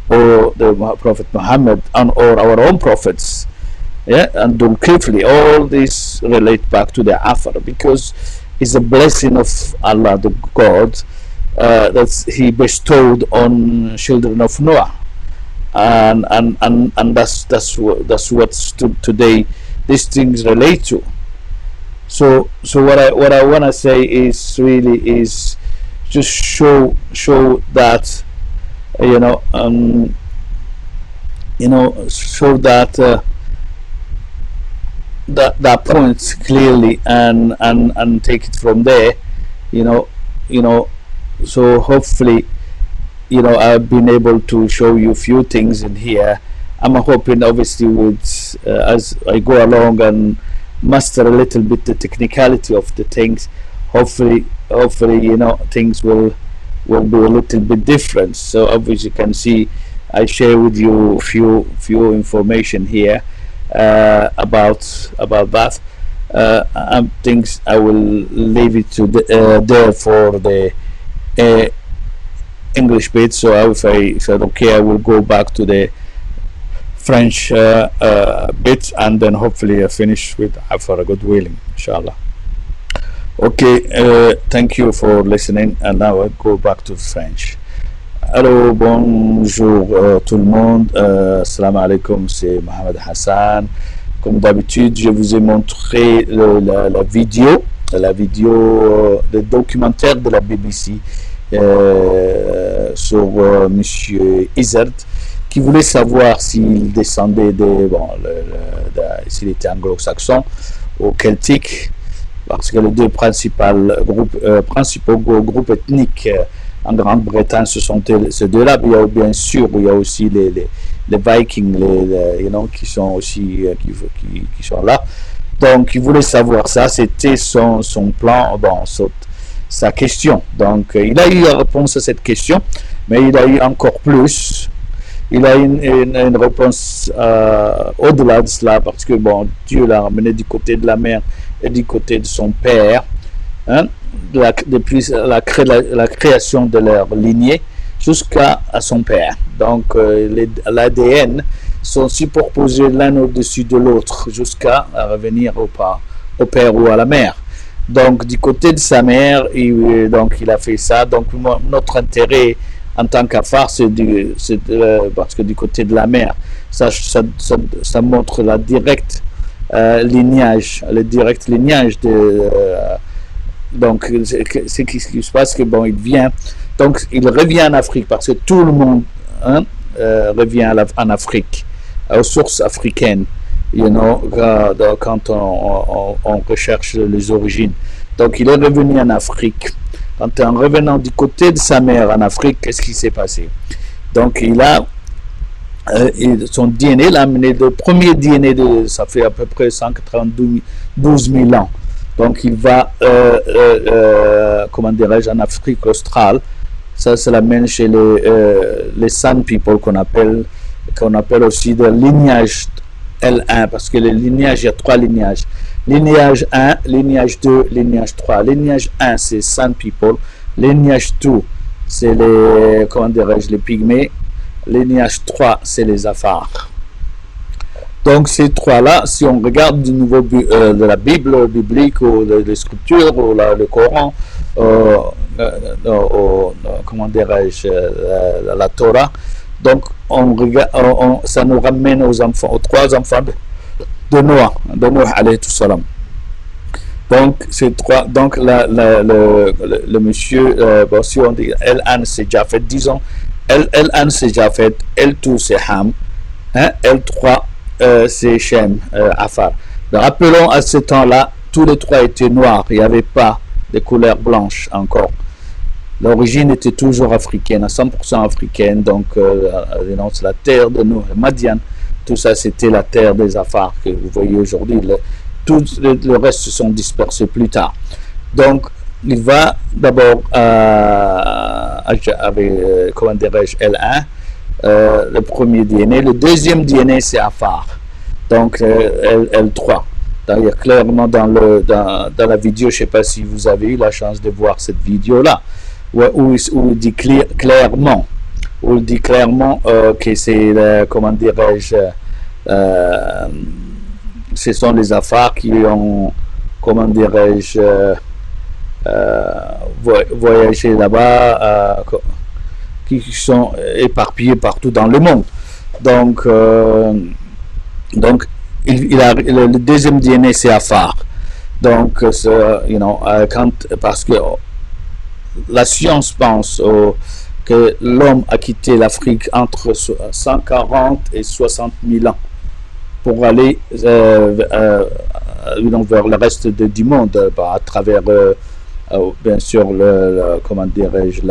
or the Prophet Muhammad, and or our own prophets, yeah, and Dulkifli. All these relate back to the Afar, because it's a blessing of Allah, the God, that He bestowed on children of Noah, and that's what today these things relate to. So what I want to say is really is just show that, show that that point clearly, and take it from there, so hopefully, I've been able to show you a few things in here. I'm hoping, obviously, with as I go along and master a little bit the technicality of the things, hopefully things will be a little bit different. So obviously you can see I share with you few information here about that, things I will leave it to there for the English bit. So if I said okay, I will go back to the French bit, and then hopefully I finish with Afar, God willing, inshallah. Okay, thank you for listening, and now I go back to French. Hello, bonjour tout le monde, salam alaikum, c'est Mohamed Hassan. Comme d'habitude, je vous ai montré la vidéo, le documentaire de la BBC sur Monsieur Izzard, qui voulait savoir s'il descendait s'il était anglo-saxon ou celtique, parce que les deux principaux groupes ethniques en Grande-Bretagne, ce sont ces deux-là. Bien sûr, il y a aussi les Vikings, qui sont aussi qui sont là. Donc, il voulait savoir ça. C'était son plan, sa question. Donc, il a eu la réponse à cette question, mais il a eu encore plus. Il a une réponse au-delà de cela, parce que Dieu l'a ramené du côté de la mère et du côté de son père, depuis la création de leur lignée jusqu'à son père. Donc l'ADN sont superposés l'un au-dessus de l'autre jusqu'à revenir au père ou à la mère. Donc du côté de sa mère, il a fait ça. Donc notre intérêt en tant qu'Afar, c'est parce que du côté de la mère, ça montre le direct lignage de donc c'est ce qui se passe, que il vient, donc il revient en Afrique, parce que tout le monde revient en Afrique, aux sources africaines, quand on recherche les origines. Donc il est revenu en Afrique. En revenant du côté de sa mère en Afrique, qu'est-ce qui s'est passé? Donc il a son DNA l'a amené, le premier DNA ça fait à peu près 192 000 ans. Donc il va, comment dirais-je, en Afrique australe, Ça, c'est la même chez les Sun People qu'on appelle aussi de lignage L1, parce que le lignage, il y a 3 lignages. Lignage 1, lignage 2, lignage 3. Lignage 1, c'est Sun People. Lignage 2, c'est les, comment dirais-je, les pygmées. Lignage 3, c'est les Afars. Donc ces 3-là, si on regarde du niveau de la Bible biblique ou des Scriptures ou le Coran, comment dirais-je, la Torah, donc ça nous ramène aux 3 enfants de Noah alayhi salam. Donc c'est 3. Donc le monsieur, bon, si on dit L1 c'est Japhet, disons L1 c'est Japhet, L2 c'est Ham, hein, L3 c'est Shem, Afar. Rappelons, à ce temps-là, tous les 3 étaient noirs, il n'y avait pas de couleur blanche encore. L'origine était toujours africaine, à 100% africaine, donc c'est la terre de nous, Madian, tout ça c'était la terre des Afars que vous voyez aujourd'hui. Tout le reste se sont dispersés plus tard. Donc il va d'abord avec, comment dirais-je, L1, le premier DNA. Le deuxième DNA c'est Afar, donc L3. D'ailleurs clairement dans la vidéo, je ne sais pas si vous avez eu la chance de voir cette vidéo là, où il dit clairement que c'est, comment dirais-je, ce sont les Afars qui ont, comment dirais-je, voyagé là-bas, qui sont éparpillés partout dans le monde. Donc le deuxième DNA c'est Afar. Donc parce que la science pense que l'homme a quitté l'Afrique entre 140 et 60 000 ans pour aller vers le reste du monde, à travers bien sûr comment dirais-je,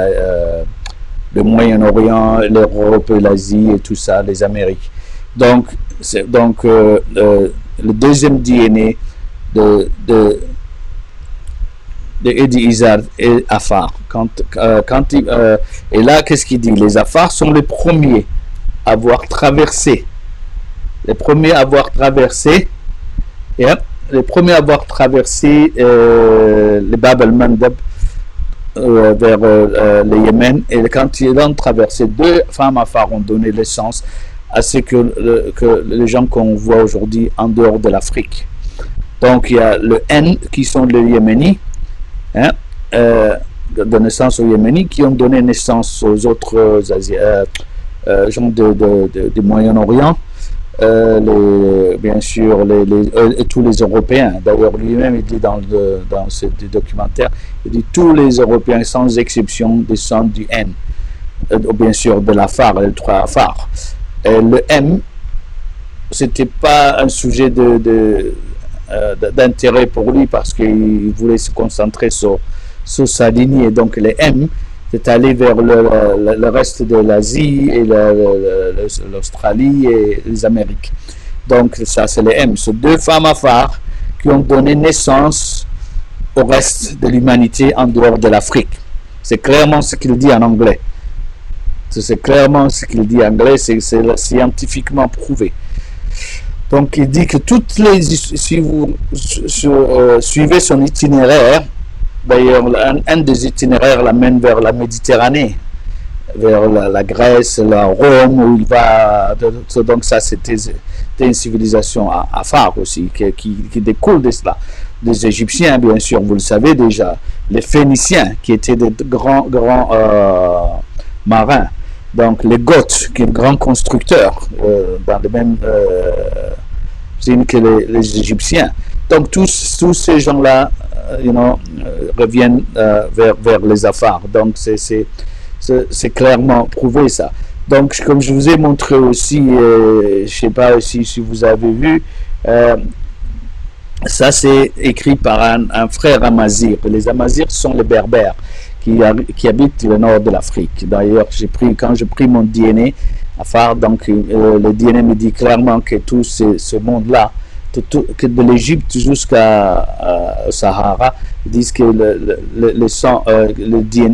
le Moyen-Orient, l'Europe, l'Asie et tout ça, les Amériques. Donc le deuxième DNA de Eddie Izzard et Afar. Et là, qu'est-ce qu'il dit? Les Afars sont les premiers à avoir traversé. Les premiers à avoir traversé le Bab al-Mandab vers le Yémen. Et quand ils ont traversé, 2 femmes Afar ont donné naissance à ce que les gens qu'on voit aujourd'hui en dehors de l'Afrique. Donc il y a le N qui sont les Yéménis, de naissance aux Yéménis, qui ont donné naissance aux autres gens du Moyen-Orient, bien sûr tous les Européens. D'ailleurs lui-même il dit dans ce documentaire, il dit tous les Européens sans exception descendent du N, bien sûr de l'Afar, les 3 Afar. Le M, c'était pas un sujet d'intérêt pour lui parce qu'il voulait se concentrer sur sa lignée. Donc le M, c'est aller vers le reste de l'Asie et l'Australie et les Amériques. Donc ça c'est le M. Ce 2 femmes Afar qui ont donné naissance au reste de l'humanité en dehors de l'Afrique. C'est clairement ce qu'il dit en anglais. C'est clairement ce qu'il dit en anglais, c'est scientifiquement prouvé. Donc il dit que si vous suivez son itinéraire, d'ailleurs un des itinéraires l'amène vers la Méditerranée, vers la Grèce, la Rome, où il va. Donc ça c'était une civilisation Afar aussi, qui découle de cela. Des Égyptiens bien sûr, vous le savez déjà, les Phéniciens qui étaient des grands marins. Donc les Goths, qui sont grands constructeurs dans les mêmes usines que les Égyptiens. Donc tous ces gens-là reviennent vers les Afars. Donc c'est clairement prouvé ça. Donc comme je vous ai montré aussi, je ne sais pas aussi si vous avez vu, ça c'est écrit par un frère Amazir. Les Amazirs sont les Berbères qui habitent le nord de l'Afrique. D'ailleurs, quand j'ai pris mon DNA Afar, donc le DNA me dit clairement que tout ce monde-là, que de l'Égypte jusqu'à Sahara, Ils disent que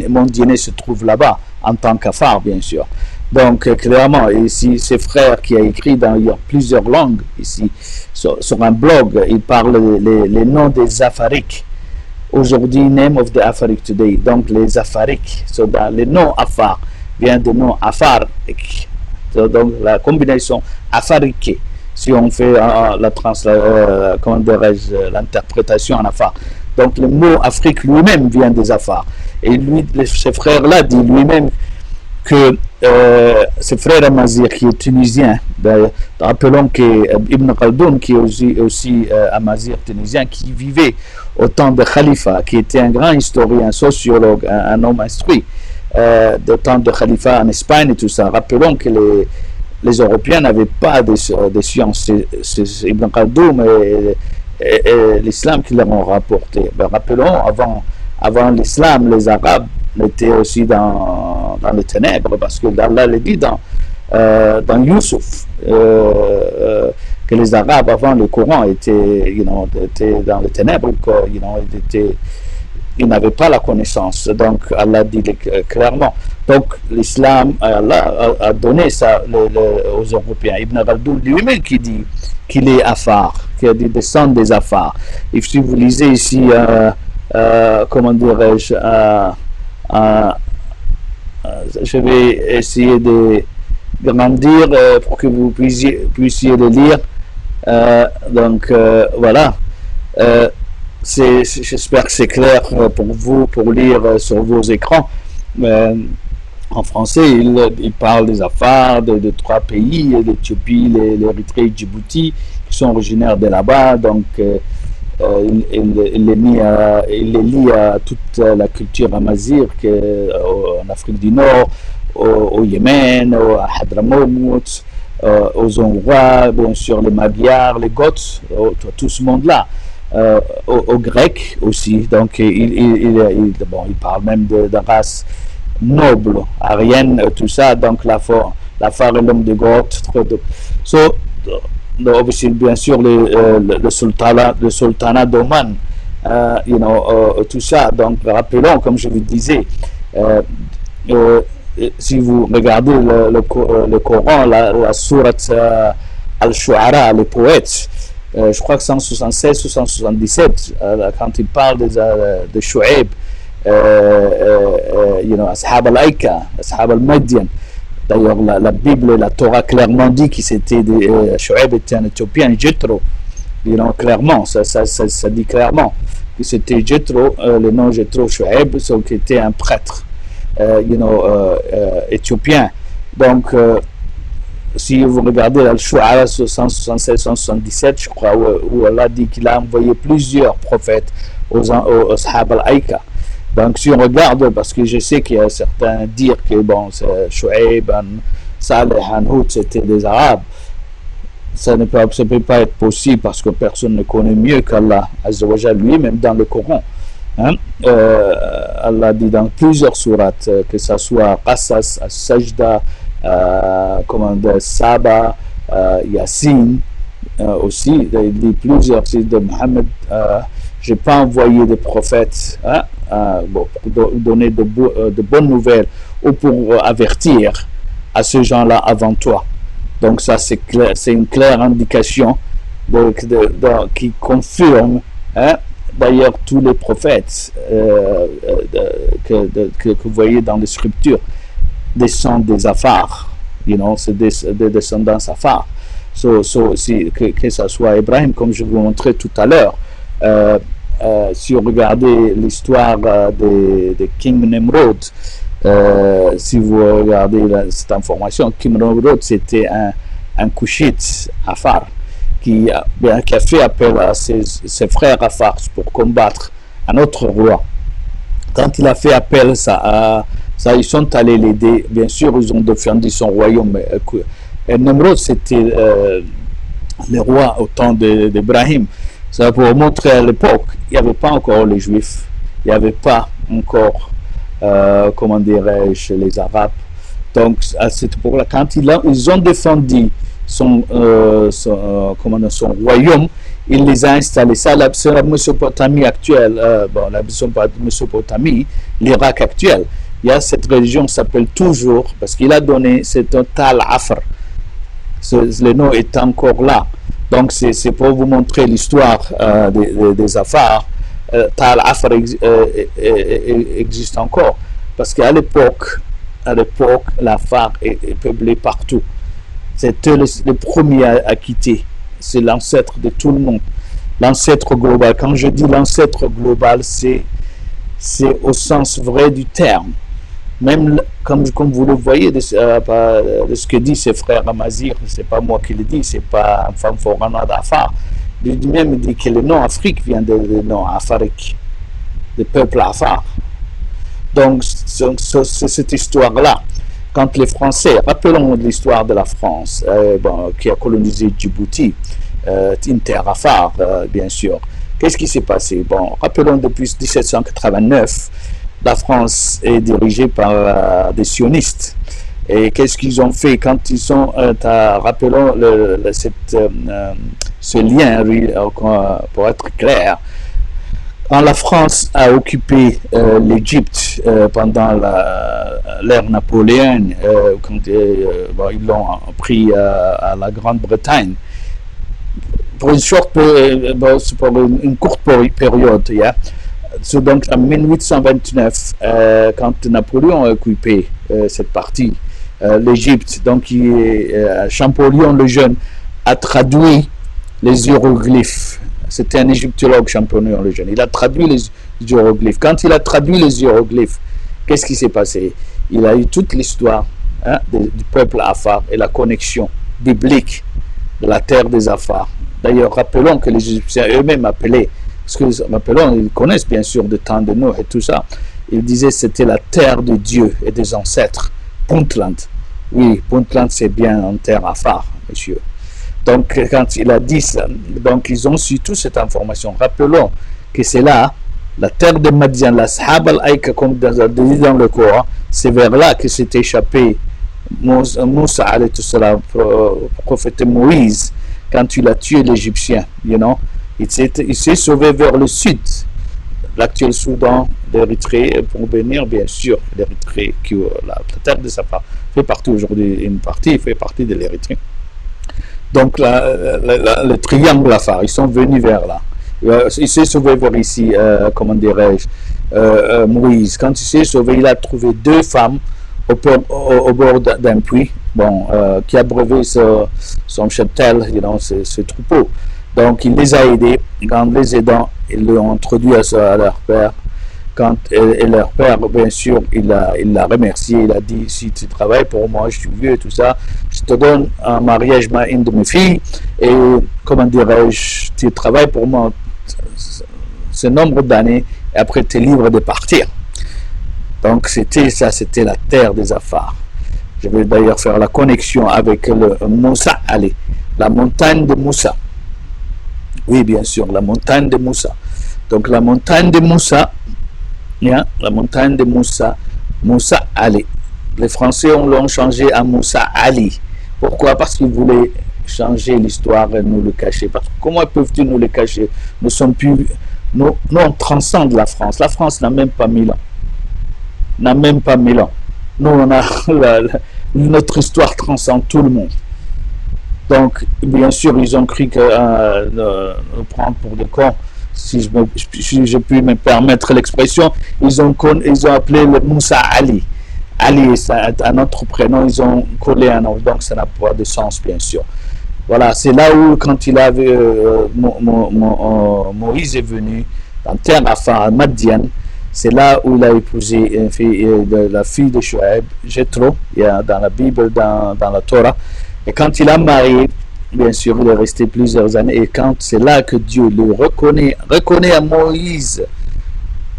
mon DNA se trouve là-bas, en tant qu'Afar, bien sûr. Donc, clairement, ici, c'est Frère qui a écrit dans plusieurs langues, ici, sur un blog, il parle les noms des Afariques. Aujourd'hui, name of the Afaric today. Donc, les Afariques, les noms Afar, vient du nom Afar. Donc, la combinaison Afarique, si on fait l'interprétation en Afar. Donc, le mot Afrique lui-même vient des Afars. Et lui, ce frère-là dit lui-même que ce frère Amazir, qui est tunisien, rappelons qu'Ibn Khaldoun, qui est aussi Amazir tunisien, qui vivait au temps de Khalifa, qui était un grand historien, sociologue, un homme instruit, au temps de Khalifa en Espagne et tout ça. Rappelons que les Européens n'avaient pas de sciences. C'est Ibn Khaldoun et l'islam qui leur ont rapporté. Rappelons, avant l'islam, les Arabes étaient aussi dans les ténèbres, parce que Allah le dit dans Youssouf, que les Arabes, avant le Coran, étaient dans les ténèbres, ils n'avaient pas la connaissance. Donc, Allah dit clairement. Donc, l'islam, Allah a donné ça aux Européens. Ibn Khaldoun lui-même qui dit qu'il est Afar, qui a des descendants des Afar. Et si vous lisez ici, comment dirais-je, je vais essayer de grandir pour que vous puissiez le lire. Donc, voilà. J'espère que c'est clair pour vous, pour lire sur vos écrans. En français, il parle des Afars de 3 pays, l'Éthiopie, l'Érythrée et Djibouti, qui sont originaires de là-bas. Donc, il les lie à toute la culture amazigh en Afrique du Nord, au Yémen, à Hadramaut, aux Hongrois, bien sûr les Magyars, les Goths, tout ce monde-là. Aux Grecs aussi. Donc, il parle même de race noble, arienne, tout ça. Donc, l'Afar est l'homme de Goth. Obviously, bien sûr, le sultanat d'Oman, tout ça. Donc, rappelons, comme je vous disais, si vous regardez le Coran, la sourate Al-Shu'ara, les poètes, je crois que 176 ou 177, quand il parle de Shu'aib, Ashab al-Aika, Ashab al-Madian. D'ailleurs, la Bible et la Torah clairement dit que Shu'aib était un Éthiopien, Jethro. Clairement, ça dit clairement que c'était Jethro, le nom Jethro Shu'aib, qui était un prêtre, éthiopien. Donc, si vous regardez Al-Shu'ara 176-177, je crois, où Allah dit qu'il a envoyé plusieurs prophètes aux Ashab al-Aika. Donc, si on regarde, parce que je sais qu'il y a certains dire que Shu'aib, Saleh, Hud, c'était des Arabes, ça ne peut pas être possible parce que personne ne connaît mieux qu'Allah Azzawajal lui-même dans le Coran. Allah dit dans plusieurs sourates, que ce soit Qasas, As-Sajda, Saba, Yassine, aussi, il dit plusieurs, c'est de Mohammed, j'ai pas envoyé de prophètes pour donner de bonnes nouvelles ou pour avertir à ces gens-là avant toi. Donc ça, c'est clair, c'est une claire indication qui confirme, d'ailleurs, tous les prophètes que vous voyez dans les scriptures descendent des Afar, c'est des descendants Afar. Que ce soit Ibrahim, comme je vous montrais tout à l'heure, si vous regardez l'histoire de King Nimrod, si vous regardez cette information, King Nimrod c'était un Kushite Afar qui a fait appel à ses frères Afar pour combattre un autre roi. Quand il a fait appel, ils sont allés l'aider. Bien sûr, ils ont défendu son royaume. Et Nimrod, c'était le roi au temps d'Ibrahim. Ça pour montrer à l'époque, il n'y avait pas encore les Juifs, il n'y avait pas encore, comment dirais-je, les Arabes. Donc, à cette époque-là, quand ils ont défendu son royaume, il les a installés. Ça, c'est la Mésopotamie actuelle, bon, la Mésopotamie, l'Irak actuel. Il y a cette religion qui s'appelle toujours, parce qu'il a donné, c'est un Tal Afar. Le nom est encore là. Donc c'est pour vous montrer l'histoire des Afar. Tal Afar existe encore. Parce qu'à l'époque, l'Afar est peuplé partout. C'était le premier à quitter. C'est l'ancêtre de tout le monde. L'ancêtre global. Quand je dis l'ancêtre global, c'est au sens vrai du terme. Même comme vous le voyez de ce que dit ses frères Amazir, c'est pas moi qui le dis, c'est pas un femme forana d'Afar. Lui-même dit que le nom Afrique vient du nom Afarique, du peuple Afar. Donc c'est cette histoire-là. Quand les Français, rappelons l'histoire de la France, qui a colonisé Djibouti, une terre Afar, bien sûr. Qu'est-ce qui s'est passé? Bon, rappelons depuis 1789, la France est dirigée par des sionistes. Et qu'est-ce qu'ils ont fait quand ils sont, rappelons ce lien, pour être clair, quand la France a occupé l'Égypte pendant l'ère napoléonienne, quand ils l'ont pris à la Grande-Bretagne, pour une courte période, yeah. Donc en 1829, quand Napoléon a occupé cette partie, l'Égypte, donc Champollion le Jeune a traduit les hiéroglyphes. C'était un égyptologue, Champollion le Jeune. Il a traduit les hiéroglyphes. Quand il a traduit les hiéroglyphes, qu'est-ce qui s'est passé? Il a eu toute l'histoire du peuple Afar et la connexion biblique de la terre des Afars. D'ailleurs, rappelons que les Égyptiens eux-mêmes appelaient, parce que rappelons, ils connaissent bien sûr de temps de Noé et tout ça, ils disaient que c'était la terre de Dieu et des ancêtres. Puntland. Oui, Puntland c'est bien en terre Afar, monsieur. Donc, quand il a dit ça, donc ils ont su toute cette information. Rappelons que c'est là, la terre de Madian, la Sahab al-Aïka, comme dit dans le Coran, c'est vers là que s'est échappé Moussa, prophète Moïse, quand il a tué l'Égyptien, you know, il s'est sauvé vers le sud, l'actuel Soudan, l'Érythrée, pour venir, bien sûr, l'Érythrée, la terre de Safar fait partie aujourd'hui, une partie fait partie de l'Érythrée. Donc, le triangle Afar, ils sont venus vers là. Il s'est sauvé vers ici, comment dirais-je, Moïse. Quand il s'est sauvé, il a trouvé deux femmes au bord d'un puits, bon, qui abreuvait son cheptel, you know, ce troupeau. Donc il les a aidés. En les aidant, ils l'ont introduit à leur père. Et leur père, bien sûr, il l'a remercié. Il a dit, si tu travailles pour moi, je suis vieux et tout ça, je te donne en mariage une de mes filles. Et comment dirais-je, tu travailles pour moi ce nombre d'années et après tu es libre de partir. Donc c'était la terre des Afars. Je vais d'ailleurs faire la connexion avec le Moussa Ali, la montagne de Moussa. Oui, bien sûr, la montagne de Moussa. Donc la montagne de Moussa, yeah, la montagne de Moussa, Moussa Ali. Les Français l'ont changé à Moussa Ali. Pourquoi? Parce qu'ils voulaient changer l'histoire et nous le cacher. Parce que comment peuvent-ils nous le cacher? Nous sommes plus, nous on transcende la France. La France n'a même pas 1000 ans. N'a même pas 1000 ans. Nous, on a notre histoire transcende tout le monde. Donc, bien sûr, ils ont cru que nous prendre pour des cons, si je puis me permettre l'expression, ils ont appelé le Moussa Ali. Ali, c'est un autre prénom, ils ont collé un nom, donc ça n'a pas de sens, bien sûr. Voilà, c'est là où, quand il avait, Moïse est venu, dans terre Afar, Madian, c'est là où il a épousé la fille de Shuaib, Jéthro, il y a dans la Bible, dans la Torah. Et quand il a marié, bien sûr, il est resté plusieurs années. Et quand c'est là que Dieu le reconnaît à Moïse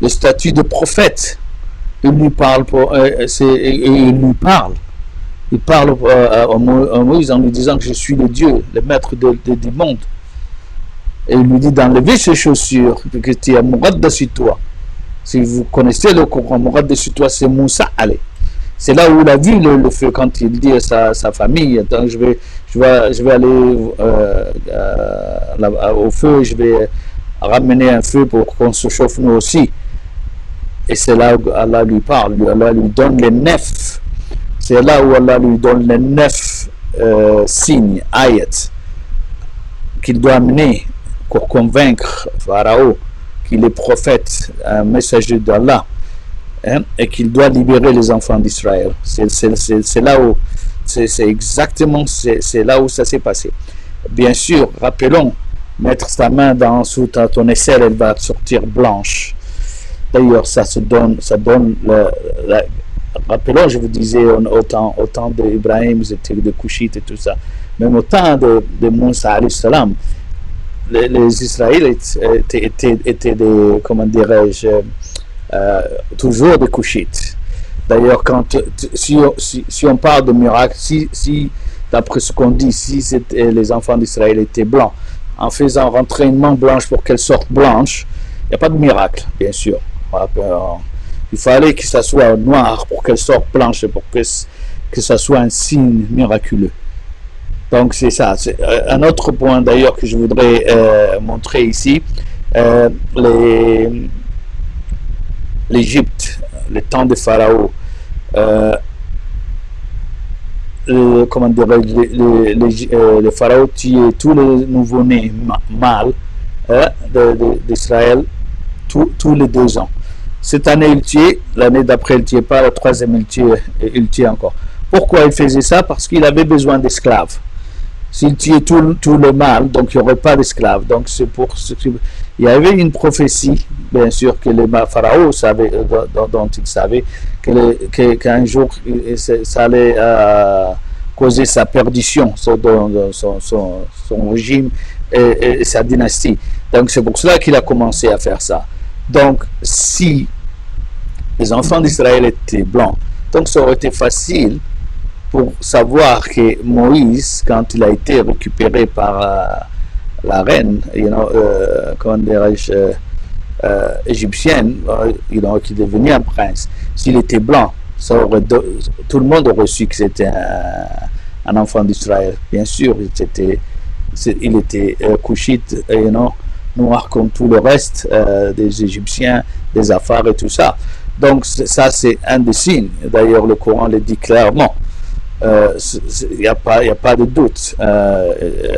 le statut de prophète, il lui parle. Il parle à Moïse en lui disant que je suis le Dieu, le maître du monde. Et il lui dit d'enlever ses chaussures, que tu es mourad de sur toi. Si vous connaissez le Coran, mourad de sur toi, c'est Moussa Ali. C'est là où il a vu le feu quand il dit à sa famille, attends, je vais aller au feu, je vais ramener un feu pour qu'on se chauffe nous aussi. Et c'est là où Allah lui parle, Allah lui donne les 9. C'est là où Allah lui donne les 9 signes, ayats, qu'il doit amener pour convaincre Pharaon qu'il est prophète, un messager d'Allah, hein, et qu'il doit libérer les enfants d'Israël. C'est là où, c'est exactement, c'est là où ça s'est passé. Bien sûr, rappelons, mettre sa main sous ton aisselle, elle va sortir blanche. D'ailleurs, ça donne rappelons, je vous disais, au temps d'Ibrahim, ils étaient de Couchite et tout ça. Même au temps de Moussa alayhi salam, les Israélites étaient des, comment dirais-je, toujours des Couchites. D'ailleurs, si on parle de miracle, si d'après ce qu'on dit, si les enfants d'Israël étaient blancs, en faisant rentrer une main blanche pour qu'elle sorte blanche, il n'y a pas de miracle, bien sûr. Il fallait que ça soit noir pour qu'elle sorte blanche, pour que ça soit un signe miraculeux. Donc c'est ça. C'est un autre point d'ailleurs que je voudrais montrer ici. L'Égypte, le temps de Pharaon, comment dirais-je, le Pharaon tuait tous les nouveau-nés mâles d'Israël tous les 2 ans. Cette année, il tuait, l'année d'après, il ne tuait pas, la troisième, il tuait encore. Pourquoi il faisait ça? Parce qu'il avait besoin d'esclaves. S'il tuait tout le mal, donc il n'y aurait pas d'esclaves. Donc c'est pour ce qu'il y avait une prophétie, bien sûr, que le pharaon savait, dont il savait qu'un jour ça allait causer sa perdition, son régime et sa dynastie. Donc c'est pour cela qu'il a commencé à faire ça. Donc si les enfants d'Israël étaient blancs, donc ça aurait été facile pour savoir que Moïse, quand il a été récupéré par la reine, comment dirais-je, égyptienne, qui devenait un prince, s'il était blanc, tout le monde aurait su que c'était un enfant d'Israël. Bien sûr, il était couchite, noir comme tout le reste des Égyptiens, des Afar et tout ça. Donc ça, c'est un des signes. D'ailleurs, le Coran le dit clairement. Il n'y a pas de doute.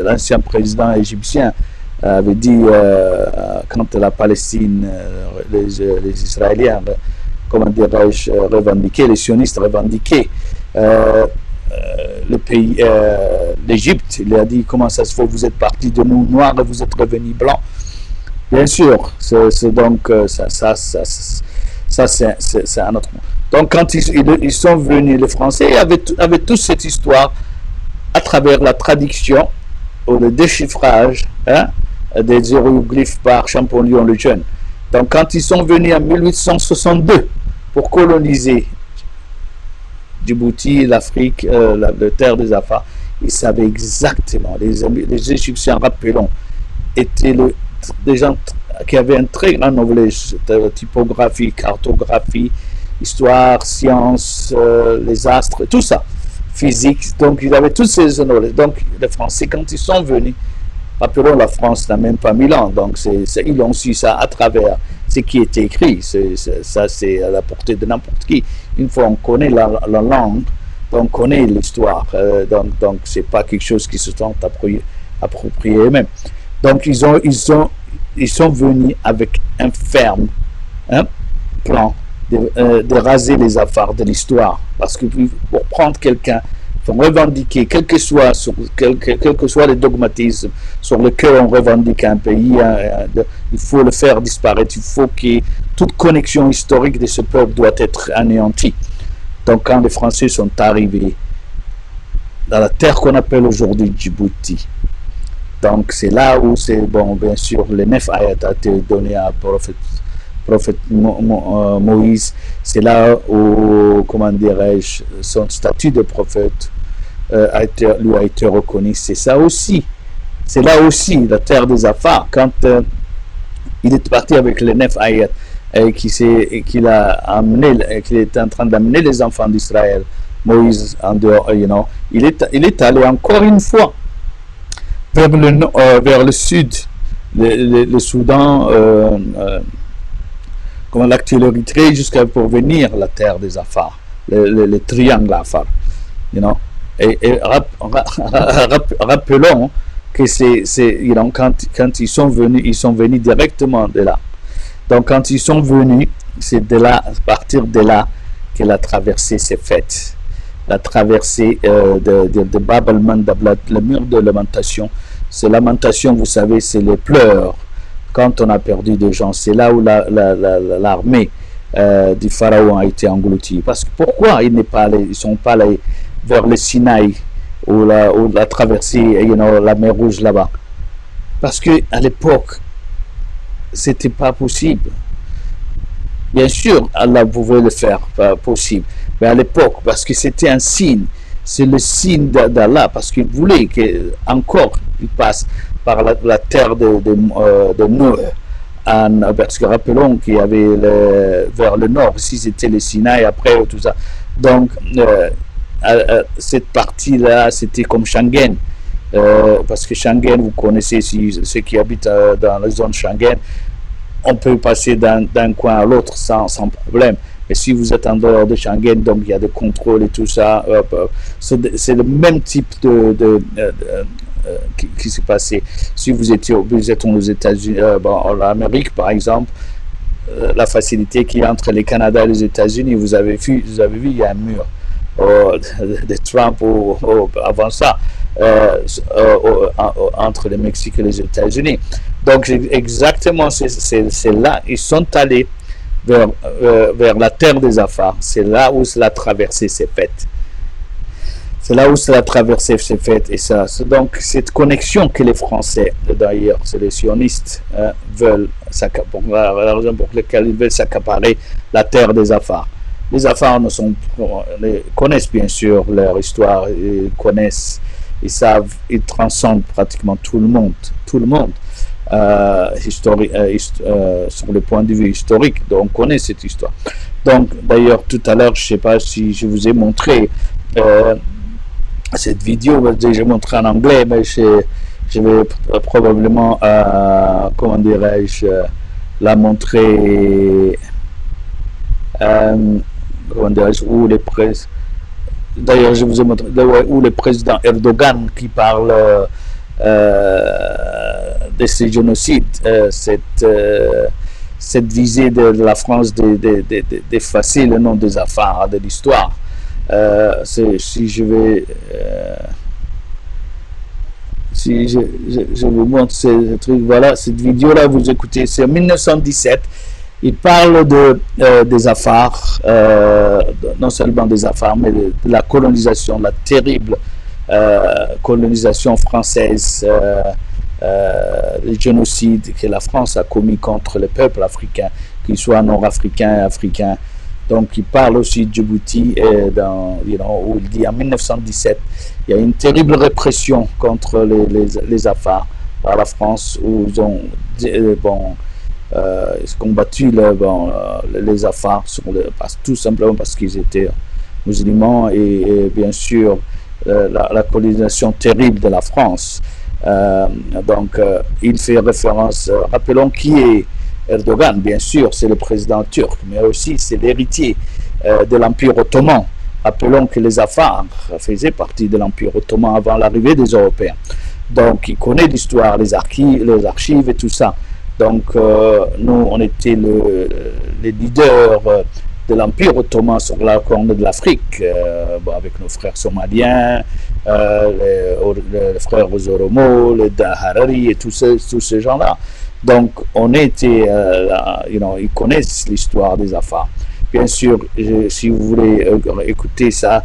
L'ancien président égyptien avait dit, quand la Palestine, les Israéliens, comment dirais-je, revendiquaient, les sionistes revendiquaient le pays, l'Égypte, il a dit, comment ça se fait, vous êtes partis de nous noirs et vous êtes revenus blancs. Bien sûr, c'est donc ça c'est un autre. Donc quand ils sont venus, les Français avaient tous cette histoire à travers la traduction ou le déchiffrage des hiéroglyphes par Champollion le Jeune. Donc quand ils sont venus en 1862 pour coloniser Djibouti, l'Afrique, la terre des Afar, ils savaient exactement, les Égyptiens, rappelons, étaient des gens qui avaient un très grand knowledge de typographie, cartographie, histoire, sciences, les astres, tout ça, physique. Donc ils avaient tous ces knowledge. Donc les Français, quand ils sont venus, rappelons, la France n'a même pas 1000 ans, donc ils ont su ça à travers ce qui est écrit. Ça, c'est à la portée de n'importe qui. Une fois on connaît la langue, on connaît l'histoire. Donc c'est pas quelque chose qui se sont approprié eux-mêmes. Donc ils sont venus avec un ferme plan de raser les affaires de l'histoire. Parce que pour prendre quelqu'un, pour revendiquer, quel que soit les dogmatismes sur lesquels on revendique un pays, il faut le faire disparaître. Il faut que toute connexion historique de ce peuple doit être anéantie. Donc quand les Français sont arrivés dans la terre qu'on appelle aujourd'hui Djibouti, donc c'est là où c'est, bon, bien sûr, les 9 ayats a été donné à prophète Moïse. C'est là où, comment dirais-je, son statut de prophète lui a été reconnu. C'est ça aussi. C'est là aussi la terre des Afar. Quand il est parti avec les 9 ayats, et qu'il a amené, qu'il est en train d'amener les enfants d'Israël, Moïse en dehors, il est allé encore une fois vers le sud, le Soudan, comme l'actuel Érythrée, jusqu'à pour venir à la terre des Afar, le triangle Afar. Et rappelons que quand ils sont venus directement de là. Donc quand ils sont venus, c'est de là, à partir de là, que la traversée s'est faite. La traversée de Bab el-Mandab, le mur de lamentation. C'est lamentation, vous savez, c'est les pleurs quand on a perdu des gens. C'est là où l'armée du pharaon a été engloutie. Parce que pourquoi ils ne sont pas allés vers le Sinaï ou la traversée, la mer Rouge là-bas? Parce qu'à l'époque, c'était pas possible. Bien sûr, Allah pouvait le faire possible, mais à l'époque, parce que c'était un signe, c'est le signe d'Allah, parce qu'il voulait qu'encore il passe par la terre de Noé. Parce que rappelons qu'il y avait vers le nord, ici c'était le Sinaï, après tout ça. Donc, cette partie-là, c'était comme Schengen. Parce que Schengen, vous connaissez, ceux qui habitent dans la zone Schengen, on peut passer d'un coin à l'autre sans problème. Mais si vous êtes en dehors de Schengen, donc il y a des contrôles et tout ça, c'est le même type qui s'est passé. Si vous êtes aux États-Unis, en Amérique par exemple, la facilité qu'il y a entre le Canada et les États-Unis, vous avez vu, il y a un mur de Trump avant ça, entre le Mexique et les États-Unis. Donc exactement, c'est là, ils sont allés vers la terre des Afars. C'est là où la traversée s'est faite. C'est là où la traversée s'est faite. Et ça, donc cette connexion que les Français, d'ailleurs, c'est les sionistes, veulent, la raison pour laquelle ils veulent s'accaparer la terre des Afars. Les Afars connaissent bien sûr leur histoire, ils connaissent, ils savent, ils transcendent pratiquement tout le monde. Sur le point de vue historique, donc on connaît cette histoire. Donc d'ailleurs tout à l'heure, je ne sais pas si je vous ai montré cette vidéo, j'ai montré en anglais, mais je vais probablement, comment dirais-je, la montrer, comment dirais-je, où les d'ailleurs je vous ai montré où le président Erdogan qui parle de ces génocides, cette visée de la France d'effacer le nom des Afars de l'histoire. Si je vais si je vous montre ce truc, voilà, cette vidéo là, vous écoutez, c'est en 1917. Il parle des Afars, non seulement des Afars, mais de la colonisation, la terrible colonisation française, les génocides que la France a commis contre le peuple africain, qu'ils soient nord-africains et africains. Donc il parle aussi de Djibouti, où il dit en 1917, il y a une terrible répression contre les Afars par la France, où ils ont combattu les Afars, tout simplement parce qu'ils étaient musulmans et bien sûr la colonisation terrible de la France. Donc il fait référence, rappelons qui est Erdogan, bien sûr, c'est le président turc, mais aussi c'est l'héritier de l'Empire ottoman. Rappelons que les Afars faisaient partie de l'Empire ottoman avant l'arrivée des Européens. Donc il connaît l'histoire, les archives et tout ça. Donc nous, on était les leaders de l'Empire ottoman sur la corne de l'Afrique, avec nos frères somaliens, les frères Oromo, les Harari et tous ces gens-là. Donc on était, ils connaissent l'histoire des Afars. Bien sûr, si vous voulez écouter ça,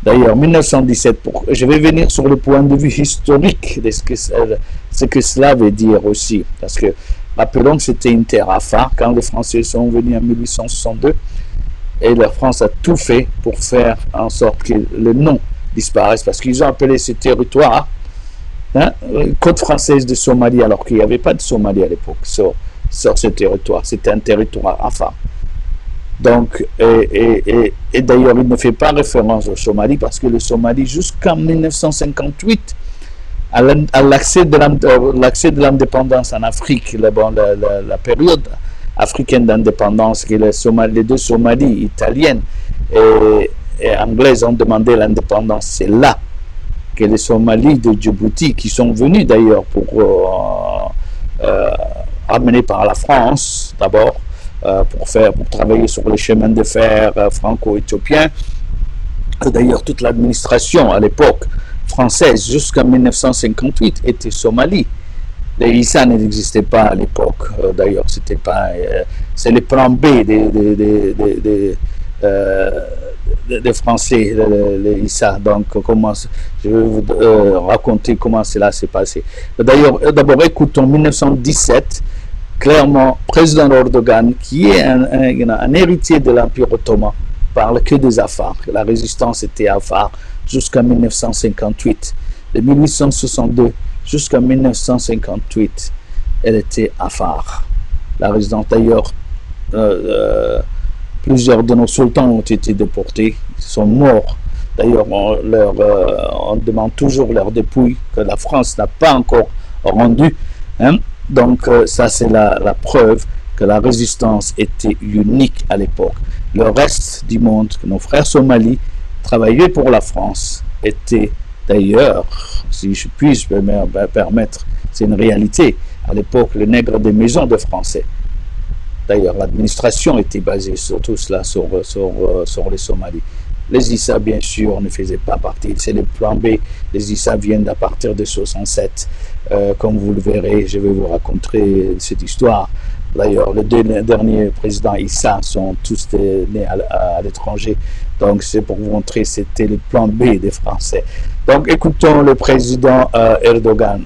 d'ailleurs 1917, je vais venir sur le point de vue historique de ce que cela veut dire aussi, parce que rappelons que c'était une terre Afar quand les Français sont venus en 1862 et la France a tout fait pour faire en sorte que le nom disparaisse, parce qu'ils ont appelé ce territoire côte française de Somalie, alors qu'il n'y avait pas de Somalie à l'époque. sur ce territoire. C'était un territoire Afar. Donc, et d'ailleurs, il ne fait pas référence au Somalie parce que le Somalie, jusqu'en 1958, à l'accès de l'indépendance en Afrique, la période africaine d'indépendance, que les deux Somalies, italiennes et anglaises, ont demandé l'indépendance. C'est là que les Somalis de Djibouti, qui sont venus d'ailleurs amenés par la France d'abord, pour travailler sur les chemins de fer franco-éthiopiens. D'ailleurs, toute l'administration à l'époque française, jusqu'en 1958, était somalie. Les Issa n'existaient pas à l'époque. D'ailleurs, c'était pas. C'est le plan B des Français, les Issa. Donc, je vais vous raconter comment cela s'est passé. D'ailleurs, d'abord, écoutons 1917. Clairement, président Erdogan, qui est un héritier de l'Empire ottoman, parle que des Afars. La résistance était Afar jusqu'en 1958. De 1862 jusqu'en 1958, elle était Afar. La résistance, d'ailleurs, plusieurs de nos sultans ont été déportés, ils sont morts. D'ailleurs, on demande toujours leurs dépouilles, que la France n'a pas encore rendues. Hein? Donc, ça, c'est la preuve que la résistance était unique à l'époque. Le reste du monde, nos frères somalis, travaillaient pour la France, étaient d'ailleurs, si je puis me permettre, c'est une réalité. À l'époque, les nègres des maisons de Français. D'ailleurs, l'administration était basée sur tout cela, sur les Somalis. Les Issa, bien sûr, ne faisaient pas partie. C'est le plan B. Les Issa viennent à partir de 67. Comme vous le verrez, je vais vous raconter cette histoire. D'ailleurs, les deux derniers présidents Issa sont tous nés à l'étranger. Donc, c'est pour vous montrer que c'était le plan B des Français. Donc, écoutons le président Erdogan.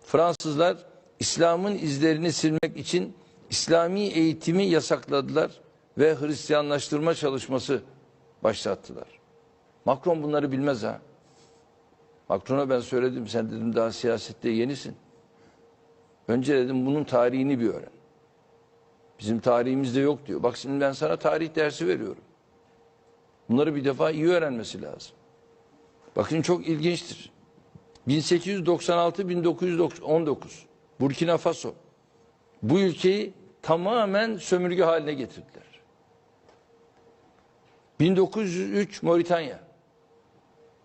Fransızlar İslam'ın izlerini silmek için İslami eğitimi yasakladılar ve Hristiyanlaştırma çalışması başlattılar. Macron bunları bilmez ha. Macron'a ben söyledim, sen dedim daha siyasette yenisin. Önce dedim bunun tarihini bir öğren. Bizim tarihimizde yok diyor. Bak şimdi ben sana tarih dersi veriyorum. Bunları bir defa iyi öğrenmesi lazım. Bakın çok ilginçtir. 1896-1919 Burkina Faso bu ülkeyi tamamen sömürge haline getirdiler. 1903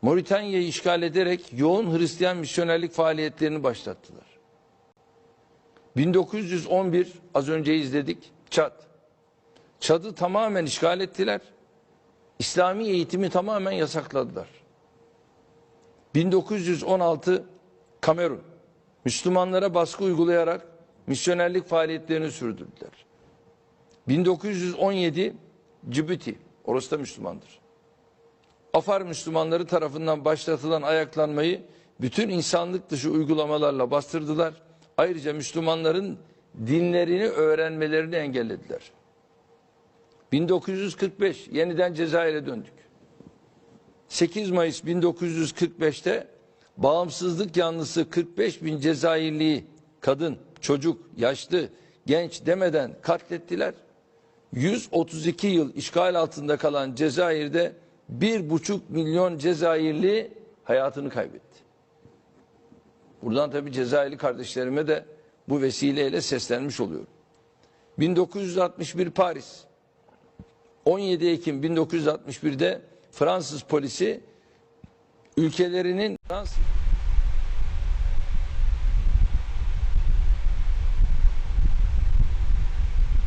Moritanya'yı işgal ederek yoğun Hristiyan misyonerlik faaliyetlerini başlattılar. 1911 az önce izledik Çad'ı tamamen işgal ettiler. İslami eğitimi tamamen yasakladılar. 1916 Kamerun Müslümanlara baskı uygulayarak misyonerlik faaliyetlerini sürdürdüler. 1917 Djibouti, orası da Müslümandır. Afar Müslümanları tarafından başlatılan ayaklanmayı bütün insanlık dışı uygulamalarla bastırdılar. Ayrıca Müslümanların dinlerini öğrenmelerini engellediler. 1945 yeniden Cezayir'e döndük. 8 Mayıs 1945'te bağımsızlık yanlısı 45 bin Cezayirliyi kadın, çocuk, yaşlı, genç demeden katlettiler. 132 yıl işgal altında kalan Cezayir'de 1,5 milyon Cezayirli hayatını kaybetti. Buradan tabii Cezayirli kardeşlerime de bu vesileyle seslenmiş oluyorum. 1961 Paris. 17 Ekim 1961'de Fransız polisi ülkelerinin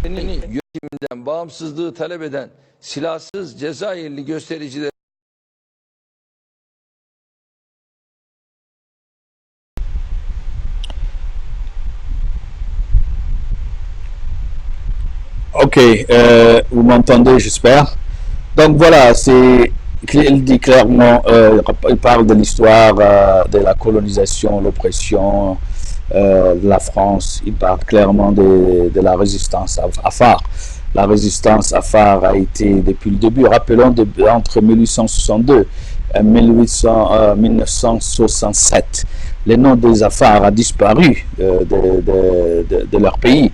yönetiminden bağımsızlığı talep eden silahsız Cezayirli göstericiler Ok, vous m'entendez, j'espère. Donc voilà, il dit clairement, il parle de l'histoire de la colonisation, l'oppression de la France. Il parle clairement de la résistance Afar. La résistance Afar a été depuis le début, rappelons, entre 1862 1967. Le nom des Afars a disparu de leur pays.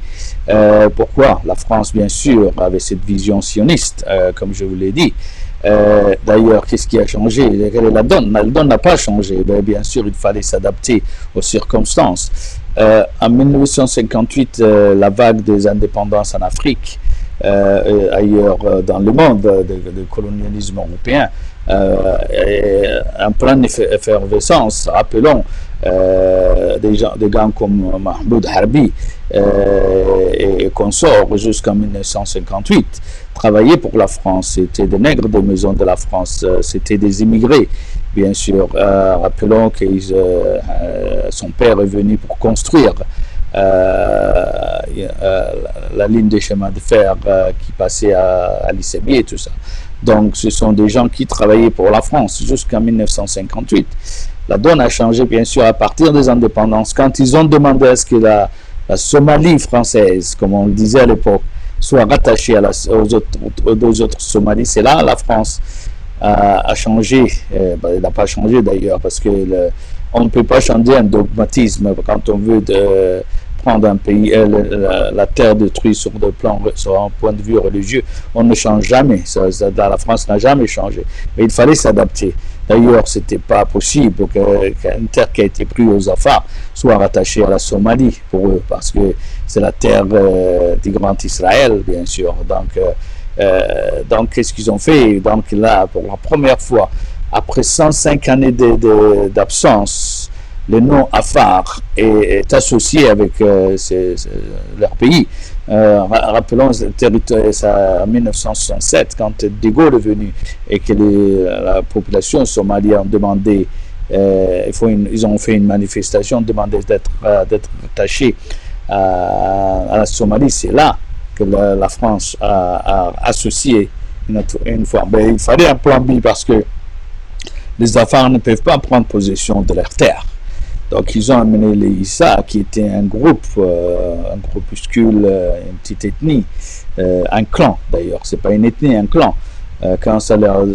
Pourquoi? La France, bien sûr, avait cette vision sioniste, comme je vous l'ai dit. D'ailleurs, qu'est-ce qui a changé? La donne n'a pas changé. Bien sûr, il fallait s'adapter aux circonstances. En 1958, la vague des indépendances en Afrique, ailleurs dans le monde, de colonialisme européen, en pleine effervescence. Rappelons des gens comme Mahmoud Harbi et consorts jusqu'en 1958 travaillaient pour la France. C'était des nègres des maisons de la France, c'était des immigrés, bien sûr. Rappelons que son père est venu pour construire la ligne de chemin de fer qui passait à l'Issébie et tout ça. Donc ce sont des gens qui travaillaient pour la France jusqu'en 1958. La donne a changé, bien sûr, à partir des indépendances. Quand ils ont demandé à ce que la Somalie française, comme on le disait à l'époque, soit rattachée aux autres Somalies, c'est là la France a changé. Elle n'a pas changé d'ailleurs, parce que on ne peut pas changer un dogmatisme quand on veut prendre un pays, la terre détruite sur un point de vue religieux. On ne change jamais. La France n'a jamais changé. Mais il fallait s'adapter. D'ailleurs, ce n'était pas possible qu'une terre qui a été prise aux Afar soit rattachée à la Somalie pour eux, parce que c'est la terre du grand Israël, bien sûr. Donc qu'est-ce qu'ils ont fait? Donc là, pour la première fois, après 105 années d'absence, le nom Afar est associé avec leur pays. Rappelons en 1967, quand De Gaulle est venu et que la population somalienne a demandé, ils ont fait une manifestation, demandé d'être attachés à la Somalie. C'est là que la France a associé une fois. Mais il fallait un plan B parce que les Afars ne peuvent pas prendre possession de leur terre. Donc ils ont amené les Issa, qui était un groupuscule, une petite ethnie, un clan d'ailleurs, c'est pas une ethnie, un clan. Quand ça leur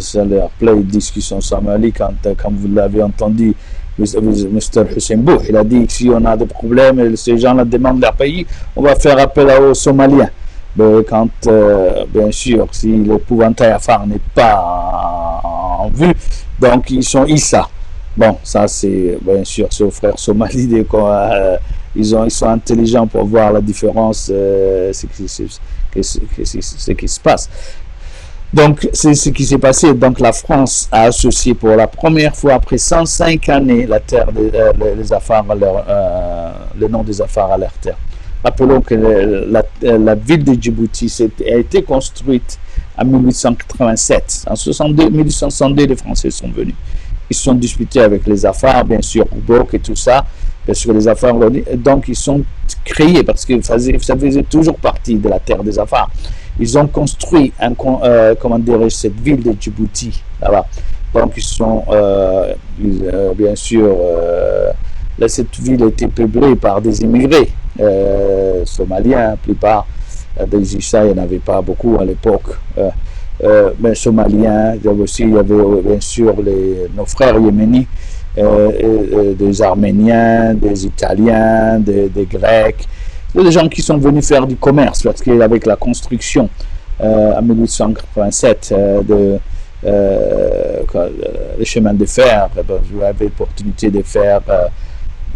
plaît, ils disent qu'ils sont somalis, comme vous l'avez entendu, Mr. Hussein Bou, il a dit que si on a des problèmes et ces gens-là demandent leur pays, on va faire appel aux Somaliens. Mais quand, bien sûr, si l'épouvantail Afar n'est pas en vue, donc ils sont Issa. Bon, ça c'est bien sûr c'est aux frères somalis, ils sont intelligents pour voir la différence, ce qui se passe. Donc c'est ce qui s'est passé. Donc la France a associé pour la première fois après 105 années la terre les Afars, le nom des Afars à leur terre. Rappelons que la ville de Djibouti a été construite en 1887. En 1862, les Français sont venus. Ils se sont disputés avec les Afars, bien sûr, Loubak et tout ça, parce que les Afars, donc ils sont créés, parce que ça faisait toujours partie de la terre des Afars. Ils ont construit cette ville de Djibouti, là-bas. Donc ils sont, bien sûr, cette ville a été peuplée par des immigrés somaliens, la plupart des Issa, il n'y en avait pas beaucoup à l'époque. Mais somaliens, il y avait bien sûr nos frères yéménis, des Arméniens, des Italiens, des Grecs, des gens qui sont venus faire du commerce, parce qu'avec la construction en 1887 les chemins de fer, j'avais l'opportunité de faire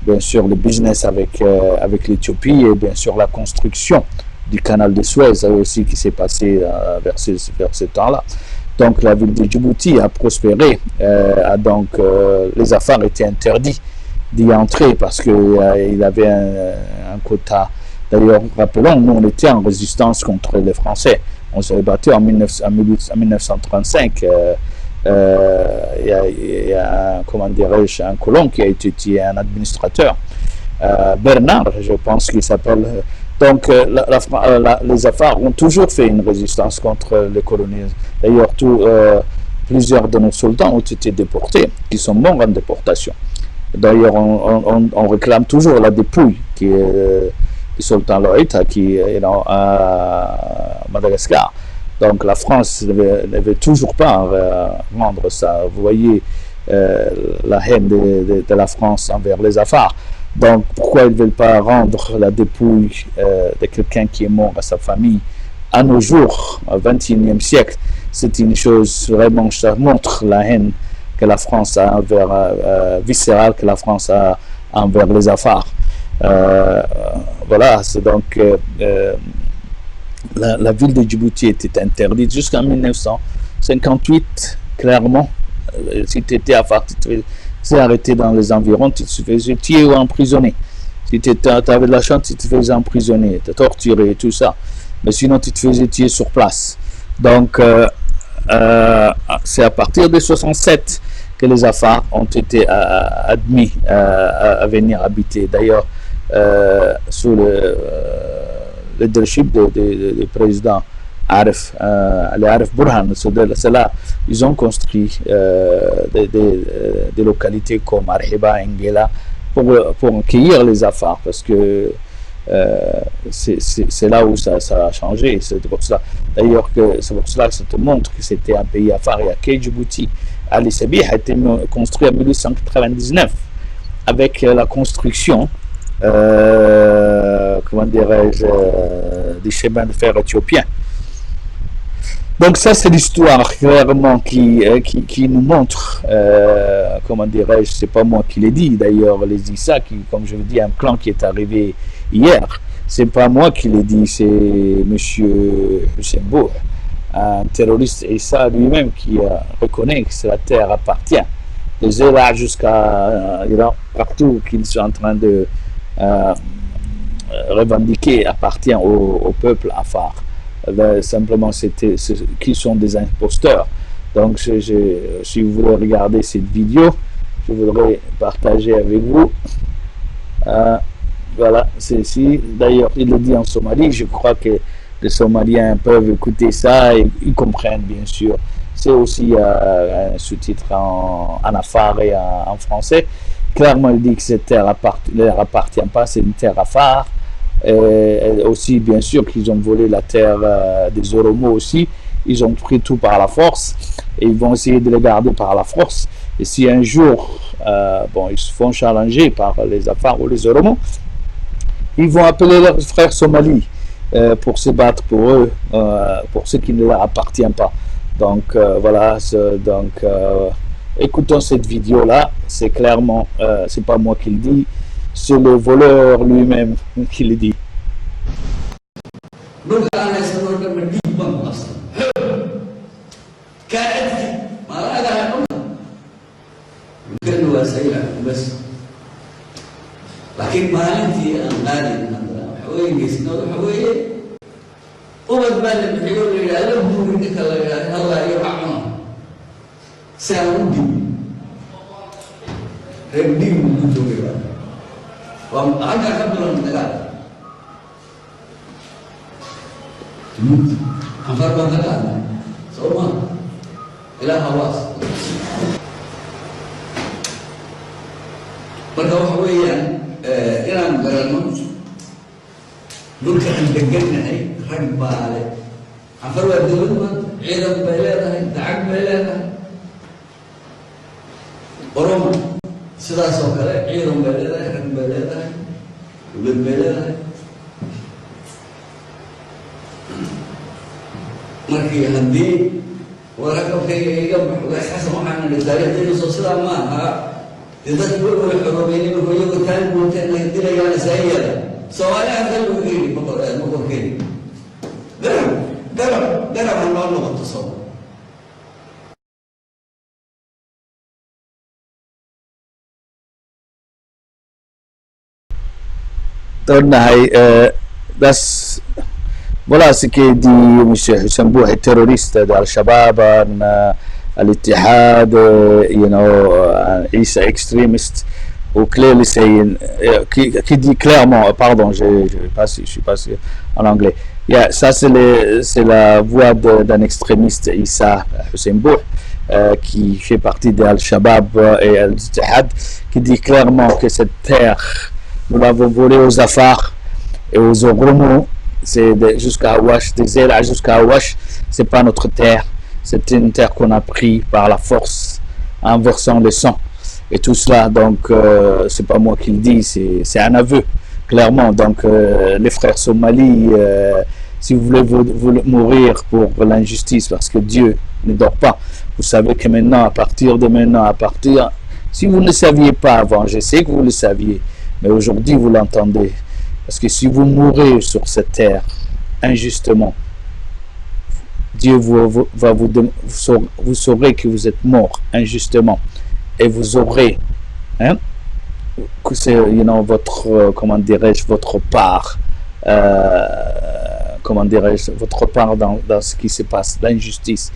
bien sûr le business avec l'Éthiopie et bien sûr la construction du canal de Suez aussi qui s'est passé vers ce temps-là. Donc la ville de Djibouti a prospéré, les Afars étaient interdits d'y entrer parce qu'il avait un quota. D'ailleurs, rappelons, nous on était en résistance contre les Français. On s'est battu en 1935. Il y a un colon qui a été tué, un administrateur, Bernard, je pense qu'il s'appelle. Donc les Afars ont toujours fait une résistance contre les colonies. D'ailleurs, plusieurs de nos soldats ont été déportés, qui sont morts en déportation. D'ailleurs, on réclame toujours la dépouille qui est du sultan Loïta, qui est à Madagascar. Donc la France ne veut toujours pas rendre ça. Vous voyez la haine de la France envers les Afars. Donc pourquoi ils ne veulent pas rendre la dépouille de quelqu'un qui est mort à sa famille à nos jours, au XXIe siècle? C'est une chose vraiment, ça montre la haine que la France a envers, viscérale que la France a envers les Afars. Voilà, c'est donc la ville de Djibouti était interdite jusqu'en 1958, clairement. Si tu étais Afar, tu te faisais arrêter dans les environs, tu te faisais tuer ou emprisonner. Si tu avais de la chance, tu te faisais emprisonner, te torturer et tout ça. Mais sinon, tu te faisais tuer sur place. Donc, c'est à partir de 67 que les Afars ont été admis à venir habiter. D'ailleurs, sous le leadership du président Arif Burhan, c'est là ils ont construit des localités comme Arhiba, Engela, pour accueillir les Afars, parce que c'est là où ça a changé. C'est pour ça d'ailleurs que c'est pour cela que ça te montre que c'était un pays Afar. Et à Djibouti, Ali Sabih a été construit en 1899 avec la construction comment dirais-je des chemins de fer éthiopiens. Donc ça c'est l'histoire clairement qui nous montre, comment dirais-je, c'est pas moi qui l'ai dit d'ailleurs, les Issa, comme je vous dis, un clan qui est arrivé hier, c'est pas moi qui l'ai dit, c'est monsieur Hussein Bour, un terroriste Issa lui-même qui reconnaît que la terre appartient, de Zéla jusqu'à Iran, partout qu'ils sont en train de revendiquer appartient au peuple Afar. Simplement qui sont des imposteurs. Donc si vous voulez regarder cette vidéo, je voudrais partager avec vous. Voilà, c'est ici. D'ailleurs, il le dit en Somalie. Je crois que les Somaliens peuvent écouter ça et ils comprennent bien sûr. C'est aussi un sous-titre en Afar et en français. Clairement, il dit que cette terre ne leur appartient pas, c'est une terre Afar. Et aussi, bien sûr, qu'ils ont volé la terre des Oromo aussi. Ils ont pris tout par la force et ils vont essayer de les garder par la force. Et si un jour, ils se font challenger par les Afars ou les Oromo, ils vont appeler leurs frères somalis pour se battre pour eux, pour ce qui ne leur appartient pas. Donc voilà, écoutons cette vidéo-là. C'est clairement, c'est pas moi qui le dis, c'est le voleur lui-même qui le dit. لكن maalintii aan qaadin haweenkiisna waxa weeye ubad baa la bixiyo la yidhaahdo buuri ninka la yidhaahdo allah iyo racuna si aan u dib reer dhiig ugu joogay waa halkaa ka bilan dagaal anfar baan ka qaadnay soo maa ilaa hawaas marka waxa weeyaan inaan garanno dhulka aan degannahay rag baa leh anfar waa dowlad maanta ciidan bay leedahay dacag bay leedahay oromo sidaas oo kale ciidan bay leedahay rag bay leedahay dowlad bay leedahay markii haddii waraqabkayga iga baxo xasan waxaan idhi taariikhdayda soo sidaa ma aha dadku way xoroobeen markuu iyagu taan buuteen ay dilayaan isaayada Soomaaliya hadda lagu yiri boqorkeeni garab aan loo noqoto soo voilà ce que dit M. Hussein Bour, terroriste d'Al-Shabaab, Al-Ittihad, Isa extrémiste, ou clearly saying, qui dit clairement, pardon, je suis pas sûr en anglais. Yeah, ça c'est la voix d'un extrémiste, Isa Hussein Bour, qui fait partie d'Al-Shabaab et Al-Ittihad, qui dit clairement que cette terre, nous l'avons volée aux Afars et aux Oromo jusqu'à Awash, des ailes jusqu'à Awash, c'est pas notre terre. C'est une terre qu'on a pris par la force en versant le sang et tout cela. Donc, c'est pas moi qui le dis, c'est un aveu, clairement. Donc, les frères somalis, si vous voulez mourir pour l'injustice, parce que Dieu ne dort pas, vous savez que maintenant, si vous ne le saviez pas avant, je sais que vous le saviez, mais aujourd'hui vous l'entendez. Parce que si vous mourrez sur cette terre injustement, Dieu vous saurez que vous êtes mort injustement et vous aurez votre, comment dirais-je, votre part, votre part dans ce qui se passe, l'injustice.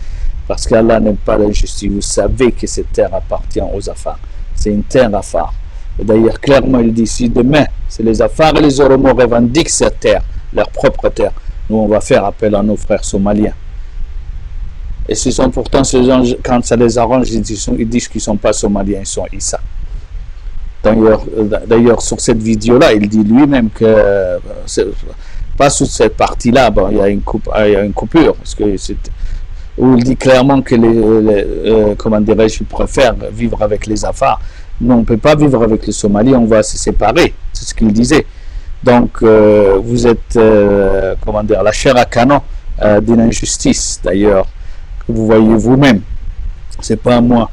Parce qu'Allah n'aime pas l'injustice. Vous savez que cette terre appartient aux Afar. C'est une terre Afar. D'ailleurs, clairement, il dit, si demain, c'est les Afars et les Oromo revendiquent cette terre, leur propre terre, nous, on va faire appel à nos frères somaliens. Et ce sont pourtant ces gens, quand ça les arrange, ils disent qu'ils ne sont pas somaliens, ils sont Issa. D'ailleurs, sur cette vidéo-là, il dit lui-même que, pas sur cette partie-là, bon, il y a une coupure, parce que où il dit clairement que comment dirais-je, il préfère vivre avec les Afars. Nous, on ne peut pas vivre avec les Somalis, on va se séparer. C'est ce qu'il disait. Donc, vous êtes, comment dire, la chair à canon d'une injustice, d'ailleurs, que vous voyez vous-même. C'est pas moi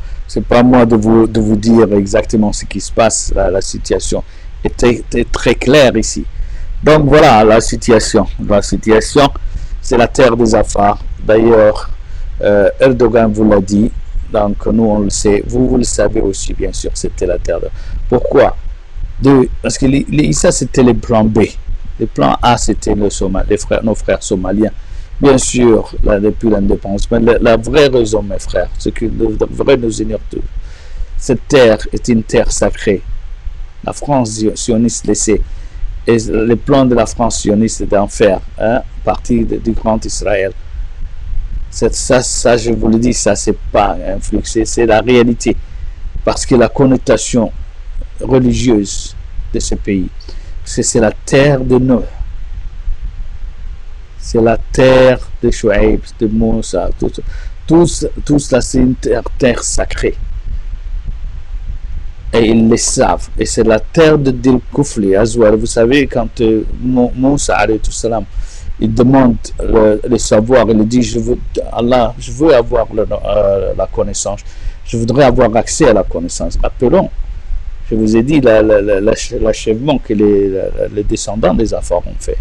de vous dire exactement ce qui se passe. La situation est très claire ici. Donc, voilà la situation. La situation, c'est la terre des Afars. D'ailleurs, Erdogan vous l'a dit. Donc nous on le sait, vous le savez aussi bien sûr, c'était la terre. Pourquoi? Parce que ça c'était le plan B. Le plan A c'était nos frères somaliens. Bien sûr, là, depuis l'indépendance, mais la vraie raison mes frères, c'est que devrait nous unir tous. Cette terre est une terre sacrée. La France sioniste le sait. Et le plan de la France sioniste est d'en faire partie du grand Israël. Ça, je vous le dis, ça c'est pas un flux, c'est la réalité. Parce que la connotation religieuse de ce pays, c'est la terre de Noé, c'est la terre de Chouaib, de Moussa, tout cela c'est une terre sacrée. Et ils le savent. Et c'est la terre de Dil Koufli, Azwar. Vous savez, quand Moussa alayhi salam, il demande le savoir, il dit, Allah, je veux avoir la connaissance, je voudrais avoir accès à la connaissance. Rappelons, je vous ai dit l'achèvement que les descendants des Afar ont fait.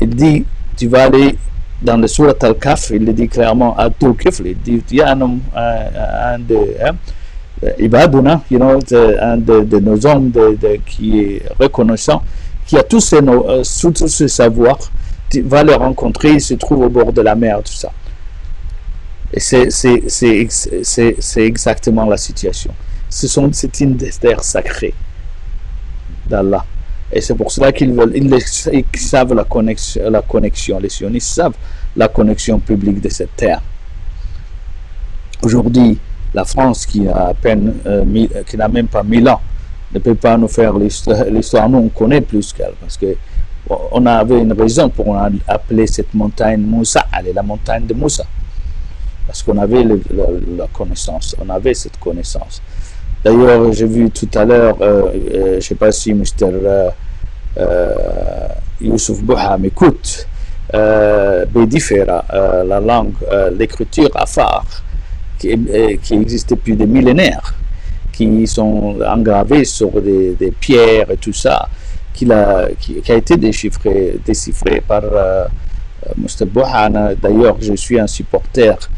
Il dit, tu vas aller dans le Surat Al-Kaf, il le dit clairement à Dil Koufli, il dit, il y a un Ibaduna, un de nos hommes qui est reconnaissant, qui a tous ces savoirs, tu vas le rencontrer, il se trouve au bord de la mer, tout ça. Et c'est exactement la situation. C'est une terre sacrée d'Allah. Et c'est pour cela qu'ils savent la connexion, les sionistes savent la connexion publique de cette terre. Aujourd'hui, la France, qui n'a même pas 1000 ans, ne peut pas nous faire l'histoire. Nous, on connaît plus qu'elle, parce que on avait une raison pour appeler cette montagne Moussa, elle est la montagne de Moussa. Parce qu'on avait la connaissance, on avait cette connaissance. D'ailleurs, j'ai vu tout à l'heure, je ne sais pas si Mr. Youssouf Bouha m'écoute, Bédifera, la langue, l'écriture Afar, qui existe depuis des millénaires, qui sont engravés sur des pierres et tout ça, qui a été déchiffré par Mr. Bouhana. D'ailleurs, je suis un supporter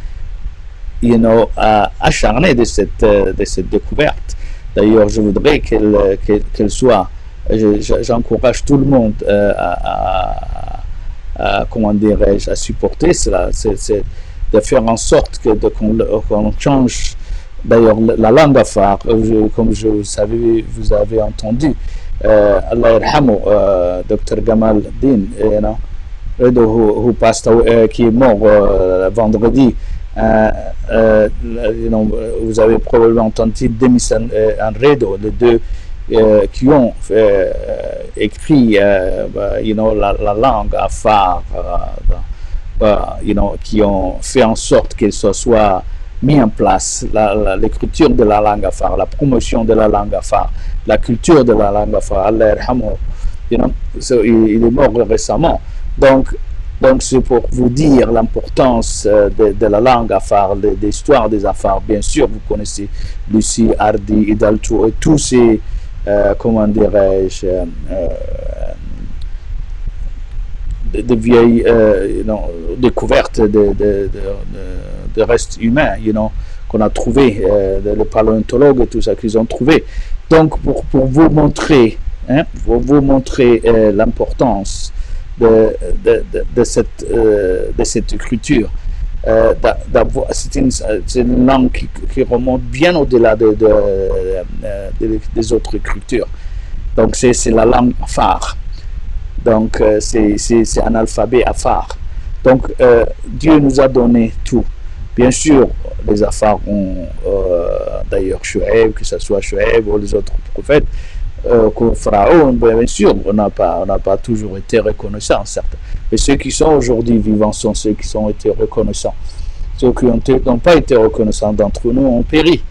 acharné de cette découverte. D'ailleurs, je voudrais qu'elle soit, j'encourage tout le monde comment dirais-je, à supporter cela, c'est de faire en sorte qu'on change. D'ailleurs, la langue Afar, comme vous avez entendu, Allah yarhamu, Dr. Gamal Din, qui est mort vendredi. Vous avez probablement entendu Demis Enredo, les deux qui ont écrit, la langue Afar, qui ont fait en sorte que ce soit mis en place l'écriture de la langue Afar, la promotion de la langue Afar, la culture de la langue Afar. Allah yarhamou, il est mort récemment. Donc c'est pour vous dire l'importance de la langue Afar, de l'histoire des Afars. Bien sûr, vous connaissez Lucie, Hardy, Idaltou et tous ces, comment dirais-je, de vieilles découvertes de restes humains, qu'on a trouvé, les paléontologues et tout ça qu'ils ont trouvé. Donc pour vous montrer, l'importance de cette écriture, c'est une langue qui remonte bien au-delà des autres écritures. Donc c'est la langue Afar. Donc c'est un alphabet Afar. Donc Dieu nous a donné tout. Bien sûr, les Afars ont d'ailleurs Shu'aib, que ce soit Shu'aib ou les autres prophètes, qu'au Pharaon, bien sûr, on n'a pas toujours été reconnaissants, certes. Mais ceux qui sont aujourd'hui vivants sont ceux qui ont été reconnaissants. Ceux qui n'ont pas été reconnaissants d'entre nous ont péri.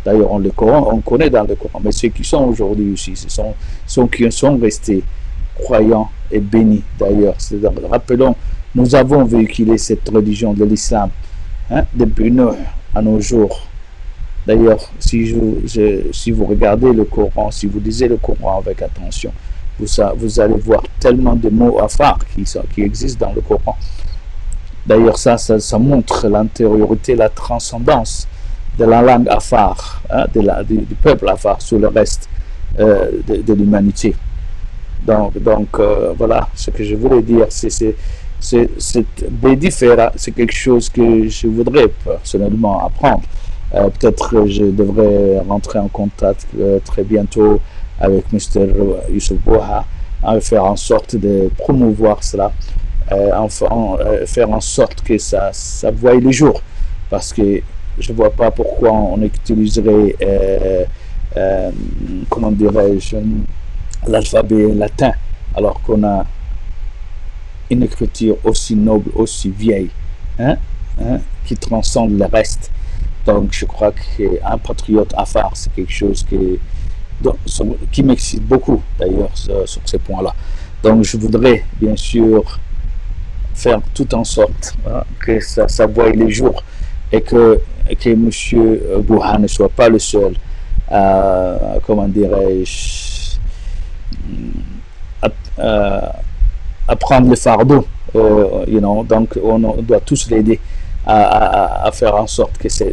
D'ailleurs, on connaît dans le Coran. Mais ceux qui sont aujourd'hui aussi, ce sont ceux qui sont restés croyants et bénis. D'ailleurs, rappelons, nous avons véhiculé cette religion de l'islam depuis Noé à nos jours. D'ailleurs, si vous regardez le Coran, si vous lisez le Coran avec attention, vous allez voir tellement de mots Afar qui existent dans le Coran. D'ailleurs, ça montre l'antériorité, la transcendance de la langue Afar, du peuple Afar sur le reste de l'humanité. Donc voilà ce que je voulais dire. Cette Bédifera, c'est quelque chose que je voudrais personnellement apprendre. Peut-être je devrais rentrer en contact très bientôt avec Mr. Youssef Bouha, faire en sorte de promouvoir cela, faire en sorte que ça voie le jour, parce que je ne vois pas pourquoi on utiliserait, comment dirais-je, l'alphabet latin, alors qu'on a une écriture aussi noble, aussi vieille, qui transcende le reste. Donc je crois qu'un patriote Afar, c'est quelque chose qui m'excite beaucoup, d'ailleurs, sur ces points-là. Donc je voudrais bien sûr faire tout en sorte que ça voie les jours, et que M. Bouha ne soit pas le seul à, comment dirais-je, à prendre le fardeau. Donc on doit tous l'aider à faire en sorte que c'est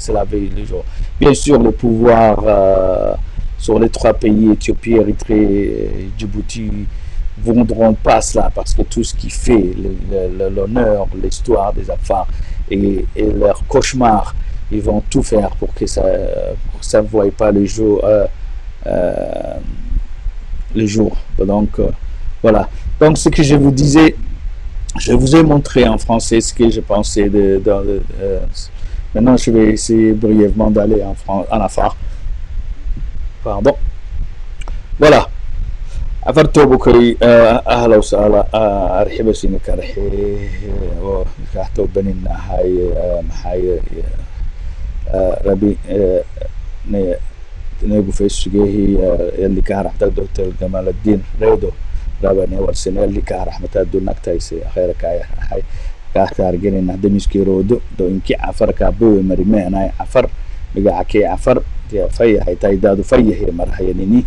la veille du jour. Bien sûr, le pouvoir sur les trois pays, Éthiopie, Érythrée et Djibouti, ne voudront pas cela, parce que tout ce qui fait l'honneur, l'histoire des Afars et leur cauchemar, ils vont tout faire pour que ça ne voie pas le jour. Donc voilà. Donc ce que je vous disais, je vous ai montré en français ce que je pensais maintenant je vais essayer brièvement d'aller en Afar. Pardon. Voilà. عفرتو بكري أهلا وسهلا أرحب سينك أرحي وكحتو بنينا هاي محاي ربي نيجو في السجيه اللي كهرح دكتور جمال الدين ريدو رابني ورسنا اللي كهرح متى نكتايسي خيرك هاي كهتار جينا دمش كيرودو دو إنكي عفر كابو مريمة أنا عفر بقى عكي عفر فيا هاي تايدادو فيا هي مرحينيني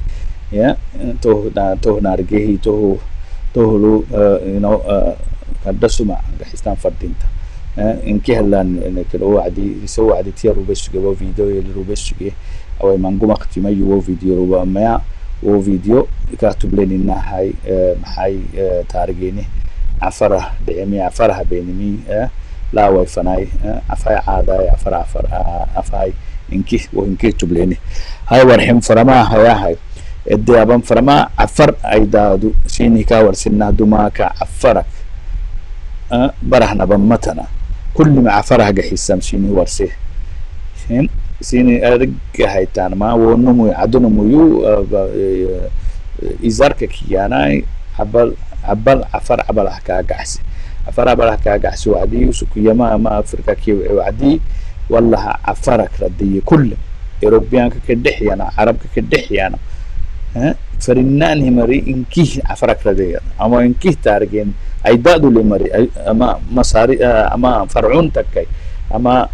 ya toh nargehi toh lu kadasuma gahistan fardinta inki halan kelo wadi so wadi tiyaru bes gabo video yelu bes ge away manguma khtima yu video ruba ma o video katub lenina hay targeni afara deemi afara benimi la way fanay afay aada afay inki wo inki tubleni hay warhim farama hay الديابان فرما عفر أيدادو سيني كاور سنة دماك عفرك برهنا بمتنا كل ما عفرها جحيسام سيني ورسيه سيني أرجع هيتان ما ونمو عدو نمو izarka kiyanai abal afar abal hakaagacsi afar abal hakaagacsi wacdi usukuyama ama afrika ki wacdi wallaha afarak radiye kulle European كدحيانا عرب كدحيانا فرنان همري إنكيه عفرك رديا أما إنكيه تارجين أيدادو لمري أما مصاري أما فرعون تكاي أما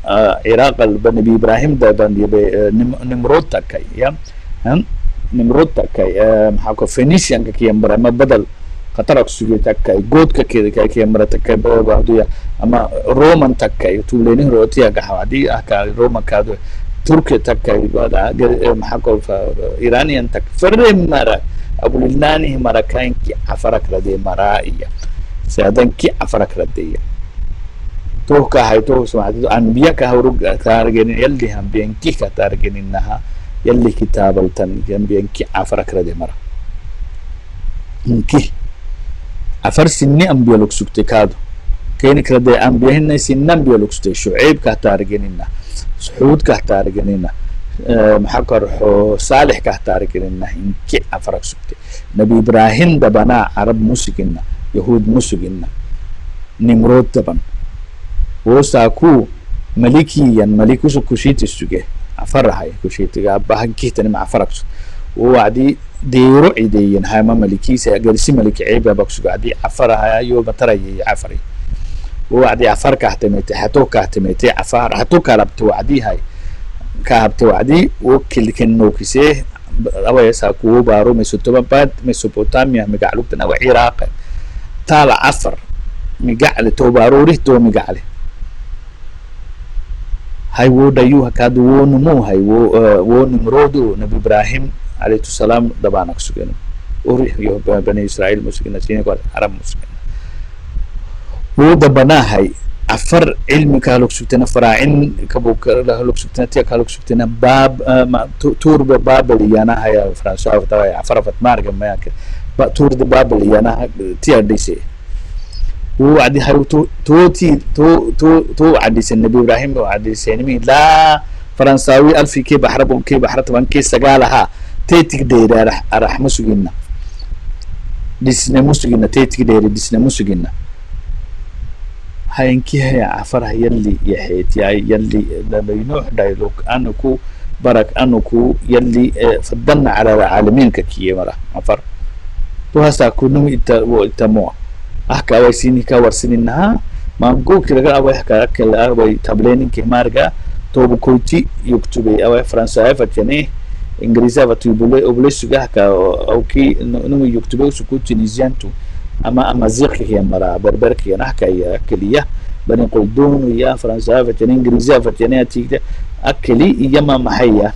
عراق البنبي إبراهيم ده بني نمرود تكاي يا نمرود تكاي محاكو فينيسيان كي يمبر أما بدل قطرك سوي تكاي جود كي كي يمبر تكاي بعدويا أما رومان تكاي تولينه روتيا كحوادي أكا روما كادو تركيا تكاي بعد محاكو إيرانيان تك فرم مرة أبو لناني مرة كاين كي عفرك ردي مرائية سيادن كي عفرك ردي توكا هاي تو سمعت أنبياء كهورج تارجين يلي هم بين كي كتارجين إنها يلي كتاب التن بين كي عفرك ردي مرة كي عفر سني أنبياء لك سكتكادو كين كردي أنبياء هن سن أنبياء لك سكت شعيب كتارجين إنها سعود كهتارجين إنها محكر صالح كهتارجين إنها إن كي عفرك سكت نبي إبراهيم دبنا عرب مسكنا يهود مسكنا نمرود دبن وساكو ملكيا ملكو سكوشيت السجى عفر هاي كوشيت أبها كيتن مع فرقس وعدي ديرو عيدين هاي ما ملكي سيجلس ملك عيب بكسو عدي عفر هاي يوم ترى عفري وعدي عفر كهتمتي حتو كهتمتي عفر حتو كلبت وعدي هاي كهبت وعدي وكل كنو كيسه أو يساكو بارو مسوتوبات مسوبوتاميا مقعلوك أو عراق طالع عفر مقعل تو باروري تو مقعله هاي wo dayu hakadu wo numu hay wo nimrodu nabi ibrahim alayhi salam dabana kusugeno uri yo bani israel musugena sine ko arab musugena wo dabana hay afar ilmi ka lok sugtena fara'in kabuk la lok sugtena tiya ka lok sugtena bab tur babel yana hay fransa tawa afar fat marga ma yak ba tur de babel yana tiya dise وعدي هاي تو عدي سن النبي إبراهيم وعدي سنمي لا فرنساوي ألف كي بحرب كي بحر طبعا كي سجالها تيتك دير راح مسجنا ديسنا مسجنا تيتك دير ديسنا مسجنا هاي إنكي هي عفرها يلي يحيت يلي لينوح دايلوك أنكو برك أنكو يلي فضلنا على العالمين كي مرة عفر تو هسا كونهم يتموا أحكي أوي سيني كور سنينها ما نقول كده أوي حكي أكل أوي تابلين كمارجا توب كويتي يكتبي أوي فرنسا فتني إنجليزي فتيبولي أبليس جاه كا أو كي إنه يكتبي وسكوت نيزيانتو أما زيق هي مرا بربرك أنا أحكي أكليه بني قلدون ويا فرنسا فتني إنجليزي فتني أتيجي أكلي يما محيا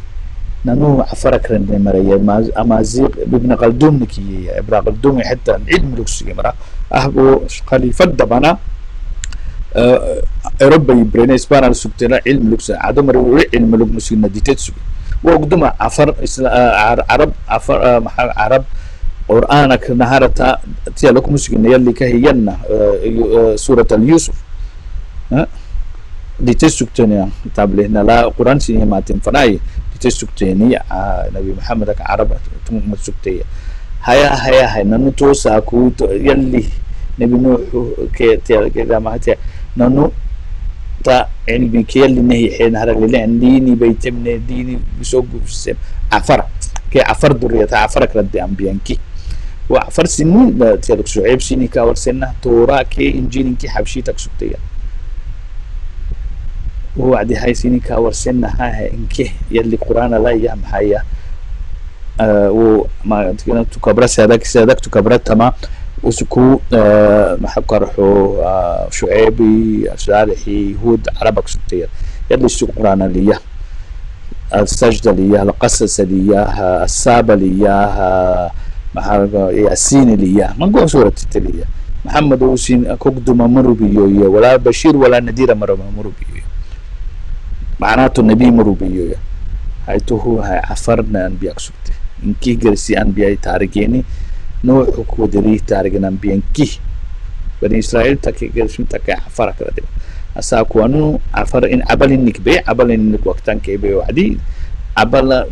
نانو عفرك رندي مريا أما زيق بابن قلدون نكية إبراق قلدون حتى علم لوكسي مرا أهو خليفة دبنا أوروبا يبرين إسبان سكتنا علم لوكس عدم روري علم لوك مسكنا ديتسو وقدم عفر عرب عفر عرب قرآنك نهارة تيالوك مسكنا يلي كهينا سورة اليوسف ديتسو كتنيا تابلهنا لا قرآن سيني ما تنفناي ديتسو كتنيا نبي محمد عرب مسكتيا هيا نانو توسا كو يلي نبي نوح كذا ما هتي نانو تا علمي كيلي نهي حين هرق لي عنديني بيت من ديني بسوق في عفر كي عفر درية عفرك ردي أنبيانكي وعفر سنين تيالك شعيب سيني كاور سنة تورا كي إنجيل كي حبشيتك سكتيا وعدي هاي سيني كاور سنة هاي إنكي يلي قرآن لا يهم حيا وما تكبر سيادك تكبر تما وسكو محقرحو شعيبي صالحي هود عربك سكتير يلي السوق قرانا ليه السجدة ليه القصص ليه السابة ليه ياسين ليه ما نقول سورة التلية محمد وسين كوكدو ممرو بيوية ولا بشير ولا نذير ممرو بيوية معناته النبي مرو بيوية هاي توهو هاي عفرنا أنبياء سكتي إنكي جلسي أنبياء تارجيني نوع كودري تارجنا أنبياء كي بني إسرائيل تكي جلسين تكي عفرك ردي أساكو أنو عفر إن عبل إنك بي عبل إنك وقتان كي بي وعدي عبل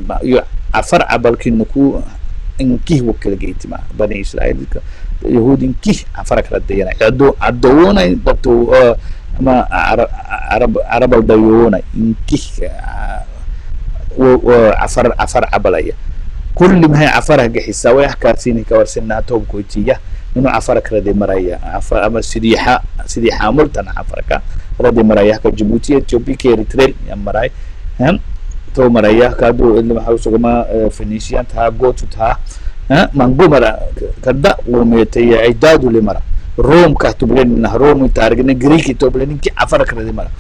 عفر عبل كنكو إنكيه وكل جيت مع بني إسرائيل يهود إنكيه عفر كلا دينا عدونا دتو ما عرب الديونا إنكيه وعفر عبلايا كل ما هي عفرها جحسة ويحكاسيني كورسنا توب كويتية إنه عفرك ردي مرايا عفر أما سديحة ملتنا عفرك ردي مرايا كجيبوتي إثيوبيا كإريتريا يا مراي هم تو مرايا كادو اللي محوسه كما فينيسيان تها غوتو تها منقو مرا كدا وميتي عداد لمرا روم كاتب لنا روم تارجنا غريكي توب لنا كي عفرك ردي مرا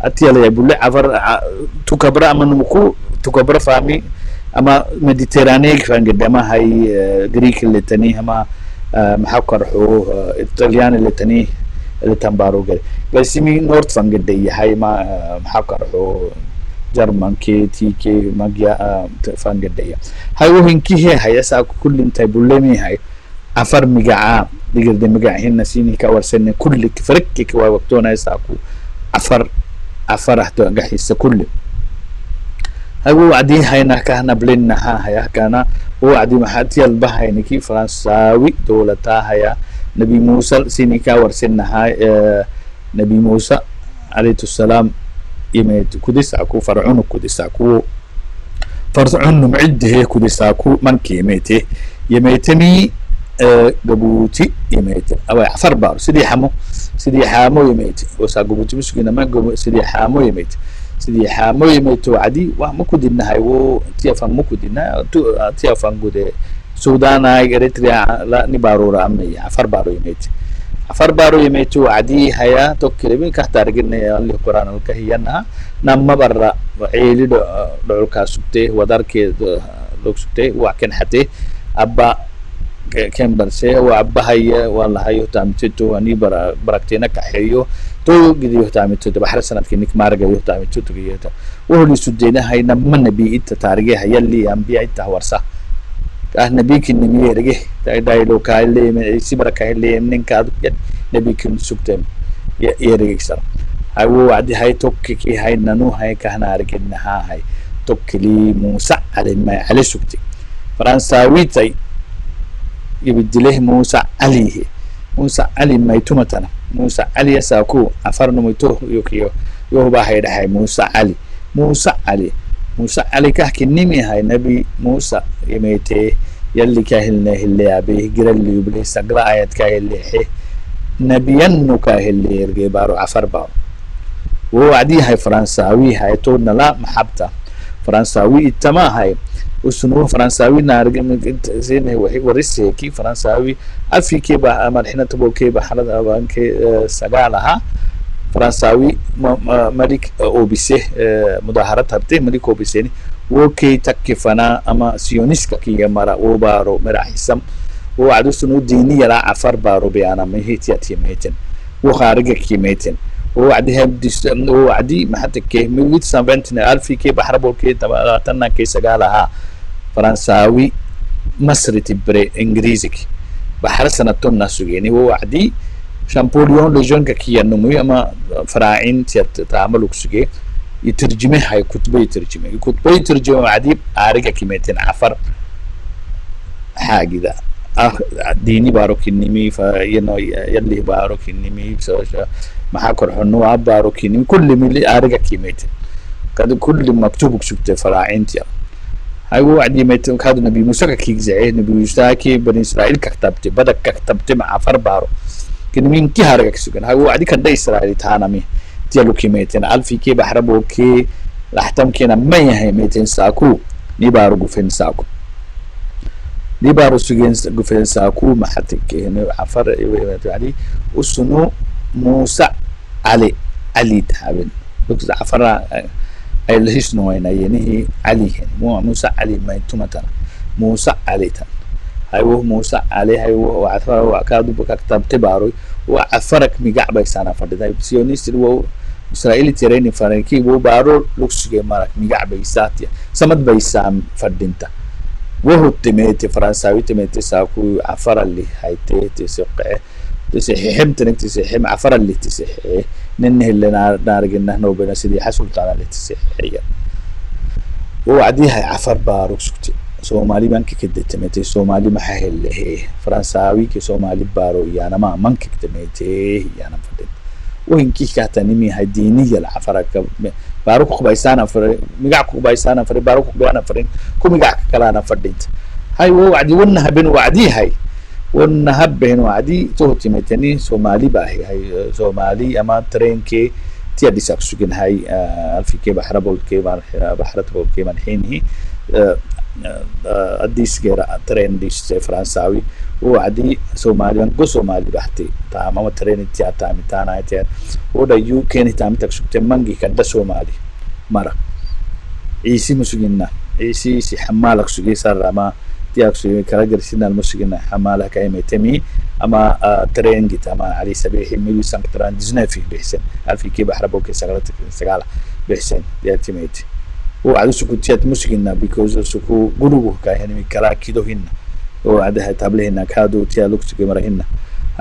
أتيلا يقول عفر تكبر أما نمكو تكبر فامي أما مديتراني كفان قدامها هاي غريك اللي تاني أما محاكر حو إيطاليان اللي تاني اللي تنبارو قال بس مي نورت فان قدية هاي ما محاكر حو جرمان كي تي كي ماجيا فان قدية هاي وهن كي هاي ساكو كل انت بولمي هاي عفر مقاعا ديقر دي مقاع هنا سيني كور سنة كل كفرك كوا وقتونا ساكو عفر احتو قحيس كله هو عدي هاينا كهنا بلنا هاي كنا هو عدي محاتي البهاي كي فرنساوي دولتها هيا نبي موسى سينيكا ورسنا هاي نبي موسى عليه السلام يميت كوديساكو فرعون كوديساكو فرعون معده كوديساكو من كيميته يميتني قبوتي يميت أو عفر بار سيدي حامو يميت وساقبوتي مسكينة ما سيدي حامو يميت سيدي حامو يميت وعدي ومكو دينا هاي و تيافان مكو دينا تيافان قد سودان هاي إريتريا لا نبارو رامي عفر بارو يميت وعدي هيا توكلي كهتارجنا اللي القرآن الكهينا نما برا عيلي دول كاسبته ودارك لوك سبته وعكن حتى أبا كان برسه وعبا هي والله هيو تامتو اني بركتينا كحيو تو قديو تامتو بحر سنه كنك مارغا يو تامتو تغيتا وهو سدينا هي نما نبي انت تاريخ هي اللي انبياء تهورسا كان نبي كن نبي رجه داي لو كايلي من سي بركه اللي من كاد نبي كن سبتم يرجع سر هو عدي هاي توكي هاي نانو هاي كهنا رجنا هاي توكلي موسى على ما على سبتي فرنساوي تاي يبدله موسى علي ما يتمتنا موسى علي يساكو عفرنا ميتو يوكيو يوبا هيدا هاي موسى علي كهك نمي هاي نبي موسى يميته يلي كاهلنا اللي أبيه جرى اللي يبلي سقرا آيات كاهلي حي نبيانو كاهلي يرجع بارو عفر بارو ووعدي هاي فرنساوي هاي تودنا لا محبته فرنساوي التما هاي وسنو فرنساوي نارج زين هو ورثه كي فرنساوي أفي كي بقى مرحنا تبو كي بحرد أبان كي سجالها فرنساوي ملك أوبيسه مظاهرة هبته ملك أوبيسني وكي تكفنا أما سيونيسك كي يمرا وبارو مراحسم وعدو سنو ديني يلا عفر بارو بيانا مهيت يتيميتن وخارج كيميتن وعدي هبدي وعدي ما حتى كي ميت سبعين ألف كي بحربو كي تبعتنا كي سجالها فرنساوي مصري تبري إنجليزي بحر سنة تون سجيني ووعدي شامبوليون لجون كي النمو أما فراعين تعملوا كسجي يترجمه هاي كتبه يترجمه وعدي عارجة كيمتين عفر حاجة ده ديني باروك النمي فينو يلي باروك النمي محاكر حنو باروك النمي كل ملي عارجة كيمتين كذا كل مكتوب كسبته فراعين تيا هاي وعدي ميت كادو نبي موسى كيك زعيه نبي موسى كي بني إسرائيل كتبت بدك كتبت مع عفر بارو كن مين كي هارجك سكن هاي وعدي كده إسرائيل تانامي تيلو كي ميتين ألف كي بحربو كي لحتم كنا ما هي ميتين ساكو نبارو جوفين ساكو نبارو سجين جوفين ساكو ما حتى كي هنا عفر يعني وسنو موسى علي تهابن بس عفر اللي هيش نوعين يعني علي مو موسى علي ما يتمتنا موسى علي تن هايو موسى علي هايو وعفر وكادو بكتب تبارو وعفرك مجعب يسانا فرد هاي بسيونيست هو إسرائيلي تريني فرنكي هو بارو لوكس جمارك مجعب يساتيا سمد بيسام فردينتا وهو تميت فرنساوي تميت ساكو عفر اللي هاي تسقع تسحيم تنك تسحيم عفر اللي تسحيه ننه اللي نارجنا هنا وبين سيدي حسول تعالى اللي تسحيه وعديها عفر باروك سكتي Somali banki kedetmete Somali mahelle Fransawi ke Somali baro yana ma manki kedemete yana fadin وإنكي كاتنمي هدينية العفرة باروك بايسانا فر مقعك بايسانا فر باروك بيانا فرين كم مقعك كلانا فردينت هاي وعدي ونها بين وعدي هاي ونها بين وعدي توتي متني سومالي باهي هاي سومالي أما ترين كي تيادي ساكسوكين هاي ألفي كي بحر بول كي بحر بول كي من حين هي أديس غير ترين ديس فرنساوي وعدي سومالي أنكو سومالي بحتي تمام ترين تيا تامي تانا تيا ودا يو كين تامي تكسوك تمانجي كدا سومالي مرة عيسي مسجينا عيسي سي حمالك سجي سر ما تياك سجي كراجر سينا المسجينا حمالك أي متمي أما ترين جت أما علي سبيح ميلو سانكتران دزنا فيه بحسن ألفي كي بحر بوكي سجلت سجالة بحسن ياتي ميتي وعدو سكو تيات مسجينا بيكوز سكو جروبه كاين مكلا كيدو هنا وعدها تابله هنا كادو تيا لوكس كي مرة هنا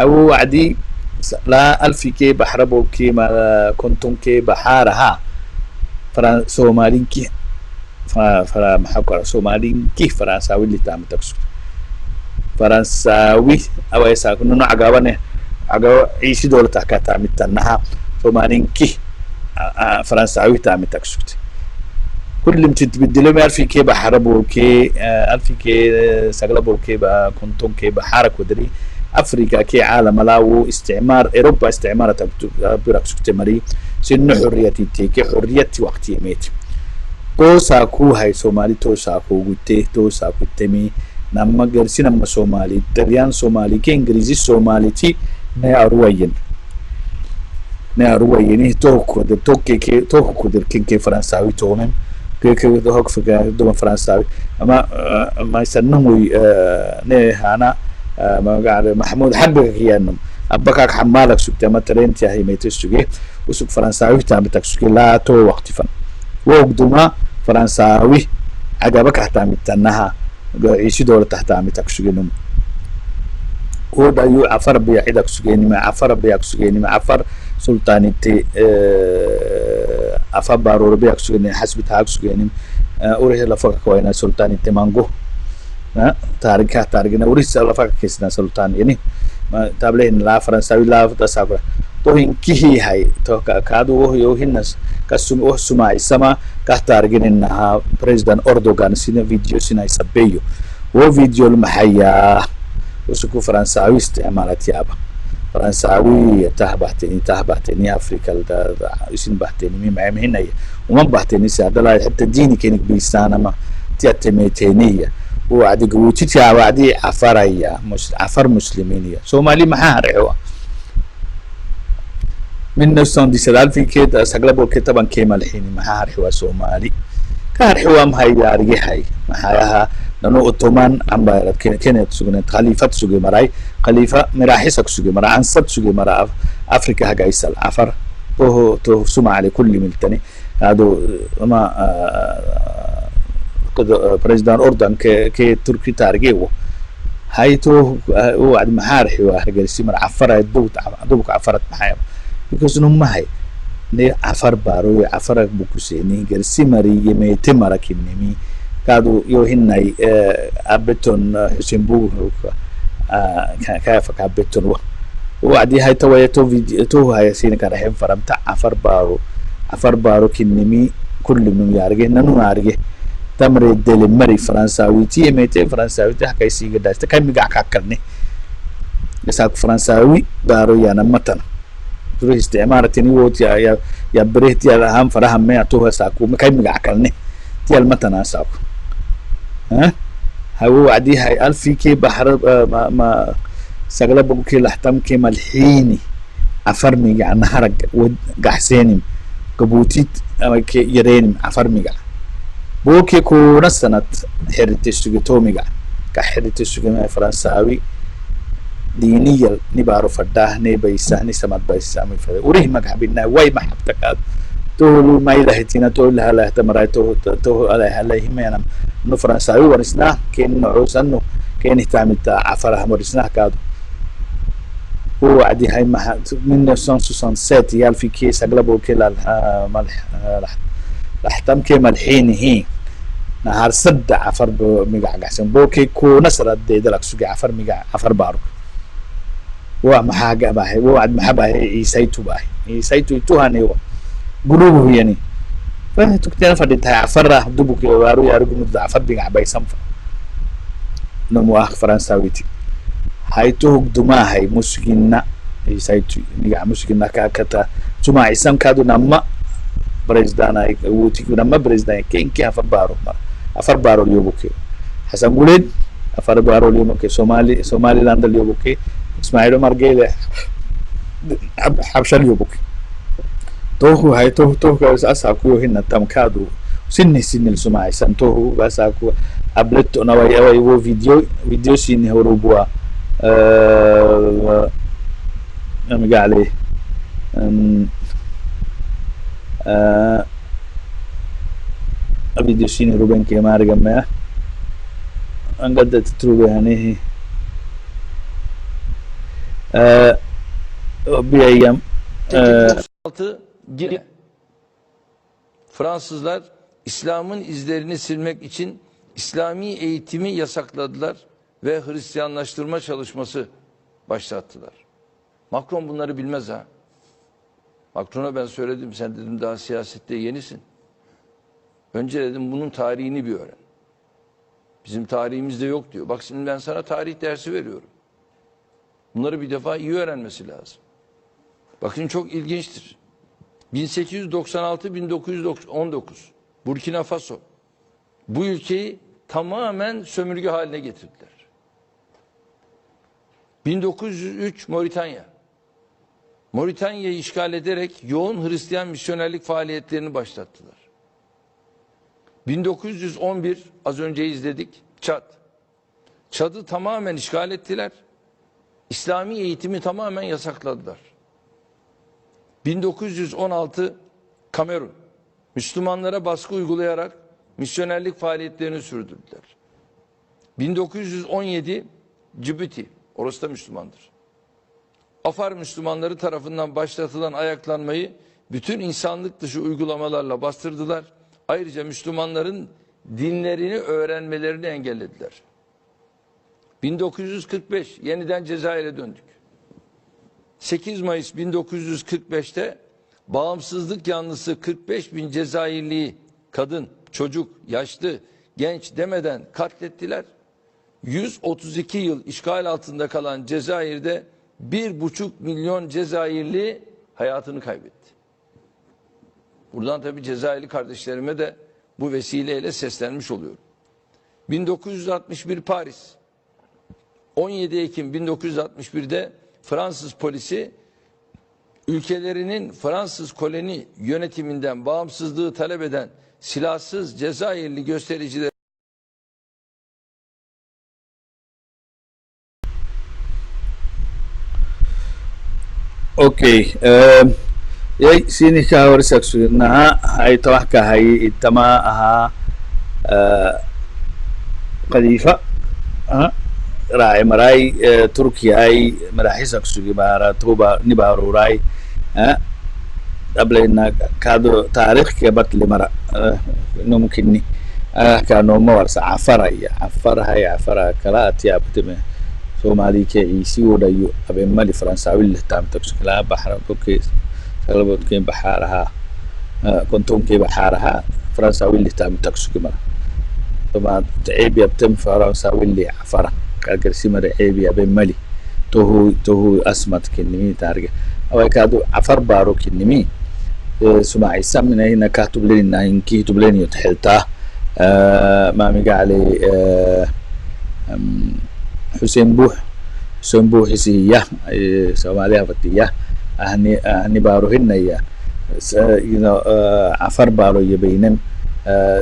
أو عدي لا ألفي كي بحر بوكي ما كنتم كي بحارها سومالين كي فرا محاكرة سومالين كي فرنساوي اللي تعمل تكسر فرنساوي أو يساكن نوع عجبانه عجب عيش دولة تحكي تعمل تنها سومالين كي فرنساوي تعمل تكسر كل ما تتبدلوا ما ألفي كي بحربوا كي ألفي كي سقلبوا كي كنتم كي بحرك ودري أفريقيا كي عالم لاو استعمار أوروبا استعمار تبرك سكتمري سن حريتي تيكي حريتي وقت يميت توساكو هاي سومالي توساكو قلتي توساكو تمي نما جرسي نما سومالي تريان سومالي كي إنجليزي سومالي تي نياروين توكو در توكي كي توكو در كي فرنساوي تومن كي هوك في دوما فرنساوي ما يسنموي نه هانا ما قاعد محمود حبك كيانم أبكاك حمالك سكت ما ترين تياهي ميتسوجي وسك فرنساوي تعمل سكي لا تو وقت فن وقدما فرنساوي عجبك هتعمل تنها عيش دولة تحتعمل تكسوجي نم ودا يو عفر بيعيدك سجيني ما عفر بيعك سجيني ما عفر سلطاني تي عفر بارور بيعك سجيني حسب تاعك سجيني أوريه لفك كوينا سلطاني تي مانجو تاريخنا وريس لفك كيسنا سلطان يعني ما تابلين لا فرنساوي لا تسافر توهين كيه هاي تو كادو وهو يوهنس كسم وه سماع السما كهتارجين إنها بريزيدنت أردوغان سينا فيديو سينا يسبيو وفيديو المحيا وسكو فرنساوي استعمالات يابا فرنساوي تهبحتني أفريقيا يسين بحتني مي معهم هنا وما بحتني سادلا حتى ديني كينك بيستانا ما تياتميتينية وعدي قوتي وعدي عفرية عفر مسلمينية سومالي معها رعوة من نفسهم دي سلال في كده سقلبوا كتابا كيما الحين معها رعوة سومالي كارحوة مهاي دارجي هاي معها لأنه أوتومان عم بايرد كانت سجن خليفة سجن مراي خليفة مراحسك سجن مرا عنصت سجن مرا أفريقيا هجايسل عفر تو سمع على كل ملتني هذا ما بريزيدنت أردن كي تركي تارجيو هاي تو وعد محارح وهجايسي مرا عفر دوبك عفرت محايا because إنهم هاي ne afar baro afar bukuseni gersi mari yeme temara kinimi kadu yo hinnai abeton hisimbu kayfa ka beton wa adi hay tawaya to video to hay sin kara hem faramta afar baro kinimi kullu min yarge nanu yarge tamre dele mari fransawi ti yemete fransawi ta kay siga dasta kay miga kakalne yasak fransawi baro yana matan تروح استعمار تنيوت يا بريت يا هم فرهم ما توه ساكو ما كاي مقعكلني تي المتنا ساكو ها هو عدي هاي ألفي كي بحر ما سقلب كي لحتم كي ملحيني عفرمي عن هرج وقحسيني كبوتيت أما كي يريني عفرمي بوكي كو نسنت حرتشتو تومي كحرتشتو ما فرنساوي دينية نبارو فداه نبيسه نسمت بيسه من فده وريه مقحبنا واي محبتك تقولوا ما يلهتنا تقول لها لا تمرأي تقول عليها الله ما ينام إنه فرنساوي ورثناه كين نعوز إنه كين اهتمام عفرها ورثناه كادو هو عادي هاي مح من 1967 يال في كيس أغلبه كلا ملح لحتم كي ملحين هي نهار سد عفر بميجا عقسم بوكي كو نصر دي دلك سوق عفر ميجا عفر بارو ومحاجة باهي وعد محبة يسيتو باهي يسيتو يتوهني هو قلوبه يعني فتكتير فديتها عفر دبوك وارو يارجو مد عفر بيجا عباي سمفا نمو أخ فرنساويتي هاي توك دما هاي مسكيننا يسيتو ميجا مسكيننا كاكتا ثم عيسام كادو نما بريزدانا وتيكو نما بريزدانا كي عفر بارو اليوبوكي حسن قولين عفر بارو اليوبوكي سومالي لاند اليوبوكي اسماعيل مرجيلة حبشة اليوبوكي توهو هاي توهو أساكو هنا تمكادو سن السماعي سن توهو بساكو أبلت أنا ويا فيديو سين هروبوا أنا قاعد فيديو سين هروبين كمار جماعة أنقدر تتروي هنيه bir ayam 1936 yine Fransızlar İslam'ın izlerini silmek için İslami eğitimi yasakladılar ve Hristiyanlaştırma çalışması başlattılar. Macron bunları bilmez ha. Macron'a ben söyledim, sen dedim daha siyasette yenisin. Önce dedim bunun tarihini bir öğren. Bizim tarihimizde yok diyor. Bak şimdi ben sana tarih dersi veriyorum. Bunları bir defa iyi öğrenmesi lazım. Bakın çok ilginçtir. 1896-1919 Burkina Faso bu ülkeyi tamamen sömürge haline getirdiler. 1903 Moritanya'yı işgal ederek yoğun Hristiyan misyonerlik faaliyetlerini başlattılar. 1911 az önce izledik Çad'ı tamamen işgal ettiler. İslami eğitimi tamamen yasakladılar. 1916 Kamerun Müslümanlara baskı uygulayarak misyonerlik faaliyetlerini sürdürdüler. 1917 Cibuti, orası da Müslümandır. Afar Müslümanları tarafından başlatılan ayaklanmayı bütün insanlık dışı uygulamalarla bastırdılar. Ayrıca Müslümanların dinlerini öğrenmelerini engellediler. 1945 yeniden Cezayir'e döndük. 8 Mayıs 1945'te bağımsızlık yanlısı 45.000 Cezayirliyi kadın, çocuk, yaşlı, genç demeden katlettiler. 132 yıl işgal altında kalan Cezayir'de 1,5 milyon Cezayirli hayatını kaybetti. Buradan tabii Cezayirli kardeşlerime de bu vesileyle seslenmiş oluyorum. 1961 Paris 17 Ekim 1961'de Fransız polisi ülkelerinin Fransız koloni yönetiminden bağımsızlığı talep eden silahsız Cezayirli göstericiler اوكي ياي سيني كاور سكسونا هاي توحكا هاي اتماها قذيفة راي مراي تركيا هاي مراحي سكسوغي بارا توبا نبارو راي قبل ان كادو تاريخ كبت لمرا ممكنني كانوا مورس عفر هاي كلات يا بتمه سومالي كي يسيو دايو أبي مالي فرنساوي اللي تام تبسكلا بحر بوكي سلبوت كي بحارها كنتم كي بحارها فرنساوي اللي تام تكسكي مرة طبعا تعيب يبتم فرنساوي اللي عفرة كالكرسي مرة عيب أبي مالي توهو أسمت كنمي تارجع أو كادو عفر بارو كنمي سماعي سامنا هنا كاتب لنا إنكي تبلين يتحلتا ما ميجا علي حسين بوح سيا سوماليا فتيا أهني باروهن يا عفر بارو يبينن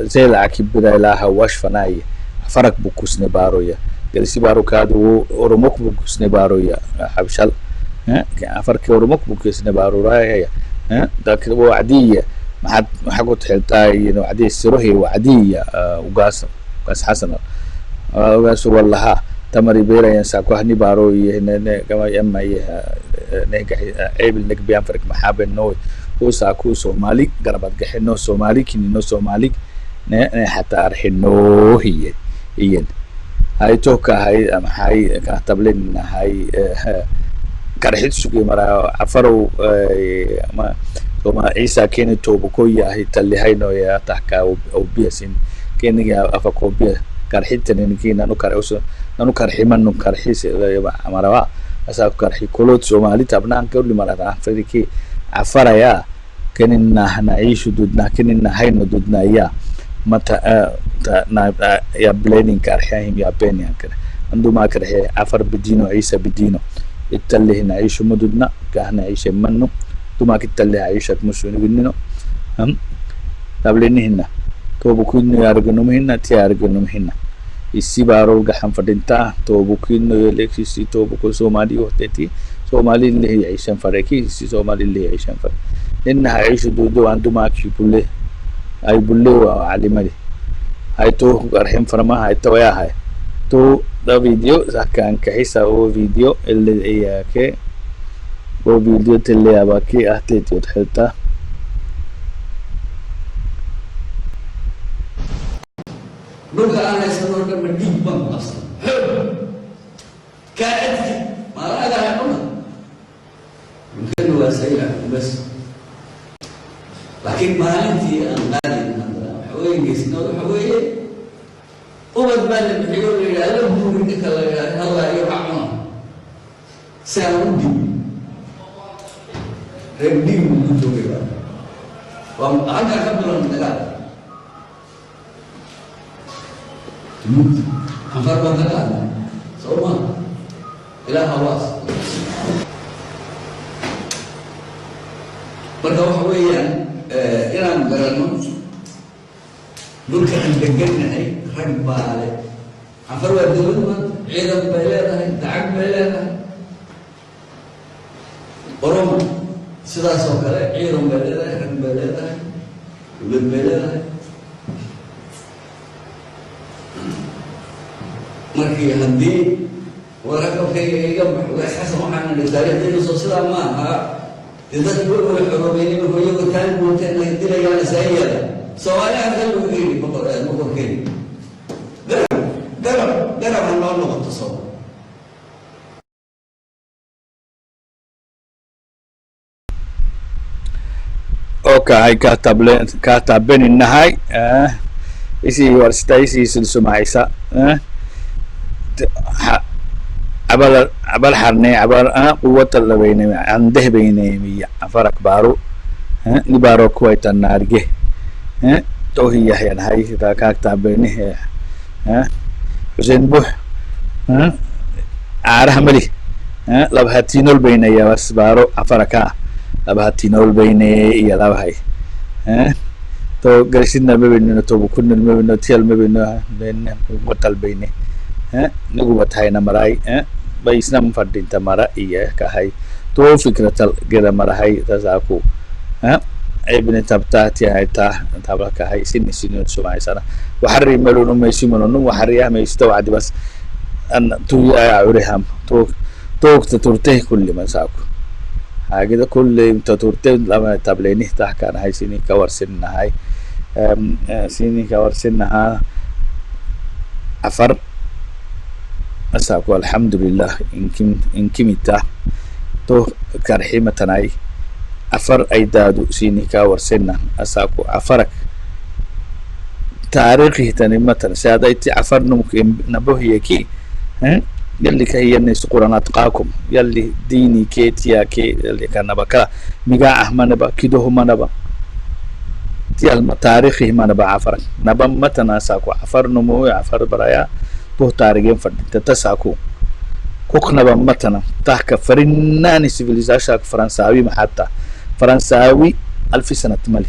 زي العكيب بدا لها واش فناي عفرك بوكسني بارو يا جلسي بارو كادو أورموك بوكسني بارو يا حبشل عفرك أورموك بوكسني بارو رايا ذاك وعدية ما حد حقول حلتاي عدية السروهي وعدية وقاس حسن وقاس والله تمري بيرا ينساكو هني بارو يهنا كما يما نيجا عيب نك بيان فرق محابن نوي هو ساكو سومالي قربت جحنو سومالي كني نو سومالي ne hatta arhino hiyen hay toka hay ama hay ka tablin hay karxid sugi mara afaro ma kuma isa kene tobo ko yahay talihayno ya tahka oo biyasin kene ya afako biya karxid tanin kina no karxo nanu karximan no karxis amarawa asa karxi kulot Somali tabnaan kulli marada afriki afara ya كننا نعيش ضدنا كننا هاينو ضدنا يا متى يا بلينين كارحيهم يا بينيان كده عندما كره عفر بدينه عيسى بدينه التله نعيش مددنا كهنا عيش منه ثم كتله عيشك مسلم بنينو هم تبليني هنا تو بكون يارجنوم هنا تيارجنوم هنا السبارو جحن فدنتا تو بكون يلكسي تو بكون سومالي وقتي سومالي اللي هي عيشان فريكي سومالي اللي هي عيشان فريكي إنها عيش دودو عندما كيبولي أي بولي وعلمني هاي تو أرحم فرما هاي تو يا هاي تو ده فيديو كان كحيسة هو فيديو اللي هي كي هو فيديو اللي أباكي أهتيت وتحلتا لوكا أنا يسمون كم ديبان أصلا كائن ما لا ده يقولنا يمكن هو سيء بس لكن ما أنتي أنقالي حوي جسنا وحوي وبد بال بحيول إلى ألم بورك الله يرحمه سأودي ربي من جوجا وأنا قبل أن نقال أفر بنقال سوما إلى هواس بدو حويا إيران قررنا دول كان دقنا هاي رب بالي عفر ودول عيدا بلادها هاي دعك بلادها أروما سدا سوكرة عيدا بلادها رب بلادها ولد بلادها مركي هندي ورقم كي يجمع ويحسب معنا للتاريخ دين صوصلا ما ها إذا تقول الحروبين بقولوا كان ممكن يدير يعني سيئة سواء هذا اللي بقول كذي درب هنقول له التصور أوكي كاتبين النهاية إيشي ورثة إيشي سلسلة عيسى عبال حرني عبال قوة اللي بيني عنده بيني عفرك بارو نبارو كويت النارجه توهي يعني هاي ذاك تابيني حسين بوح عاره ملي لبهاتينو البيني يا بس بارو عفركا لبهاتينو البيني يا لبهاي تو قرشنا مبيننا تو بكون المبيننا تيال مبيننا بين قوة البيني نقوة هاي نمراي بيسنا مفردين تمرا إياه كهاي تو فكرة الجرا مرا هاي تزاكو ابن تبتات يا تا تبلا كهاي سن سماي سنة وحري ملون ما يسمون وحريها ما يستوعد بس أن تو يا عريهم تو تطرته كل ما ساكو هكذا كل تطرته لما تبليني تحكي عن هاي سني كور سن هاي سني كور سنها عفر أساكو الحمد لله إن كميتا تو كرحيمة تناي عفر أي دادو سيني كاور سنة أساكو عفرك تاريخي تنمة سادايتي عفر نمكن نبوهي كي يلي كهي الناس قرآن أتقاكم يلي ديني كيتيا كي يلي كان بكا ميقا أحمد نبا كيدوه ما نبا تيال تاريخي ما نبا عفرك نبا متنا أساكو عفر نمو عفر برايا بو تاريخين فردين تتساكو كوكنا بمتنا تحك فرناني سيفيليزاشا فرنساوي محاتا فرنساوي 1000 سنة مالي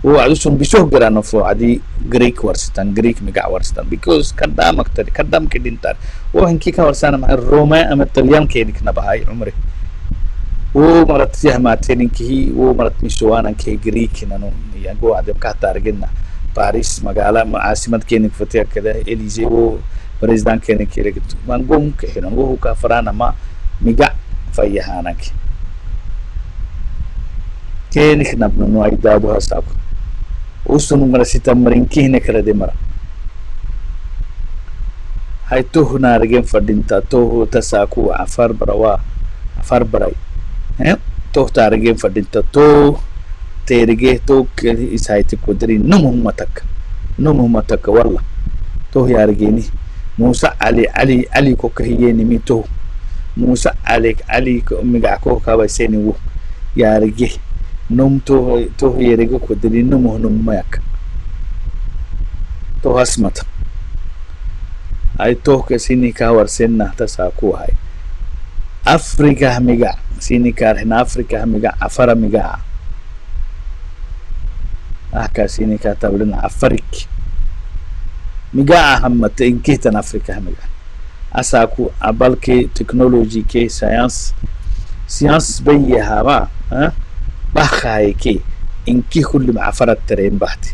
وعدوشون بيشوه جرانو فو عدي غريك ورستان غريك ميقع ورستان بيكوز كدام اكتري كدام كدين تار وهنكي كورسانا مع الروما اما التليان كينك نبهاي عمري ومرت فيها ماتينين كي ومرت ميشوانا كي غريك نانو يانقو عدم كاتارجنا باريس مقالة عاصمة كينك فتيا كده إليزي و بريزدان كينك كيرك مانقوم كحينا وهو كافرانا ما ميقع فيهانك كينك نبنو نوعي دادو هساكو usun ngara sita marinkihne kala de mara hay to naargen fadinta to tasaku afar barawa afar baray to taargen fadinta to terige to isayti kudri numumatak walla to yargeni musa ali ko kahiyeni mi to musa ali miga ko ka baseni wo yarge num to yerege kudri mayak to hasmata ay to ke sini ka warsenna tasaku hay afrika miga sini kar hina afrika miga afara miga aka sini ka tablina afarik miga hammat inkitan afrika miga asaku abalke technology ke science bayha ba bakhay ke inki kulli ma afarat tereen bahti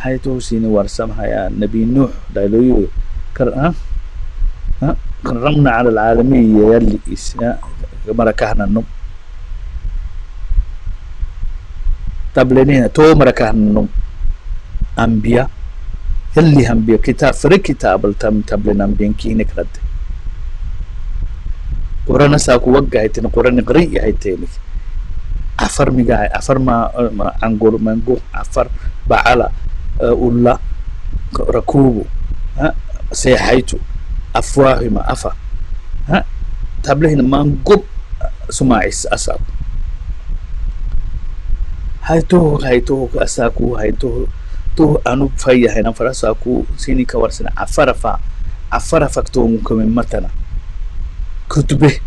hayto sini warsam haya nabi nuh dayloyo كرمنا على العالمية يلي مركهنا النوم تبلنين تو مركهنا النوم أنبياء يلي أنبياء كتاب فرق كتاب تبلنا أنبياء كينك رد قرآن ساكو وقعتين قرآن قرية هيتينك أفر مقاعي أفر ما عنقر منقو أفر بعلا أولا ركوبو سيحيتو أفواهما أفا تبلهن منقب سماعيس أساكو هايتو أساكو هايتو أنو فايا هنا فرساكو سيني كورسنا عفرفك تو ممكن متنا كتبه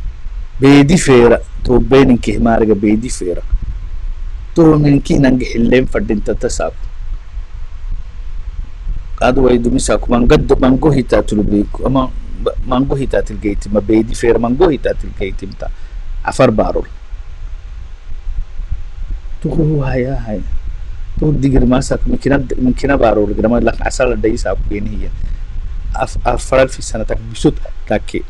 بيدي فيرا تو بينك مارجا بيدي فيرا تو منكي ننجح اللين فردين تتساكو هذا ويدو مساكو مانجو هيتا تلبيكو أما مانجو هيتا تلقيتي ما بيدي فير مانجو هيتا تلقيتي متا عفر بارول تو هاي تو ديجر ما ساكو ممكن بارول جرما لك عسل الداي ساكو بين هي أفرال في سنة تك بسوت تاكي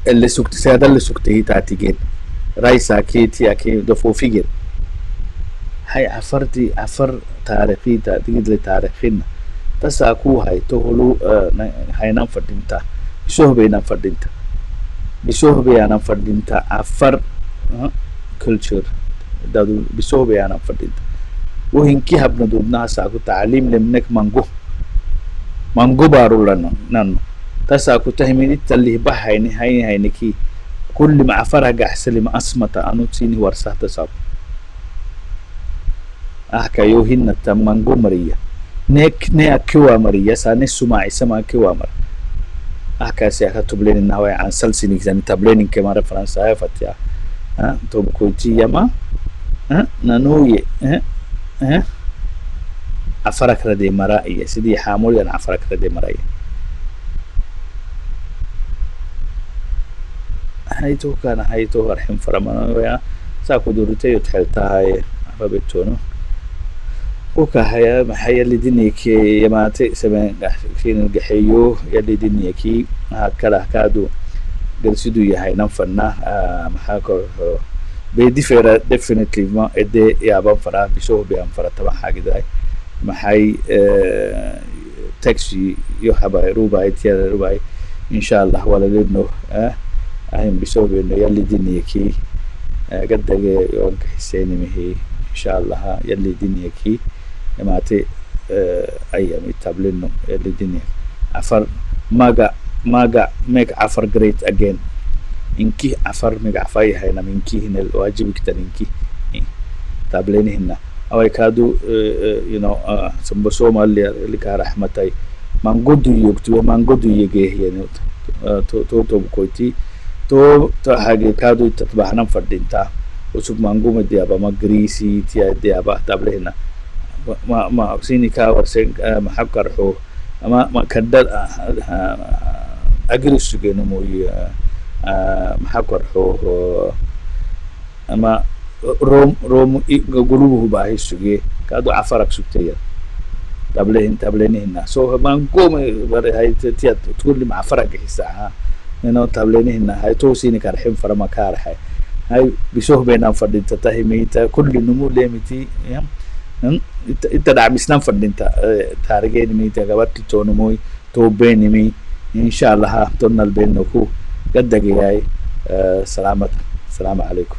اللي سكت سيادة اللي سكت هي تاتيجين رايسا كيتي أكي دفو فيجر هاي عفر تاريخي تاتيجين لتاريخنا تساكو هاي تقولوا هاي نام فردينتا بيشوه بينام فردينتا بيشوه بينام فردينتا عفر culture دادو بيشوه بينام فردينتا وهنكي هبنا دودنا ساكو تعليم لمنك مانجو بارو لنا نانو تساكو تهميني تليه بحيني هينكي كل ما عفرها قحسلي ما أسمتا أنو تسيني ورساه تساكو أحكا يوهن التمانجو مريا نيا كوا مريا ساني سماعي سما كوا مر أحكا سياكا تبلين النهوي عن سلسيني زان تبلين كمارة فرنسا فتيا توبكوتي يما نانوي عفرك ردي مرائي سيدي حامول يعني عفرك ردي مرائي هايتو كان هايتو رحم فرمانا ويا ساكو دورتي يتحلتا هاي عفابتونو وكا هيا محيا اللي دينيك يماتي سبين فين القحيو يلي دينيكي هكذا كادو قرسيدو يهاي ننفرنا محاكو بيدي فيرا definitely ما ادي يابان فرا بيشوه بيان فرا تبع حاجة داي محاي تاكسي يوحباي روباي تيار روباي إن شاء الله ولا لبنو أهم بيشوه بينو يلي دينيكي قد يونك حسيني مهي إن شاء الله يلي دينيكي يماتي أيام يتابلينو يلي دينيك عفر ماغا ميك عفر great again إنكي عفر ميك عفاي هاينا منكي هنا الواجب كتن إنكي تابليني هنا أو يكادو سنبسوما اللي كارحمتاي مانقودو يكتو مانقودو يجيه يعني تو بكويتي تو حاجة كادو تتبعنا فردينتا وشوف مانقوم ديابا ما غريسي تيا ديابا تابلينا ما سيني كاور سين محكر حو ما كدد أجلس جينو موي محكر حو أما روم قلوبه باهي سجى كادو عفرك سكتير تابلين هنا سو مانقوم هاي تيا تقول لي معفرك حسها هنا تابلين هنا هاي توسيني كارحين فرما كارحي هاي بيشوه بينام فردين تتهي ميتا كل نمو ليمتي يا دعم إسلام فردين تارجين ميتا قبت تونموي توبيني مي إن شاء الله ها تونال بين نكو قد هاي سلامة السلام عليكم